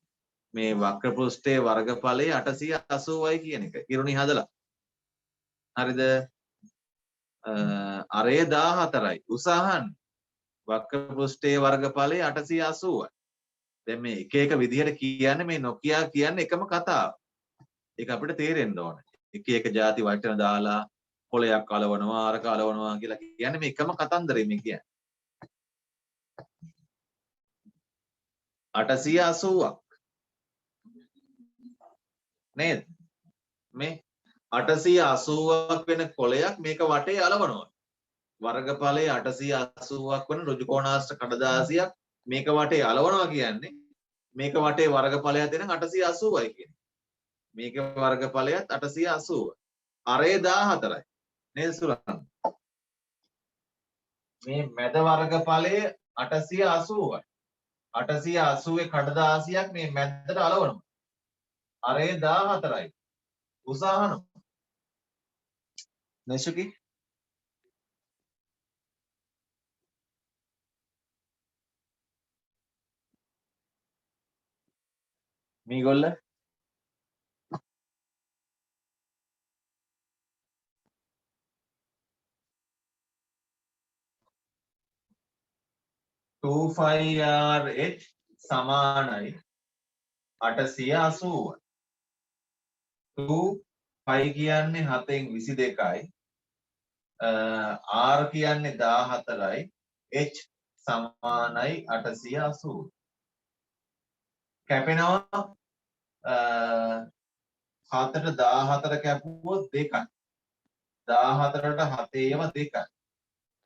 මේ වක්‍ර පෘෂ්ඨයේ වර්ගඵලය 880යි කියන එක. ඉරුණි හදලා. හරිද? අරේ 14යි. උස අහන්නේ. වක්‍ර පෘෂ්ඨයේ වර්ගඵලය 880යි. දැන් මේ එක එක විදිහට කියන්නේ මේ නොකියා කියන්නේ එකම කතාව. ඒක අපිට තේරෙන්න ඕන. එක එක ಜಾති වචන දාලා පොලයක් කලවනවා අර කලවනවා කියලා කියන්නේ මේ එකම කතන්දරේ මේ කියන්නේ. 880ක් නේද? මේ 880ක් වෙන කොලයක් මේක වටේ අලවනවා. වර්ගඵලය 880ක් වෙන ඍජු කෝණාශ්‍ර කඩදාසියක් මේක වටේ අලවනවා කියන්නේ මේක වටේ වර්ගඵලයක් දෙන 880යි කියන්නේ. මේක වර්ගඵලයත් 880. අරේ 14යි. නේද සුරංග? මේ මැද වර්ගඵලය 880යි. 880 කඩදාසියක් මේ මැද්දට අලවනවා. අරේ 14යි. උසහන. නේසුකි? මේගොල්ල 25RH සමානයි 880. 2 කියන්නේ 7න් 22යි. R කියන්නේ 14යි. H සමානයි 880. කැපෙනවා 7ට 14 කැපුවොත් 2යි. 14ට 7ේම 2යි.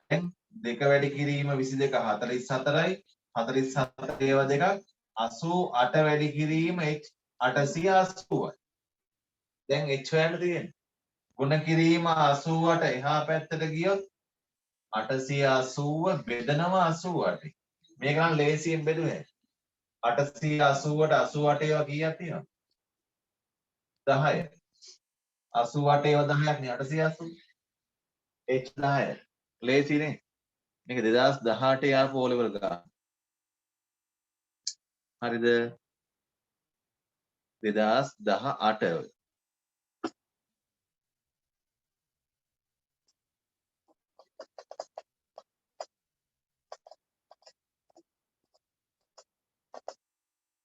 දැන් 2 වැඩි කිරීම 22 44යි. 47 ඒවා දෙකක් 88 වැඩි කිරීම h 880යි. දැන් h හොයන්න තියෙන්නේ. ගුණ කිරීම 88 එහා පැත්තට ගියොත් 880 බෙදනවා 88. මේක නම් ලේසියෙන් බෙදුවේ. 880ට 88 ඒවා කීයක් තියෙනවද? 10. 88 ඒවා 10ක් නේ 880. h 10. ලේසිනේ. මේක 2018 ආපු O level ගාන. හරිද? 2018.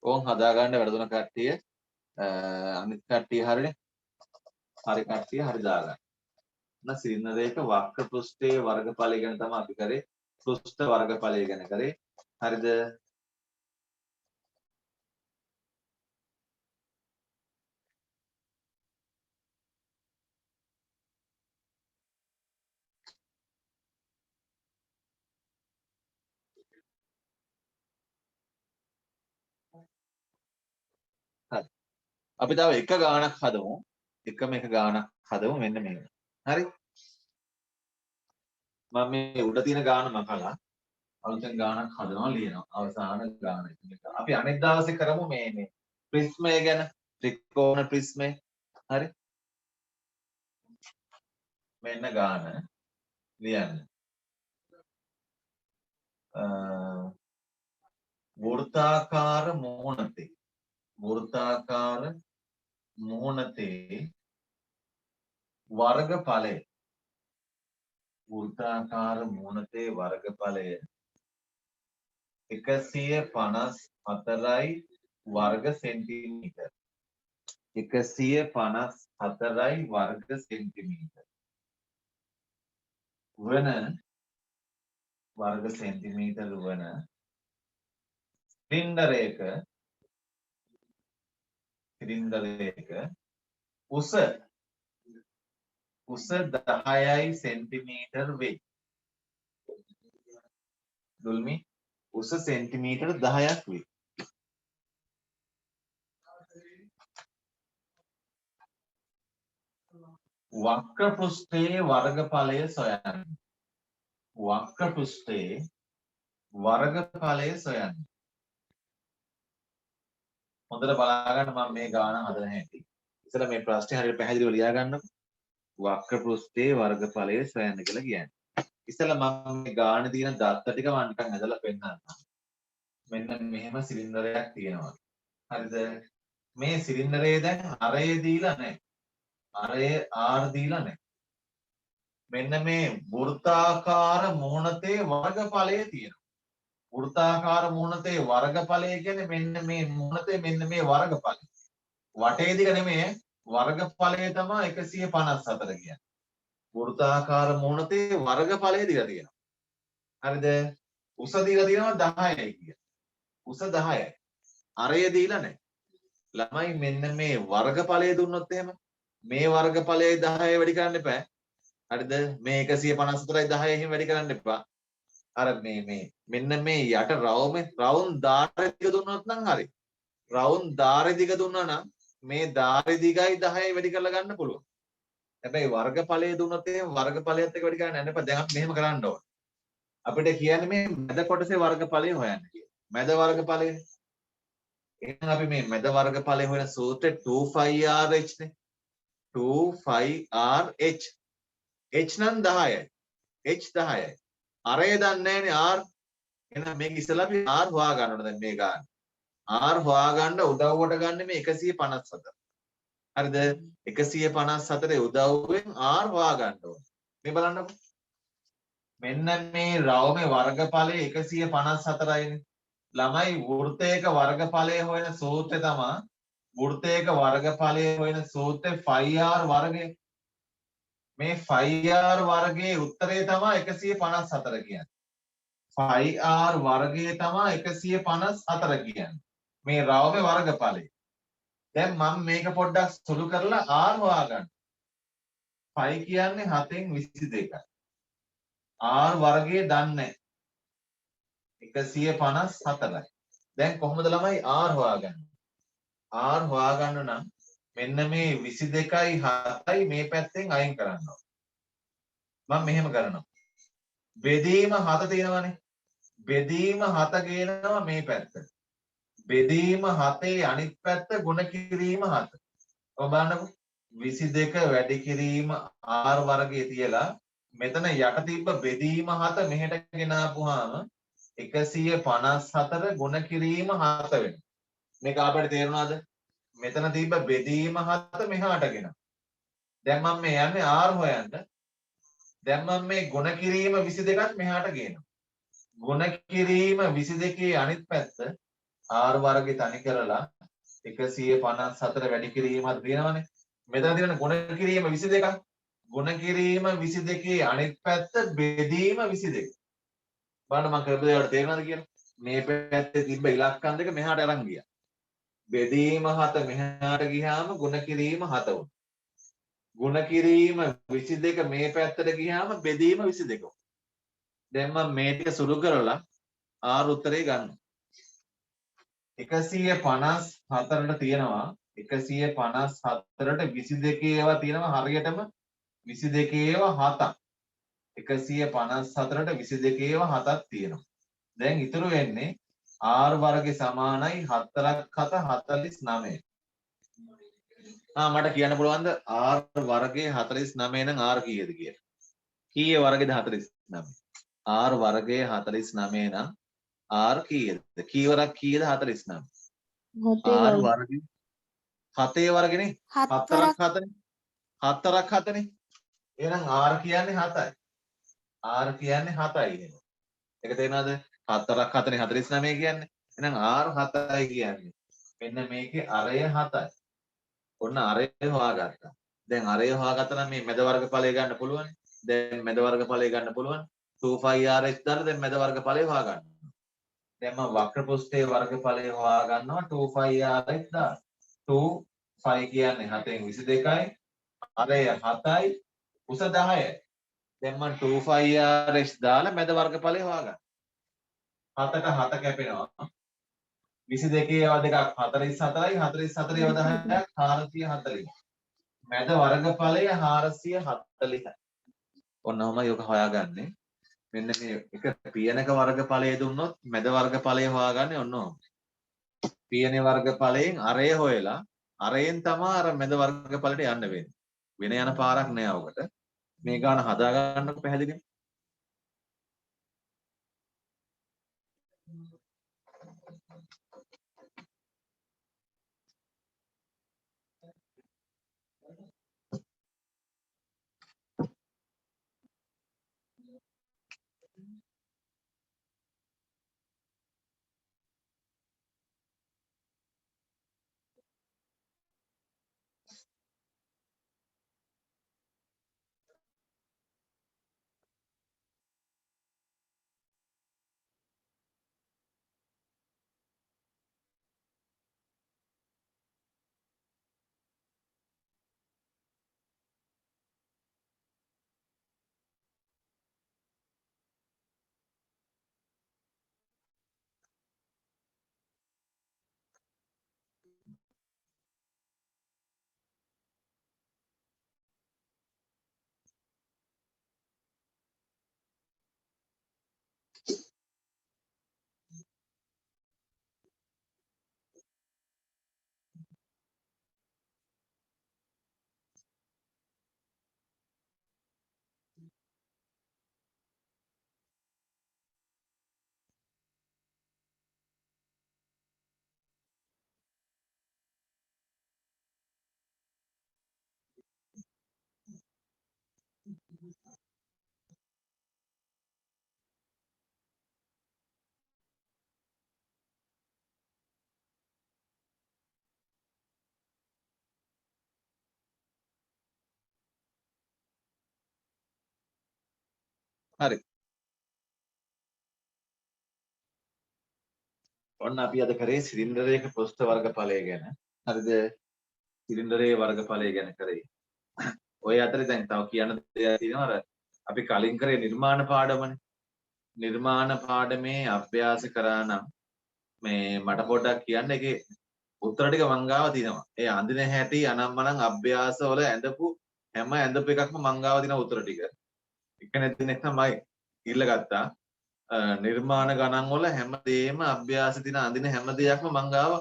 ඕන් හදාගන්න වැඩ තුන කට්ටිය අනිත් කට්ටිය හරිනේ. හරි කට්ටිය හරි දාගන්න. නැ සිලින්ඩරයක වක්‍ර පෘෂ්ඨයේ වර්ගඵලය ගැන තමයි අපි කරේ. පෘෂ්ඨ වර්ගඵලය ගැන කරේ. හරිද? හරි. අපි තව එක ගානක් හදමු. එකම එක ගානක් හදමු මෙන්න මේක. හරි? මම මේ උඩ තියෙන ගාන මකලා අලුතෙන් ගානක් හදනවා ලියනවා. අවසාන ගාන. අපි අනිත් දවසේ කරමු මේ ප්‍රිස්මය ගැන. ත්‍රිකෝණ ප්‍රිස්මය. හරි? මෙන්න ගාන ලියන්න. වෘත්තාකාර මුහුණතේ වර්ගඵලය වෘත්තාකාර මුහුණතේ වර්ගඵලය 154යි වර්ග සෙන්ටිමීටර්. 154යි වර්ග සෙන්ටිමීටර් වන වර්ග සෙන්ටිමීටර් වන සිලින්ඩරයක උස 10යි සෙන්ටිමීටර් වෙයි. දුල්මි උස සෙන්ටිමීටර් 10ක් වෙයි. වක්‍ර පෘෂ්ඨයේ වර්ගඵලය සොයන්න. වක්‍ර පෘෂ්ඨයේ වර්ගඵලය සොයන්න. හොඳට බලා ගන්න මම මේ ගාන හදන හැටි. ඉතල මේ ප්‍රශ්නේ හරියට පැහැදිලිව ලියා ගන්නකො. වක්‍ර පෘෂ්ඨයේ වර්ගඵලය සොයන්න කියලා කියන්නේ. ඉතල මම මේ ගානේ තියෙන දත්ත ටික මම නිකන් ඇදලා පෙන්නන්නම්. මෙන්න මෙහෙම සිලින්ඩරයක් තියෙනවා. හරිද? මේ සිලින්ඩරේ දැන් අරේ දීලා නැහැ. අරේ R දීලා නැහැ. මෙන්න මේ වෘත්තාකාර මුහුණතේ වර්ගඵලය තියෙනවා. වෘත්තාකාර මුහුණතේ වර්ගඵලය කියන්නේ මෙන්න මේ මුහුණතේ මෙන්න මේ වර්ගඵලය. වටේ දිග නෙමෙයි වර්ගඵලය තමයි 154 කියන්නේ. වෘත්තාකාර මුහුණතේ වර්ගඵලය දීලා තියෙනවා. හරිද? උස දීලා තියෙනවා 10යි කිය. උස 10යි. අරය දීලා නැහැ. ළමයි මෙන්න මේ වර්ගඵලය දුන්නොත් එහෙම මේ වර්ගඵලයයි 10යි වැඩි කරන්න එපා. හරිද? මේ 154යි 10යි එහෙම වැඩි කරන්න එපා. අර මෙන්න මේ යට රවුම් ධාරය දිග දුන්නොත් නම් හරි. රවුම් ධාරය දිග දුන්නා නම් මේ ධාරය දිගයි 10යි වැඩි කරලා ගන්න පුළුවන්. හැබැයි වර්ගඵලය දුන්නොත් එහෙම වර්ගඵලයත් එක්ක වැඩි කරන්න යන්න එපා. දැන් අපි මෙහෙම කරන්න ඕන. අපිට කියන්නේ මේ මැද කොටසේ වර්ගඵලය හොයන්න කියලා. මැද වර්ගඵලය. එහෙනම් අපි මේ මැද වර්ගඵලය හොයන සූත්‍රය 2πrh නේ. 2πrh. h නම් 10යි. h 10යි. අරය දන්නේ නැහැනේ r. එහෙනම් මේක ඉස්සෙල්ලා අපි r හොයා ගන්න ඕන දැන් මේ ගන්න. r හොයා ගන්න උදව්වට ගන්න මේ 154. හරිද? 154 උදව්වෙන් r හොයා ගන්න ඕන. මේ බලන්නකො. මෙන්න මේ රවුමේ වර්ගඵලය 154යිනේ. ළමයි වෘත්තයක වර්ගඵලය හොයන සූත්‍රය තමයි වෘත්තයක වර්ගඵලය හොයන සූත්‍රය 5r වර්ගය. මේ 5r වර්ගයේ උත්තරය තමයි 154 කියන්නේ. 5r වර්ගය තමයි 154 කියන්නේ. මේ රවුමේ වර්ගඵලය. දැන් මම මේක පොඩ්ඩක් සුළු කරලා r හොයාගන්න. 5 කියන්නේ 7න් 22යි. r වර්ගය දන්නේ 154යි. දැන් කොහොමද ළමයි r හොයාගන්නේ? r හොයාගන්න නම් මෙන්න මේ 22යි 7යි මේ පැත්තෙන් අයින් කරන්න ඕන. මම මෙහෙම කරනවා. බෙදීම 7 තියෙනවනේ. බෙදීම 7 ගේනවා මේ පැත්ත. බෙදීම 7ේ අනිත් පැත්ත ගුණ කිරීම 7. ඔබ බලන්නකෝ 22 වැඩි කිරීම r වර්ගයේ තියලා මෙතන යට තිබ්බ බෙදීම 7 මෙහෙට ගෙනාපුවාම 154 ගුණ කිරීම 7 වෙනවා. මේක අපිට තේරුණාද? මෙතන තිබ්බ බෙදීම 7 මෙහාට ගෙන. දැන් මම මේ යන්නේ r හොයන්න. දැන් මම මේ ගුණ කිරීම 22ත් මෙහාට ගේනවා. ගුණ කිරීම 22 අනිත් පැත්ත r වර්ගේ තනි කරලා 154 වැඩි කිරීමක් තියෙනවනේ. මෙතන තියෙන ගුණ කිරීම 22ක්. ගුණ කිරීම 22 අනිත් පැත්ත බෙදීම 22. බලන්න මම කරපු දේ වලට තේරෙනවද කියලා? මේ පැත්තේ තිබ්බ ඉලක්කම් දෙක මෙහාට අරන් ගියා. බෙදීම 7 මෙහාට ගියාම ගුණ කිරීම 7 වුණා. ගුණ කිරීම 22 මේ පැත්තට ගියාම බෙදීම 22. දැන් මම මේ ටික සුළු කරලා r උත්තරේ ගන්නවා. 154ට තියෙනවා 154ට 22 ඒවා තියෙනවා හරියටම 22 ඒවා 7ක්. 154ට 22 ඒවා 7ක් තියෙනවා. දැන් ඉතුරු වෙන්නේ r වර්ගේ සමානයි 4ක් 7 49. මට කියන්න පුළුවන්ද r වර්ගයේ 49 නම් r කීයද කියලා? කීයේ වර්ගයේද 49? r වර්ගයේ 49 නම් r කීයද? කීවරක් කීයද 49? r වර්ගයේ 7 වර්ගනේ 4ක් 7නේ. 4ක් 7නේ. එහෙනම් r කියන්නේ 7යි. r කියන්නේ 7යි එහෙනම්. ඒක තේරෙනවද? 4ක් 7නේ 49 කියන්නේ. එහෙනම් r 7යි කියන්නේ. මෙන්න මේකේ අරය 7යි. ඔන්න අරය හොයාගත්තා. දැන් අරය හොයාගත්තා නම් මේ මැද වර්ගඵලය ගන්න පුළුවන්. දැන් මැද වර්ගඵලය ගන්න පුළුවන්. 2πrh දාලා දැන් මැද වර්ගඵලය හොයාගන්න. දැන් මම වක්‍ර පෘෂ්ඨයේ වර්ගඵලය හොයාගන්නවා 2πrh දාලා. 2 කියන්නේ 7න් 22යි. අරය 7යි. උස 10යි. දැන් මම 2πrh දාලා මැද වර්ගඵලය හොයාගන්න. 7ට 7 කැපෙනවා. 22 ඒවා දෙකක් 44යි 44 ඒවා 10ක් 440. මැද වර්ගඵලය 440යි. ඔන්නම යෝග හොයාගන්නේ. මෙන්න මේ එක පියනක වර්ගඵලය දුන්නොත් මැද වර්ගඵලය හොයාගන්නේ ඔන්නෝම. පියනේ වර්ගඵලයෙන් අරය හොයලා අරයෙන් තමයි අර මැද වර්ගඵලයට යන්න වෙන්නේ. වෙන යන පාරක් නෑ ඔකට. මේ ගාන හදා ගන්නකො පැහැදිලිද? හරි. ඔන්න අපි අද කරේ සිලින්ඩරයක පෘෂ්ඨ වර්ගඵලය ගැන. හරිද? සිලින්ඩරයේ වර්ගඵලය ගැන කරේ. ඔය අතරේ දැන් තව කියන්න දෙයක් තියෙනවා. අර අපි කලින් කරේ නිර්මාණ පාඩමනේ. නිර්මාණ පාඩමේ අභ්‍යාස කරා නම් මේ මට පොඩ්ඩක් කියන්න ඒකේ උත්තර ටික මං ගාව තියෙනවා. ඒ අඳින හැටි අනම්මනම් අභ්‍යාස වල ඇඳපු හැම ඇඳපු එකක්ම මං ගාව තියෙන උත්තර ටික. එක්කෙනෙක් දිනෙක තමයි ඉල්ලගත්තා. නිර්මාණ ගණන් වල හැමදේම අභ්‍යාස දින අඳින හැම දෙයක්ම මං ගාව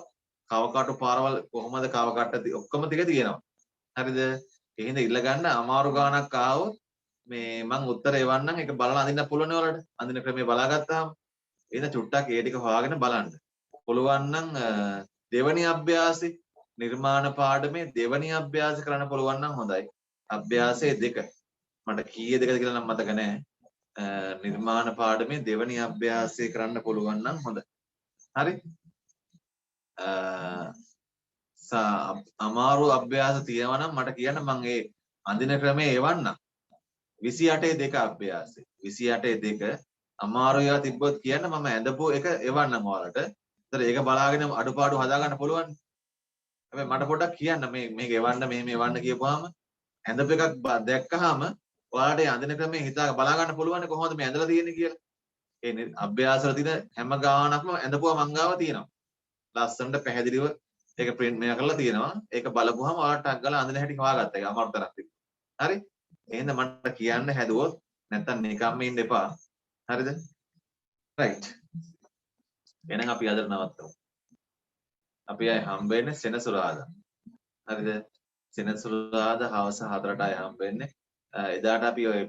කවකටු පාරවල් කොහොමද කවකට ඔක්කොම ටික තියෙනවා. හරිද? ඒ හින්දා ඉල්ල ගන්න අමාරු ගානක් ආවොත් මේ මං උත්තර එවන්නම් ඒක බලලා අඳින්න පුළුවන් වලට. අඳින ක්‍රමය බලාගත්තාම එහෙනම් චුට්ටක් ඒ ටික හොයාගෙන බලන්න. පුළුවන් නම් දෙවනි අභ්‍යාසෙ නිර්මාණ පාඩමේ දෙවනි අභ්‍යාස කරන්න පුළුවන් නම් හොඳයි. අභ්‍යාසයේ 2 මට කීයේ 2ද කියලා නම් මතක නැහැ. නිර්මාණ පාඩමේ දෙවනි අභ්‍යාසය කරන්න පුළුවන් නම් හොඳයි. හරි? අමාරු අභ්‍යාස තියෙනවා නම් මට කියන්න මම ඒ අඳින ක්‍රමේ එවන්නම්. 28 2 අභ්‍යාසෙ. 28 2 අමාරු ඒවා තිබ්බොත් කියන්න මම ඇඳපු එක එවන්නම් ඔයාලට. ඒතර ඒක බලාගෙන අඩුපාඩු හදා ගන්න පුළුවන්. හැබැයි මට පොඩ්ඩක් කියන්න මේක එවන්න මෙහෙම එවන්න කියපුවාම ඇඳපු එකක් දැක්කහම ඔයාලට අඳින ක්‍රමේ හිතා බලා ගන්න පුළුවන් කොහොමද මේ ඇඳලා තියෙන්නේ කියලා. ඒ අභ්‍යාසවල තියෙන හැම ගානක්ම ඇඳපුවා මං ගාව තියෙනවා. ලස්සනට පැහැදිලිව ඒක print මෙයා කරලා තියෙනවා. ඒක බලපුවාම ඔයාලට ටක් ගාලා අඳින හැටි හොයාගත්තා. ඒක අමාරු තරක් තිබුණා. හරි? එහෙනම් මට කියන්න හැදුවොත් නැත්තම් නිකම්ම ඉන්න එපා. හරිද? right. එහෙනම් අපි අද නවත්තමු. අපි ආයේ හම්බ වෙන්නේ සෙනසුරාදා. හරිද? සෙනසුරාදා හවස 4ට ආයේ හම්බ වෙන්නේ. එදාට අපි ඔය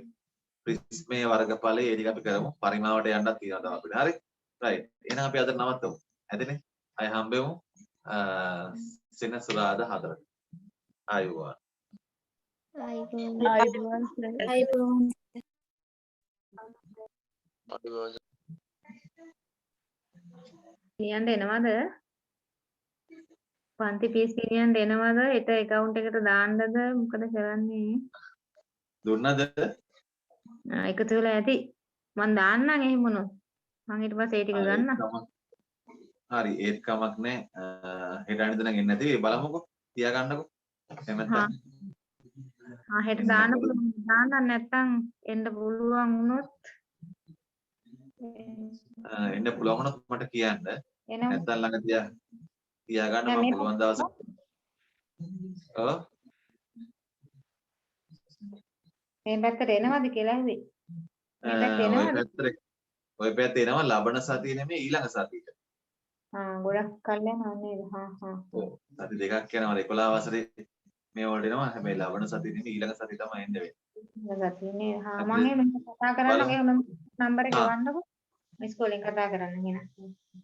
ප්‍රිස්මේ වර්ගඵලයේ ඒ ටික අපි කරමු. පරිමාවට යන්නත් තියෙනවා තව අපිට. හරි? right. එහෙනම් අපි අද නවත්තමු. ඇදනේ? ආයේ හම්බෙමු. සෙනසුරාදා 4ට. ආයුබෝවන්. ලියන්න එනවද? පන්ති ෆීස් ලියන්න එනවද? ඒට account එකට දාන්නද මොකද කරන්නේ? දුන්නද? එකතු වෙලා ඇති. මං දාන්නම් එහෙම වුණොත්. මං ඊට පස්සේ ඒ ටික ගන්න. හරි ඒත් කමක් නැහැ. හෙට අනිත් නම් එන්නේ නැති වෙයි බලමුකෝ. තියාගන්නකෝ. එහෙම නැත්නම් හෙට දාන්න පුළුවන්. දාන්න නැත්නම් එන්න පුළුවන් වුණොත් එන්න පුළුවන් වුණොත් මට කියන්න. නැත්නම් ළඟ තියාගන්න මම පුළුවන් දවසක. ඔව්. මේ පැත්තට එනවද කියලා ඇහුවේ. මේ පැත්තේ ඔය එනවද? පැත්තට ඔය පැත්තේ එනවා ලබන සතිය නෙමෙයි ඊළඟ සතියට. ගොඩක් කල් යනවා නේද? ඔව්. සති දෙකක් යනවා 11 වසරේ මේ වලට එනවා. හැබැයි ලබන සතිය නෙමෙයි ඊළඟ සතිය තමයි එන්න වෙන්නේ. ගතිය නේද? මම අපි එහෙනම් කතා කරන්න බලමු. ඔගේ නම්බර එක ආ. එවන්නකෝ. මිස් කෝලෙන් කතා කරන්න එහෙනම්.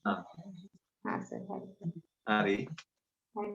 ආ. සර් හරි. හරි. හරි.